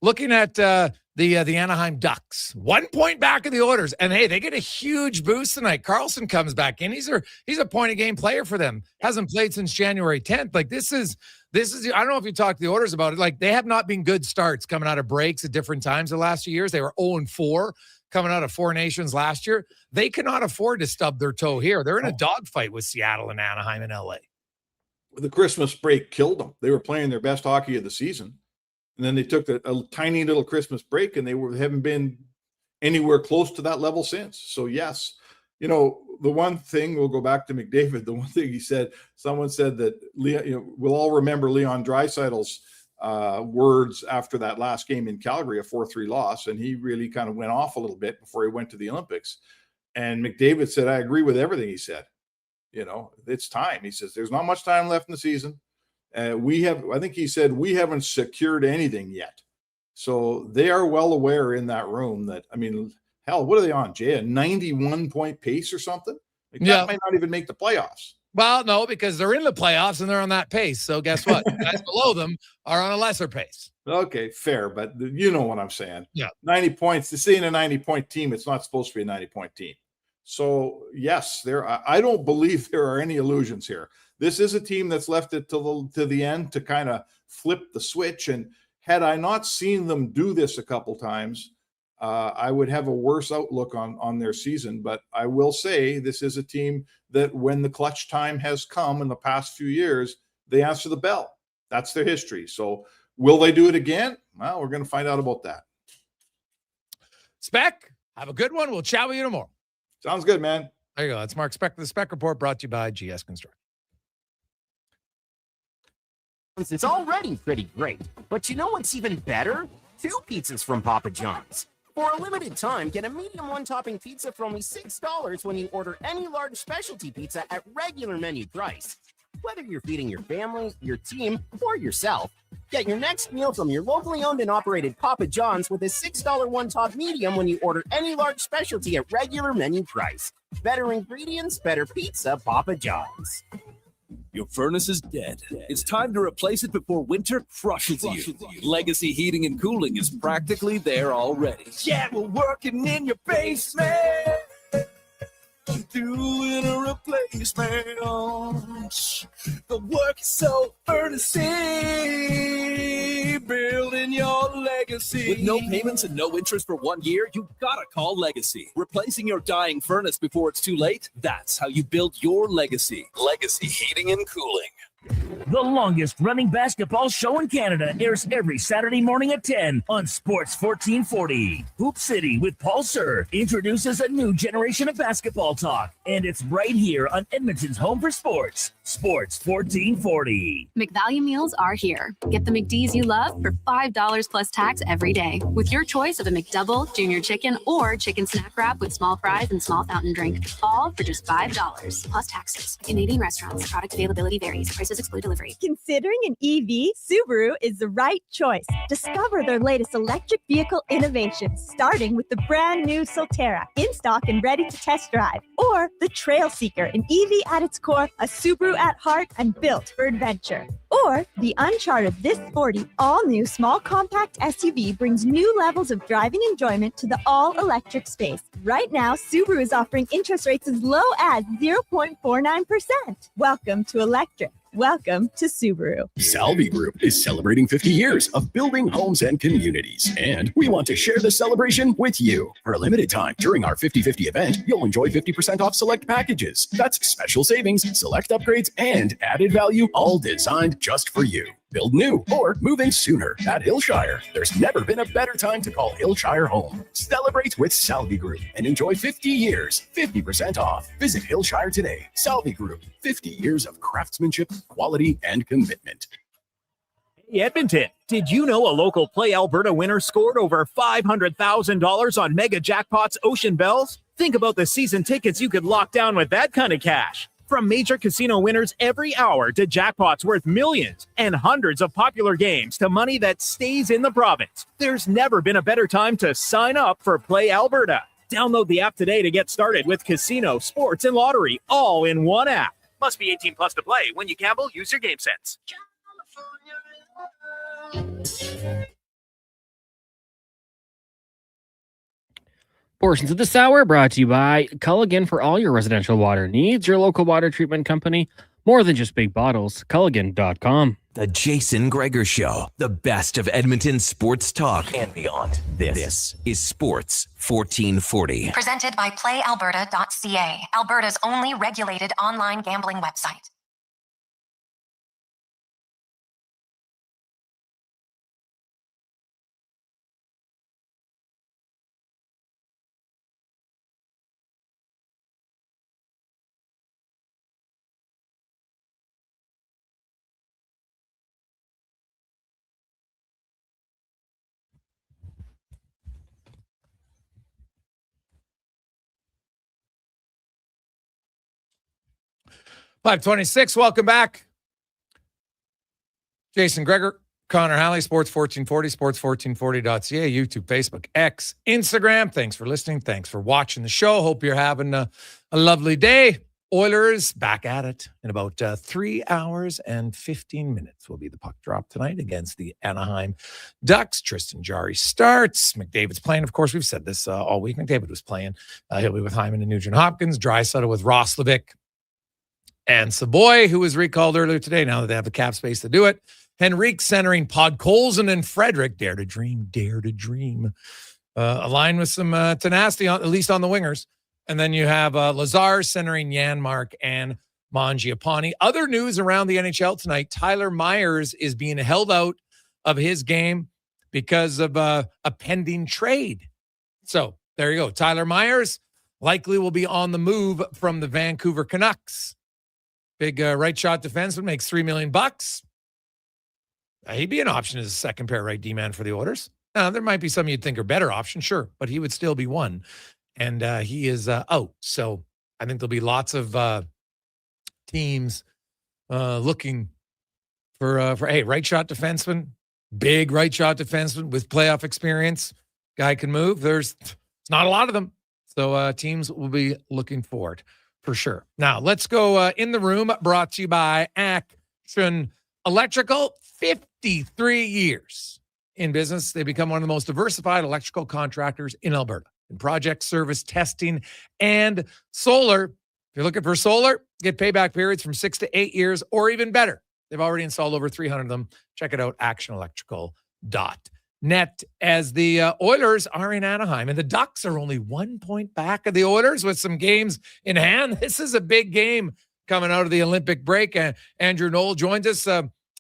looking at the Anaheim Ducks, 1 point back of the Oilers, and hey, they get a huge boost tonight. Carlson comes back in. He's a point a game player for them. Hasn't played since January 10th. Like this is. I don't know if you talked to the Oilers about it. Like they have not been good starts coming out of breaks at different times the last few years. They were 0-4 coming out of Four Nations last year. They cannot afford to stub their toe here. They're in a dogfight with Seattle and Anaheim and LA. The Christmas break killed them. They were playing their best hockey of the season. And then they took a tiny little Christmas break, and they haven't been anywhere close to that level since. So, yes, the one thing, we'll go back to McDavid, the one thing he said, someone said that we'll all remember Leon Draisaitl's words after that last game in Calgary, a 4-3 loss, and he really kind of went off a little bit before he went to the Olympics. And McDavid said, I agree with everything he said. It's time. He says there's not much time left in the season. I think he said we haven't secured anything yet. So they are well aware in that room that, hell, what are they on, Jay? A 91-point pace or something? That might not even make the playoffs. Well, no, because they're in the playoffs and they're on that pace. So guess what? The guys below them are on a lesser pace. Okay, fair, but you know what I'm saying. Yeah. 90 points. To see in a 90-point team, it's not supposed to be a 90-point team. So, yes, I don't believe there are any illusions here. This is a team that's left it to the end to kind of flip the switch. And had I not seen them do this a couple times, I would have a worse outlook on their season. But I will say this is a team that when the clutch time has come in the past few years, they answer the bell. That's their history. So will they do it again? Well, we're going to find out about that. Spec, have a good one. We'll chat with you tomorrow. Sounds good, man. There you go. That's Mark Speck. The Spec Report brought to you by GS Construction. It's already pretty great, but you know what's even better? 2 pizzas from Papa John's. For a limited time, get a medium one-topping pizza for only $6 when you order any large specialty pizza at regular menu price. Whether you're feeding your family, your team, or yourself, get your next meal from your locally owned and operated Papa John's with a $6 one-top medium when you order any large specialty at regular menu price. Better ingredients, better pizza, Papa John's. Your furnace is dead. It's time to replace it before winter crushes you. Legacy Heating and Cooling is practically there already. Yeah, we're working in your basement. Doing a replacement. The work is so earnestly building your legacy. With no payments and no interest for 1 year, you gotta call Legacy. Replacing your dying furnace before it's too late, that's how you build your legacy. Legacy Heating and Cooling. The longest running basketball show in Canada airs every Saturday morning at 10 on Sports 1440. Hoop City with Paul Sir introduces a new generation of basketball talk, and it's right here on Edmonton's home for sports, Sports 1440. McValue meals are here. Get the McD's you love for $5 plus tax every day with your choice of a McDouble, junior chicken, or chicken snack wrap with small fries and small fountain drink. All for just $5 plus taxes. Canadian restaurants. Product availability varies. Prices exclude delivery. Considering an EV, Subaru is the right choice. Discover their latest electric vehicle innovations, starting with the brand new Solterra, in stock and ready to test drive, or the Trail Seeker, an EV at its core, a Subaru at heart, and built for adventure. Or the Uncharted This Sporty, all-new small compact SUV brings new levels of driving enjoyment to the all-electric space. Right now, Subaru is offering interest rates as low as 0.49%. Welcome to electric. Welcome to Subaru. Salvi Group is celebrating 50 years of building homes and communities, and we want to share the celebration with you. For a limited time during our 50/50 event, you'll enjoy 50% off select packages. That's special savings, select upgrades, and added value, all designed just for you. Build new or move in sooner at Hillshire. There's never been a better time to call Hillshire home. Celebrate with Salvi Group and enjoy 50 years, 50% off. Visit Hillshire today. Salvi Group, 50 years of craftsmanship, quality, and commitment. Hey, Edmonton, did you know a local Play Alberta winner scored over $500,000 on Mega Jackpots Ocean Bells? Think about the season tickets you could lock down with that kind of cash. From major casino winners every hour to jackpots worth millions and hundreds of popular games to money that stays in the province, there's never been a better time to sign up for Play Alberta. Download the app today to get started with casino, sports, and lottery all in one app. Must be 18 plus to play. When you gamble, use your game sense. Portions of this hour brought to you by Culligan for all your residential water needs. Your local water treatment company. More than just big bottles. Culligan.com. The Jason Gregor Show. The best of Edmonton sports talk and beyond. This is Sports 1440. Presented by PlayAlberta.ca, Alberta's only regulated online gambling website. 526, welcome back. Jason Gregor, Connor Halley, Sports 1440, sports1440.ca, YouTube, Facebook, X, Instagram. Thanks for listening. Thanks for watching the show. Hope you're having a lovely day. Oilers back at it in about 3 hours and 15 minutes will be the puck drop tonight against the Anaheim Ducks. Tristan Jarry starts. McDavid's playing. Of course, we've said this all week. McDavid was playing. He'll be with Hyman and Nugent-Hopkins. Draisaitl with Roslovic and Savoy, who was recalled earlier today. Now that they have the cap space to do it. Henrique centering Podkolzin and Frederick. Dare to dream, dare to dream. Aligned with some tenacity, at least on the wingers. And then you have Lazar centering Janmark and Mangiapane. Other news around the NHL tonight, Tyler Myers is being held out of his game because of a pending trade. So there you go. Tyler Myers likely will be on the move from the Vancouver Canucks. Big right shot defenseman, makes $3 million. He'd be an option as a second pair right D-man for the Oilers. There might be some you'd think are better options, sure, but he would still be one. And he is out. So I think there'll be lots of teams looking for right shot defenseman, big right shot defenseman with playoff experience. Guy can move. There's not a lot of them. So teams will be looking for it for sure. Now let's go in the room, brought to you by Action Electrical. 53 years in business. They become one of the most diversified electrical contractors in Alberta. In project, service, testing, and solar. If you're looking for solar, get payback periods from 6 to 8 years or even better. They've already installed over 300 of them. Check it out, actionelectrical.net. As the Oilers are in Anaheim, and the Ducks are only 1 point back of the Oilers with some games in hand. This is a big game coming out of the Olympic break. Andrew Knoll joins us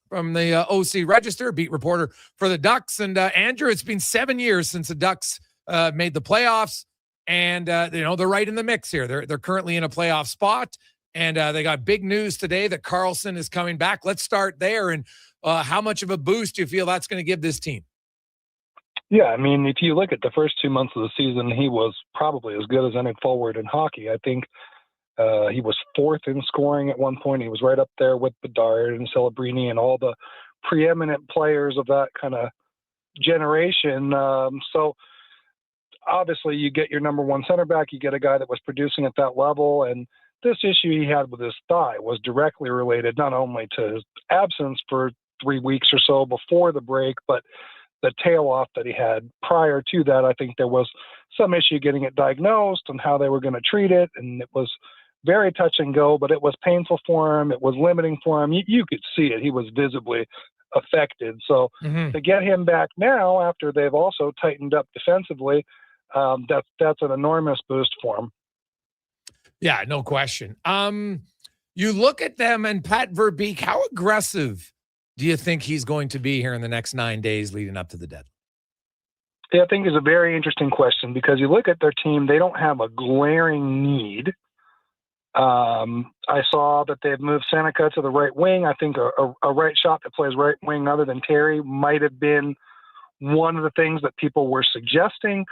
from the OC Register, beat reporter for the Ducks. And Andrew, it's been 7 years since the Ducks made the playoffs, and they're right in the mix here. They're currently in a playoff spot, and they got big news today that Carlson is coming back. Let's start there. And how much of a boost do you feel that's going to give this team? Yeah, I mean, if you look at the first 2 months of the season, he was probably as good as any forward in hockey. I think he was fourth in scoring at one point. He was right up there with Bedard and Celebrini and all the preeminent players of that kind of generation. So obviously you get your number one center back, you get a guy that was producing at that level. And this issue he had with his thigh was directly related not only to his absence for 3 weeks or so before the break, but the tail off that he had prior to that. I think there was some issue getting it diagnosed and how they were going to treat it. And it was very touch and go, but it was painful for him. It was limiting for him. You could see it. He was visibly affected. So to get him back now, after they've also tightened up defensively, that's an enormous boost for him. Yeah, no question. You look at them and Pat Verbeek, how aggressive do you think he's going to be here in the next 9 days leading up to the deadline? Yeah, I think it's a very interesting question because you look at their team, they don't have a glaring need. I saw that they've moved Seneca to the right wing. I think a right shot that plays right wing other than Terry might have been one of the things that people were suggesting.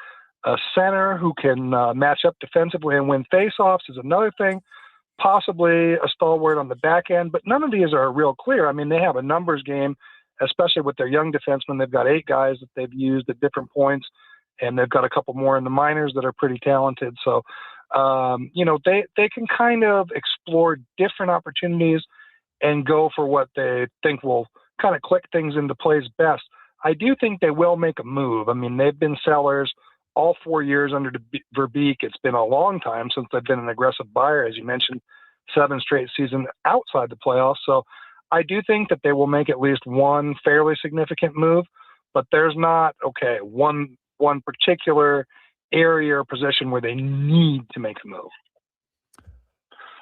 A center who can match up defensively and win faceoffs is another thing. Possibly a stalwart on the back end, but none of these are real clear. I mean, they have a numbers game, especially with their young defensemen. They've got 8 guys that they've used at different points, and they've got a couple more in the minors that are pretty talented. So, they can kind of explore different opportunities and go for what they think will kind of click things into place best. I do think they will make a move. I mean, they've been sellers all 4 years under Verbeek. It's been a long time since they've been an aggressive buyer, as you mentioned, 7 straight seasons outside the playoffs. So I do think that they will make at least one fairly significant move, but there's not, one particular area or position where they need to make a move.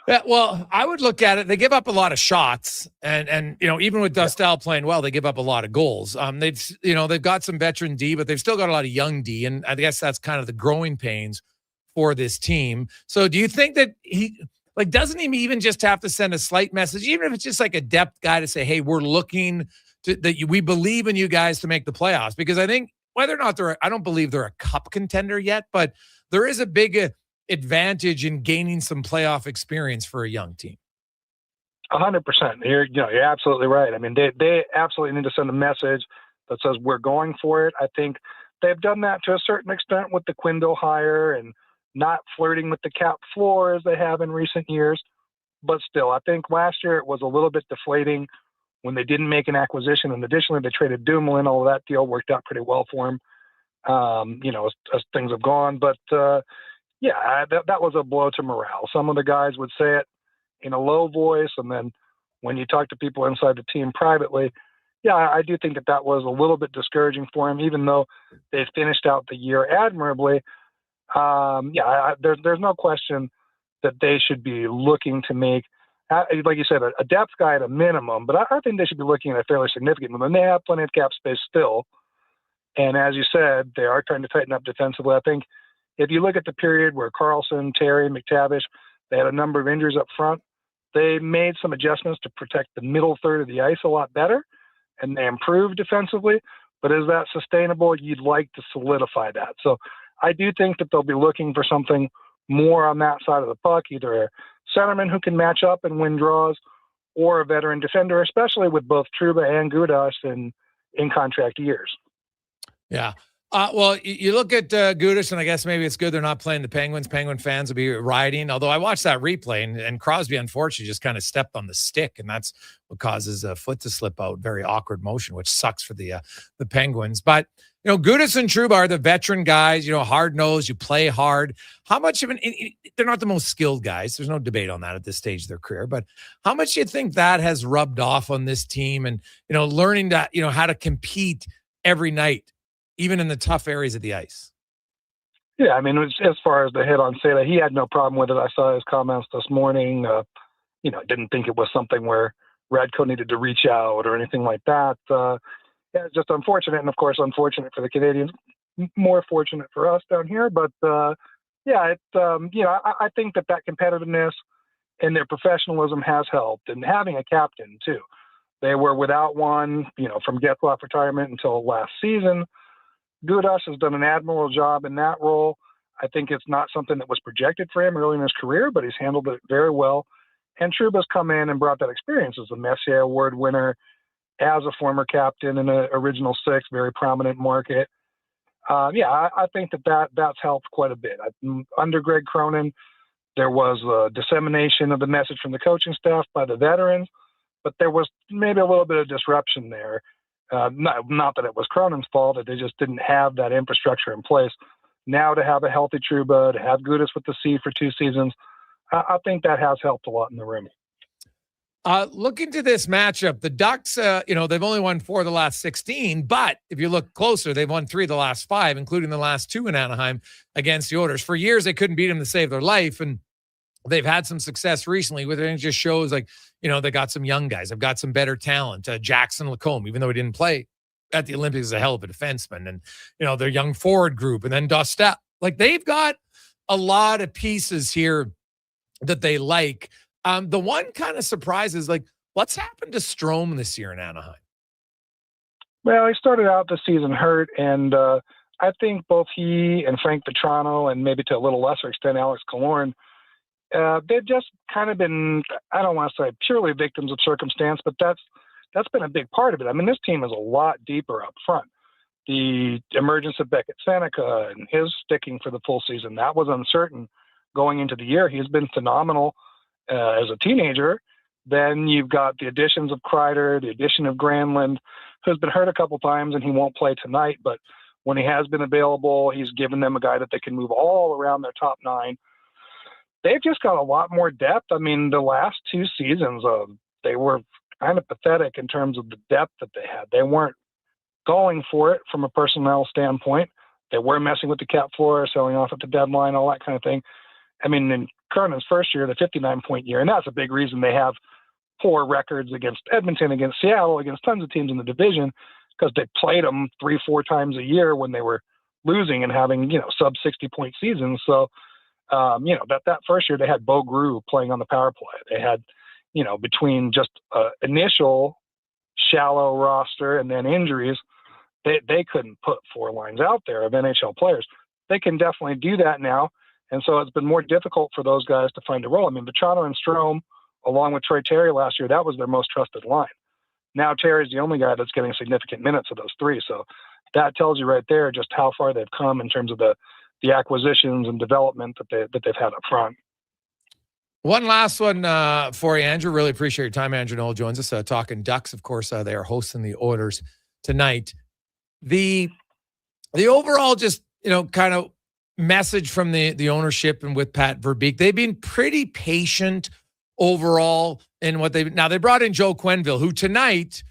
Yeah, well, I would look at it. They give up a lot of shots, and even with Dustal playing well, they give up a lot of goals. They've got some veteran D, but they've still got a lot of young D, and I guess that's kind of the growing pains for this team. So, do you think that doesn't he even just have to send a slight message, even if it's just like a depth guy, to say, "Hey, we're looking we believe in you guys to make the playoffs"? Because I think whether or not I don't believe they're a cup contender yet, but there is a big advantage in gaining some playoff experience for a young team. 100%. You're absolutely right. I mean, they absolutely need to send a message that says we're going for it. I think they've done that to a certain extent with the Quindle hire and not flirting with the cap floor as they have in recent years. But still, I think last year it was a little bit deflating when they didn't make an acquisition. And additionally, they traded Dumoulin. All of that deal worked out pretty well for him, as things have gone. But, that was a blow to morale. Some of the guys would say it in a low voice. And then when you talk to people inside the team privately, I do think that was a little bit discouraging for him, even though they finished out the year admirably. There's no question that they should be looking to make, like you said, a depth guy at a minimum, but I think they should be looking at a fairly significant one. And they have plenty of cap space still. And as you said, they are trying to tighten up defensively. I think if you look at the period where Carlson, Terry, McTavish, they had a number of injuries up front, they made some adjustments to protect the middle third of the ice a lot better, and they improved defensively. But is that sustainable? You'd like to solidify that. So I do think that they'll be looking for something more on that side of the puck, either a centerman who can match up and win draws, or a veteran defender, especially with both Trouba and Gudas in contract years. Yeah. Well, you look at Gudas, and I guess maybe it's good they're not playing the Penguins. Penguin fans will be riding. Although I watched that replay, and Crosby, unfortunately, just kind of stepped on the stick, and that's what causes a foot to slip out. Very awkward motion, which sucks for the Penguins. But, Gudas and Trouba are the veteran guys, hard-nosed, you play hard. How much of they're not the most skilled guys. There's no debate on that at this stage of their career. But how much do you think that has rubbed off on this team and, learning that, how to compete every night, even in the tough areas of the ice? Yeah, I mean, as far as the hit on Seda, he had no problem with it. I saw his comments this morning. Didn't think it was something where Radko needed to reach out or anything like that. It's just unfortunate, and of course, unfortunate for the Canadians. More fortunate for us down here, but I think that competitiveness and their professionalism has helped, and having a captain too. They were without one, from Getzlaf retirement until last season. Gudas has done an admirable job in that role. I think it's not something that was projected for him early in his career, but he's handled it very well. And Trouba's come in and brought that experience as a Messier Award winner, as a former captain in an original six, very prominent market. I think that's helped quite a bit. Under Greg Cronin, there was a dissemination of the message from the coaching staff by the veterans, but there was maybe a little bit of disruption there. Not that it was Cronin's fault, that they just didn't have that infrastructure in place. Now to have a healthy Trouba, to have Gudas with the C for 2 seasons, I think that has helped a lot in the room. Look into this matchup. The Ducks, they've only won 4 of the last 16, but if you look closer, they've won 3 of the last 5, including the last 2 in Anaheim against the Oilers. For years, they couldn't beat them to save their life, and they've had some success recently with it. And it just shows they got some young guys. They've got some better talent. Jackson Lacombe, even though he didn't play at the Olympics, is a hell of a defenseman. And, their young forward group. And then Dostep. They've got a lot of pieces here that they like. The one kind of surprise is, what's happened to Strome this year in Anaheim? Well, he started out the season hurt, and I think both he and Frank Petrano, and maybe to a little lesser extent Alex Killorn, they've just kind of been, I don't want to say purely victims of circumstance, but that's been a big part of it. I mean, this team is a lot deeper up front. The emergence of Beckett Seneca and his sticking for the full season, that was uncertain going into the year. He's been phenomenal as a teenager. Then you've got the additions of Kreider, the addition of Granlund, who's been hurt a couple times and he won't play tonight, but when he has been available, he's given them a guy that they can move all around their top 9. They've just got a lot more depth. I mean, the last 2 seasons, they were kind of pathetic in terms of the depth that they had. They weren't going for it from a personnel standpoint. They were messing with the cap floor, selling off at the deadline, all that kind of thing. I mean, in Cronin's first year, the 59-point year, and that's a big reason they have poor records against Edmonton, against Seattle, against tons of teams in the division, because they played them 3-4 times a year when they were losing and having, sub 60-point seasons. So, that first year they had Bo Gru playing on the power play. They had, between just initial shallow roster and then injuries, they couldn't put 4 lines out there of NHL players. They can definitely do that now. And so it's been more difficult for those guys to find a role. I mean, Vetrano and Strome along with Troy Terry last year, that was their most trusted line. Now Terry's the only guy that's getting significant minutes of those three. So that tells you right there just how far they've come in terms of the acquisitions and development that they've had up front. One last one for you, Andrew. Really appreciate your time. Andrew Knoll joins us talking Ducks. Of course, they are hosting the Oilers tonight. The overall just, kind of message from the ownership and with Pat Verbeek, they've been pretty patient overall in what they brought in Joe Quenneville, who tonight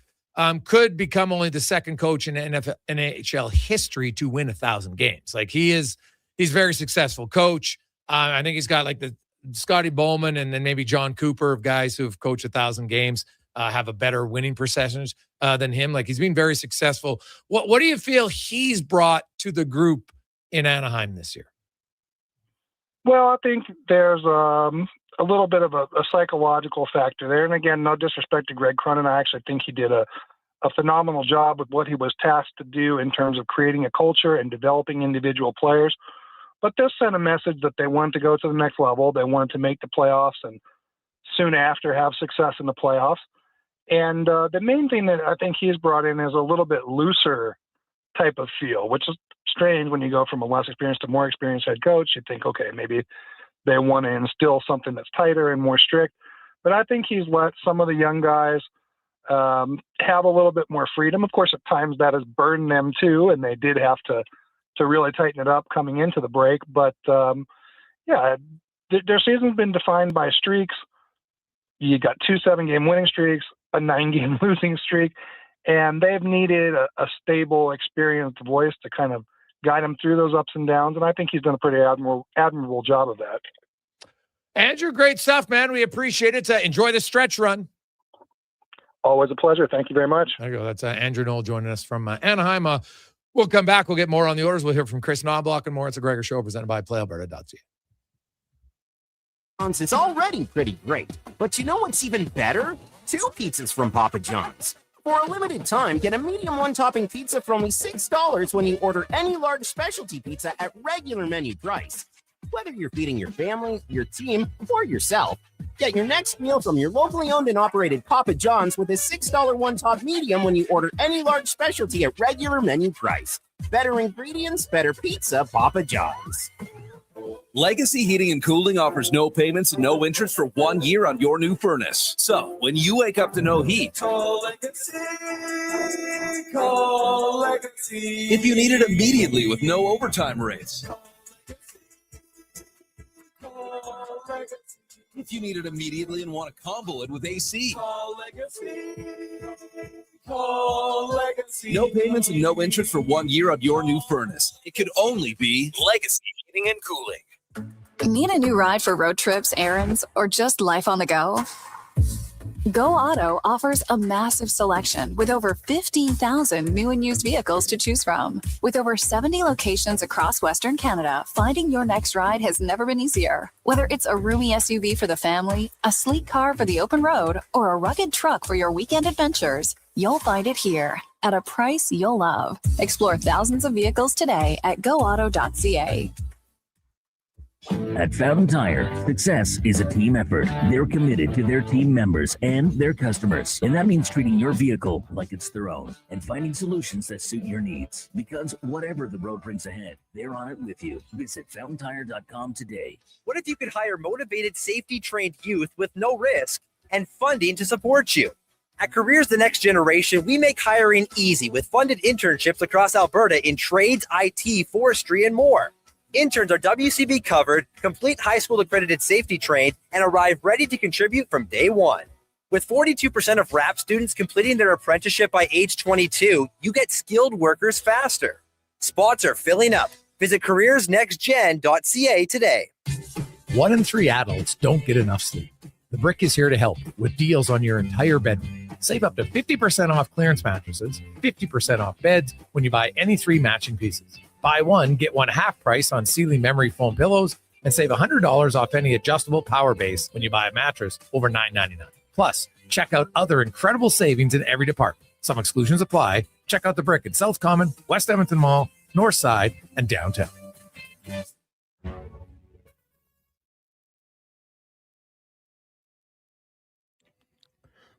could become only the second coach in NHL history to win 1,000 games. Like he's very successful coach. I think he's got like the Scotty Bowman and then maybe John Cooper of guys who have coached 1,000 games have a better winning percentage than him. Like he's been very successful. What do you feel he's brought to the group in Anaheim this year? Well, I think there's a little bit of a psychological factor there. And again, no disrespect to Greg Cronin. I actually think he did a phenomenal job with what he was tasked to do in terms of creating a culture and developing individual players. But this sent a message that they wanted to go to the next level. They wanted to make the playoffs and soon after have success in the playoffs. And the main thing that I think he's brought in is a little bit looser type of feel, which is strange when you go from a less experienced to more experienced head coach. You think, okay, maybe they want to instill something that's tighter and more strict. But I think he's let some of the young guys have a little bit more freedom. Of course, at times that has burdened them too, and they did have to really tighten it up coming into the break. But their season's been defined by streaks. You got 2 7-game winning streaks, a 9-game losing streak, and they've needed a stable, experienced voice to kind of guide them through those ups and downs. And I think he's done a pretty admirable job of that. Andrew, great stuff, man. We appreciate it. Enjoy the stretch run. Always a pleasure. Thank you very much. There you go. That's Andrew Knoll joining us from Anaheim. We'll come back. We'll get more on the orders. We'll hear from Chris Knobloch and more. It's a Gregor Show presented by PlayAlberta.ca. It's already pretty great. But you know what's even better? 2 pizzas from Papa John's. For a limited time, get a medium one-topping pizza for only $6 when you order any large specialty pizza at regular menu price. Whether you're feeding your family, your team, or yourself, get your next meal from your locally owned and operated Papa John's with a $6 one-top medium when you order any large specialty at regular menu price. Better ingredients, better pizza, Papa John's. Legacy Heating and Cooling offers no payments and no interest for 1 year on your new furnace. So when you wake up to no heat, Call Legacy. Call Legacy. if you need it immediately with no overtime rates, Call Legacy. if you need it immediately and want to combo it with AC, Call Legacy. Call Legacy. no payments and no interest for 1 year on your new furnace. It could only be Legacy Heating and Cooling. Need a new ride for road trips, errands, or just life on the go? Go Auto offers a massive selection with over 15,000 new and used vehicles to choose from. With over 70 locations across Western Canada, finding your next ride has never been easier. Whether it's a roomy SUV for the family, a sleek car for the open road, or a rugged truck for your weekend adventures, you'll find it here at a price you'll love. Explore thousands of vehicles today at goauto.ca. At Fountain Tire, success is a team effort. They're committed to their team members and their customers. And that means treating your vehicle like it's their own and finding solutions that suit your needs. Because whatever the road brings ahead, they're on it with you. Visit fountaintire.com today. What if you could hire motivated, safety-trained youth with no risk and funding to support you? At Careers the Next Generation, we make hiring easy with funded internships across Alberta in trades, IT, forestry, and more. Interns are WCB covered, complete high school accredited safety trained, and arrive ready to contribute from day one. With 42% of RAP students completing their apprenticeship by age 22, you get skilled workers faster. Spots are filling up. Visit careersnextgen.ca today. 1 in 3 adults don't get enough sleep. The Brick is here to help with deals on your entire bedroom. Save up to 50% off clearance mattresses, 50% off beds when you buy any 3 matching pieces. Buy one, get one half price on Sealy memory foam pillows, and save $100 off any adjustable power base when you buy a mattress over $9.99. Plus, check out other incredible savings in every department. Some exclusions apply. Check out the Brick at South Common, West Edmonton Mall, North Side, and downtown.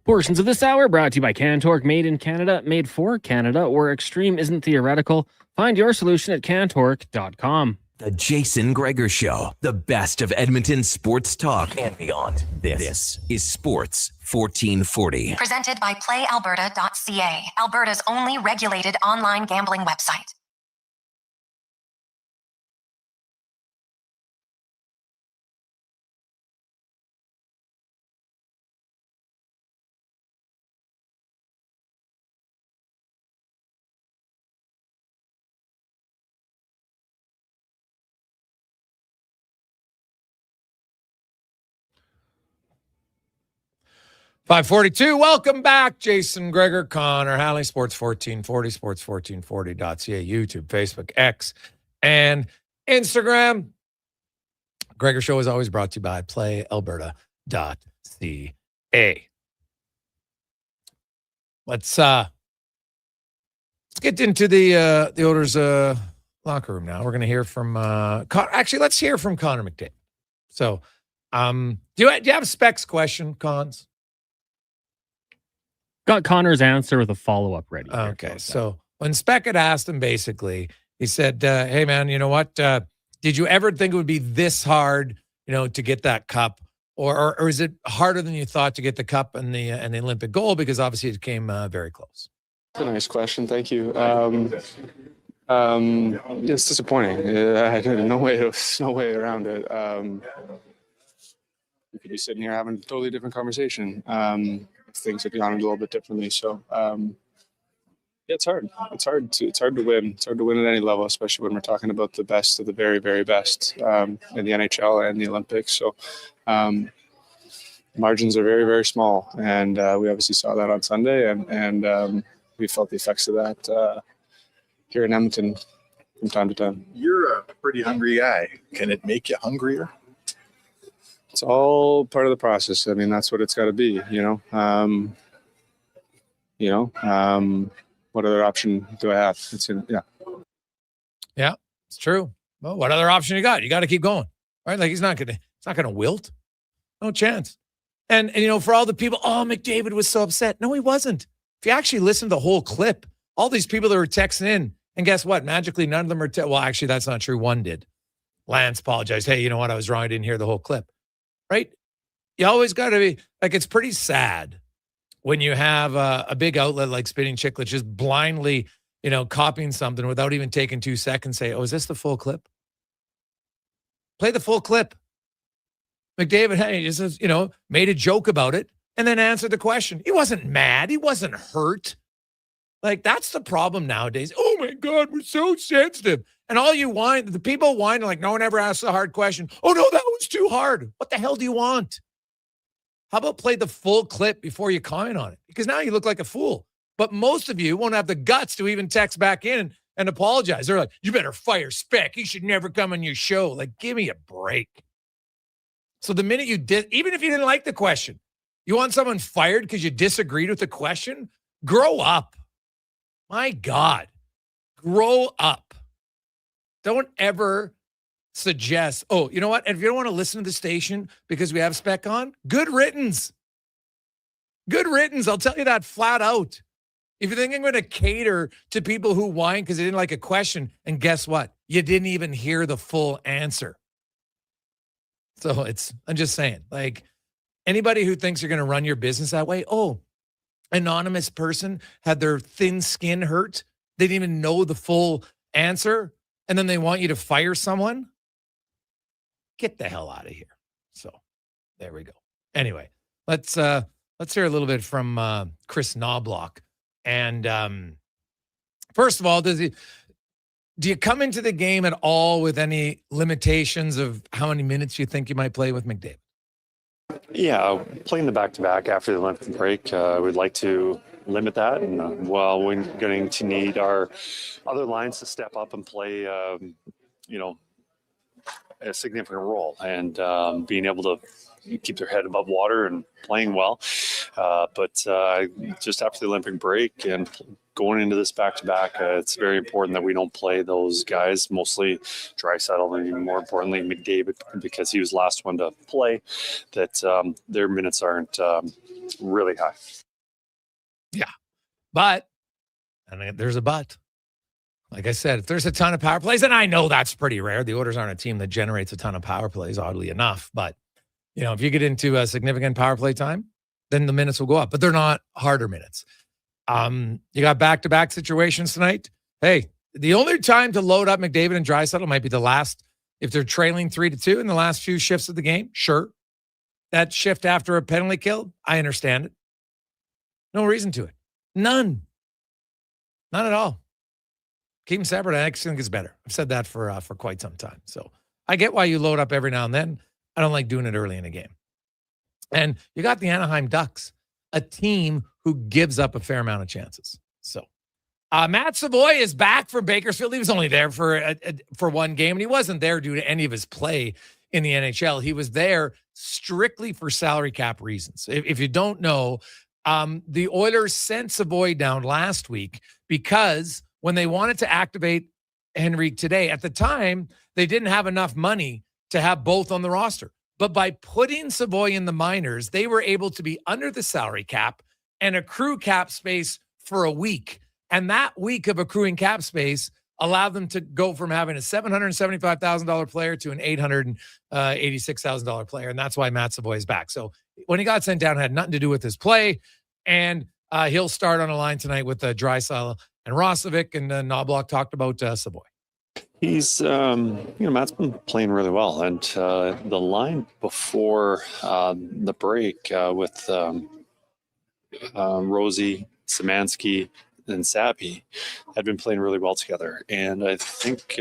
Portions of this hour brought to you by Cantork, made in Canada, made for Canada, where extreme isn't theoretical. Find your solution at cantork.com. The Jason Gregor Show, the best of Edmonton sports talk and beyond. This is Sports 1440. Presented by PlayAlberta.ca, Alberta's only regulated online gambling website. .542. Welcome back. Jason Gregor, Connor Halley, Sports 1440, sports1440.ca, YouTube, Facebook, X, and Instagram. Gregor Show is always brought to you by PlayAlberta.ca. Let's get into the Oilers locker room now. We're going to hear from actually, let's hear from Connor McDavid. So, do you have a specs question, Cons? Got Connor's answer with a follow-up ready. Okay, so when Speck had asked him, basically, he said, hey, man, you know what? Did you ever think it would be this hard, to get that cup? Or is it harder than you thought to get the cup and the Olympic gold? Because obviously it came very close. That's a nice question. Thank you. It's disappointing. I had no way around it. We could be sitting here having a totally different conversation. Things have gone a little bit differently. So, it's hard. It's hard to win. It's hard to win at any level, especially when we're talking about the best of the very, very best in the NHL and the Olympics. So, margins are very, very small, and we obviously saw that on Sunday, and we felt the effects of that here in Edmonton from time to time. You're a pretty hungry guy. Can it make you hungrier? It's all part of the process. I mean, that's what it's got to be, what other option do I have? Yeah, it's true. Well, what other option you got? You got to keep going, right? Like, it's not gonna wilt. No chance. And for all the people, McDavid was so upset. No, he wasn't. If you actually listen to the whole clip, all these people that were texting in, and guess what? Magically, none of them are. Well, actually, that's not true. One did. Lance apologized. Hey, you know what? I was wrong. I didn't hear the whole clip. Right? You always got to be like, it's pretty sad when you have a big outlet like Spitting Chicklets just blindly, copying something without even taking 2 seconds. Say, is this the full clip? Play the full clip. McDavid, hey, just, made a joke about it and then answered the question. He wasn't mad. He wasn't hurt. Like, that's the problem nowadays. Oh my God, we're so sensitive. And all you whine, the people whine, like, no one ever asks a hard question. Oh no, that was too hard. What the hell do you want? How about play the full clip before you comment on it? Because now you look like a fool. But most of you won't have the guts to even text back in and apologize. They're like, you better fire Speck. He should never come on your show. Like, give me a break. So the minute you did, even if you didn't like the question, you want someone fired because you disagreed with the question? Grow up. My God, grow up. Don't ever suggest, you know what? And if you don't want to listen to the station because we have Speck on, good riddance. Good riddance. I'll tell you that flat out. If you think I'm going to cater to people who whine because they didn't like a question, and guess what? You didn't even hear the full answer. So I'm just saying, like, anybody who thinks you're going to run your business that way, anonymous person had their thin skin hurt. They didn't even know the full answer. And then they want you to fire someone. Get the hell out of here. So there we go. Anyway, let's hear a little bit from Chris Knobloch. And first of all, do you come into the game at all with any limitations of how many minutes you think you might play with McDavid? Yeah, playing the back-to-back after the Olympic break, we'd like to limit that. And we're going to need our other lines to step up and play, a significant role. And being able to keep their head above water and playing well. But just after the Olympic break and going into this back-to-back, it's very important that we don't play those guys, mostly Draisaitl and even more importantly McDavid, because he was last one to play, that their minutes aren't really high. Yeah. But, and there's a but. Like I said, if there's a ton of power plays, and I know that's pretty rare. The Oilers aren't a team that generates a ton of power plays, oddly enough. But, if you get into a significant power play time, then the minutes will go up. But they're not harder minutes. You got back-to-back situations tonight. Hey, the only time to load up McDavid and Draisaitl might be the last, if they're trailing 3-2 in the last few shifts of the game. Sure. That shift after a penalty kill, I understand it. No reason to it. None. Not at all. Keep them separate. I actually think it's better. I've said that for quite some time. So I get why you load up every now and then. I don't like doing it early in a game. And you got the Anaheim Ducks, a team who gives up a fair amount of chances. So Matt Savoy is back from Bakersfield. He was only there for one game, and he wasn't there due to any of his play in the NHL. He was there strictly for salary cap reasons. If you don't know, the Oilers sent Savoy down last week because when they wanted to activate Henrique today, at the time, they didn't have enough money to have both on the roster. But by putting Savoy in the minors, they were able to be under the salary cap and accrue cap space for a week. And that week of accruing cap space allowed them to go from having a $775,000 player to an $886,000 player. And that's why Matt Savoy is back. So when he got sent down, it had nothing to do with his play. And he'll start on a line tonight with Draisaitl and Roslovic, and Knobloch talked about Savoy. He's, Matt's been playing really well. And the line before the break with Rosie, Szymanski, and Sabby had been playing really well together. And I think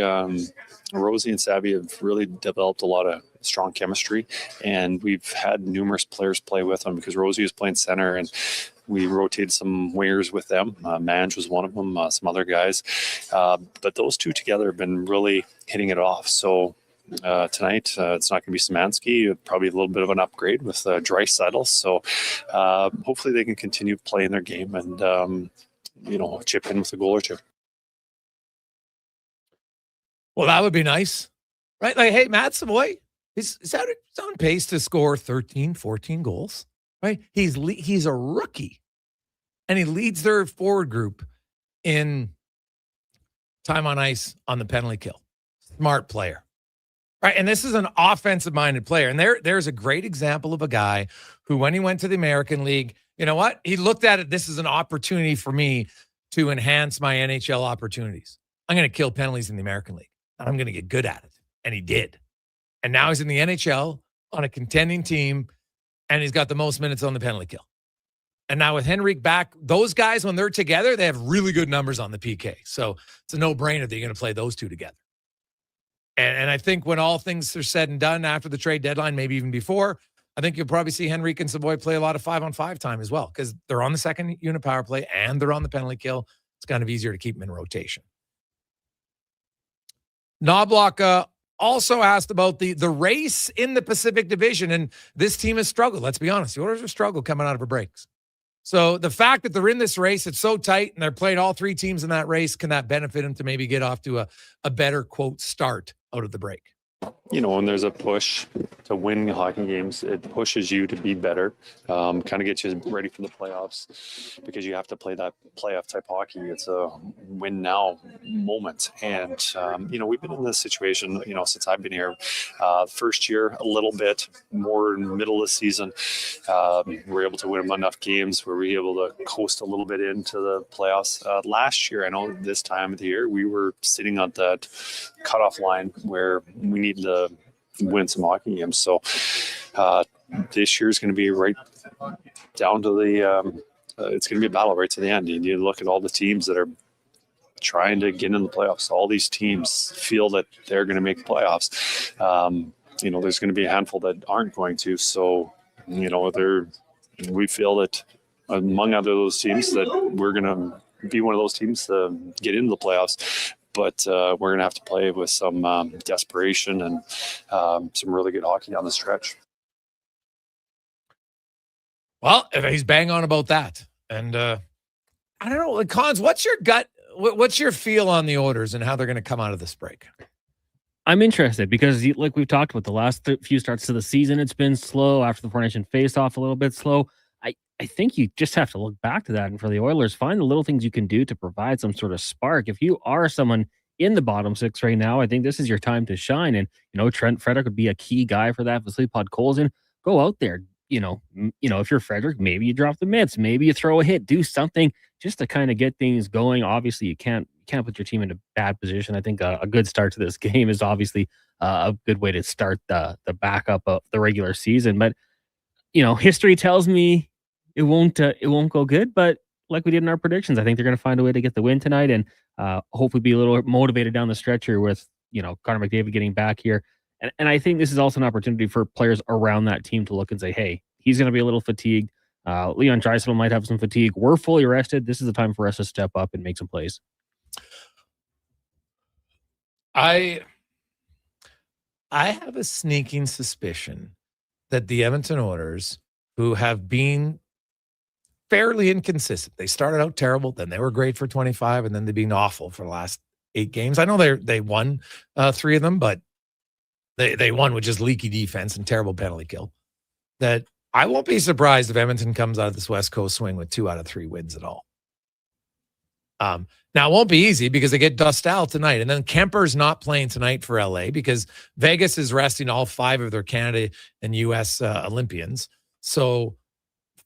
Rosie and Sabby have really developed a lot of strong chemistry. And we've had numerous players play with them because Rosie was playing center and we rotated some wingers with them. Mange was one of them, some other guys. But those two together have been really hitting it off. So tonight, it's not going to be Szymanski, probably a little bit of an upgrade with Draisaitl. So hopefully they can continue playing their game and, chip in with a goal or two. Well, that would be nice, right? Like, hey, Matt Savoy, he's on pace to score 13, 14 goals, right? He's a rookie, and he leads their forward group in time on ice on the penalty kill. Smart player, right? And this is an offensive-minded player. And there's a great example of a guy who, when he went to the American League, you know what? He looked at it, this is an opportunity for me to enhance my NHL opportunities. I'm going to kill penalties in the American League, and I'm going to get good at it. And he did. And now he's in the NHL on a contending team, and he's got the most minutes on the penalty kill. And now with Henrique back, those guys, when they're together, they have really good numbers on the PK. So it's a no-brainer that you're going to play those two together. And I think when all things are said and done after the trade deadline, maybe even before, I think you'll probably see Henrique and Savoy play a lot of 5-on-5 time as well because they're on the second unit power play and they're on the penalty kill. It's kind of easier to keep them in rotation. Knobloch also asked about the race in the Pacific Division, and this team has struggled. Let's be honest. The Oilers have struggled coming out of a breaks. So the fact that they're in this race, it's so tight, and they're playing all three teams in that race, can that benefit them to maybe get off to a better, quote, start out of the break? When there's a push to win hockey games, it pushes you to be better, kind of gets you ready for the playoffs because you have to play that playoff type hockey. It's a win now moment. And, we've been in this situation, since I've been here. First year, a little bit more in the middle of the season. We were able to win enough games where we were able to coast a little bit into the playoffs. Last year, I know this time of the year, we were sitting on that cutoff line where we need to win some hockey games. So this year is going to be right down to the it's going to be a battle right to the end. And you look at all the teams that are trying to get in the playoffs. All these teams feel that they're going to make the playoffs. There's going to be a handful that aren't going to. So, we feel that among other those teams that we're going to be one of those teams to get into the playoffs. But we're going to have to play with some desperation and some really good hockey down the stretch. Well, he's bang on about that. And I don't know, Cons, what's your gut? What's your feel on the Oilers and how they're going to come out of this break? I'm interested because, like we've talked about, the last few starts to the season, it's been slow. After the Four Nation face-off, a little bit slow. I think you just have to look back to that. And for the Oilers, find the little things you can do to provide some sort of spark. If you are someone in the bottom six right now, I think this is your time to shine. And, Trent Frederick would be a key guy for that. Vasily Podkolzin, go out there. If you're Frederick, maybe you drop the mitts, maybe you throw a hit, do something just to kind of get things going. Obviously, you can't put your team in a bad position. I think a good start to this game is obviously a good way to start the backup of the regular season. But history tells me it won't go good. But like we did in our predictions, I think they're going to find a way to get the win tonight and hopefully be a little motivated down the stretch here with Connor McDavid getting back here. And I think this is also an opportunity for players around that team to look and say, hey, he's going to be a little fatigued. Leon Draisaitl might have some fatigue. We're fully rested. This is the time for us to step up and make some plays. I have a sneaking suspicion that the Edmonton Oilers, who have been fairly inconsistent, they started out terrible, then they were great for 25, and then they've been awful for the last 8 games. I know they won 3 of them, but they won with just leaky defense and terrible penalty kill. That I won't be surprised if Edmonton comes out of this West Coast swing with 2 out of 3 wins at all. Now, it won't be easy because they get Dostal tonight. And then Kemper's not playing tonight for LA because Vegas is resting all 5 of their Canada and U.S. Olympians. So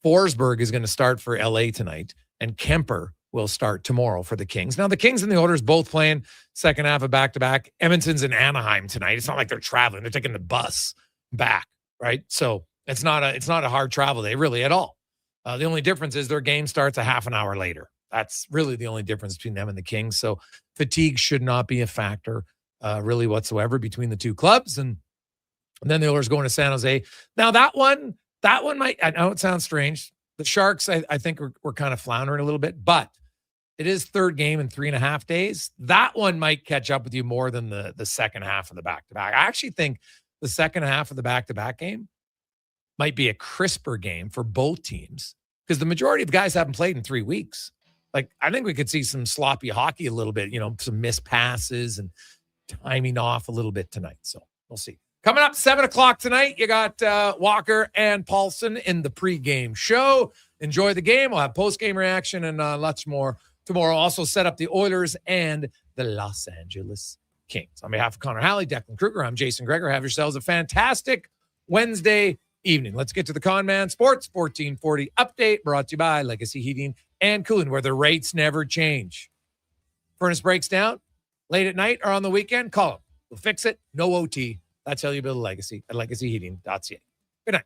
Forsberg is going to start for LA tonight, and Kemper will start tomorrow for the Kings. Now, the Kings and the Oilers both playing second half of back-to-back. Edmonton's in Anaheim tonight. It's not like they're traveling. They're taking the bus back, right? So it's not a hard travel day, really, at all. The only difference is their game starts a half an hour later. That's really the only difference between them and the Kings. So fatigue should not be a factor really whatsoever between the two clubs. And then the Oilers going to San Jose. Now, that one might, I know it sounds strange. The Sharks, I think, we're kind of floundering a little bit, but it is third game in 3.5 days. That one might catch up with you more than the second half of the back-to-back. I actually think the second half of the back-to-back game might be a crisper game for both teams because the majority of guys haven't played in 3 weeks. Like, I think we could see some sloppy hockey a little bit, some missed passes and timing off a little bit tonight. So we'll see. Coming up 7 o'clock tonight, you got Walker and Paulson in the pregame show. Enjoy the game. We'll have post-game reaction and lots more tomorrow. Also set up the Oilers and the Los Angeles Kings. On behalf of Connor Halley, Declan Kruger, I'm Jason Gregor. Have yourselves a fantastic Wednesday evening. Let's get to the Con Man Sports 1440 update brought to you by Legacy Heating and Cooling, where the rates never change. Furnace breaks down late at night or on the weekend, call them. We'll fix it. No OT. That's how you build a legacy at legacyheating.ca. Good night.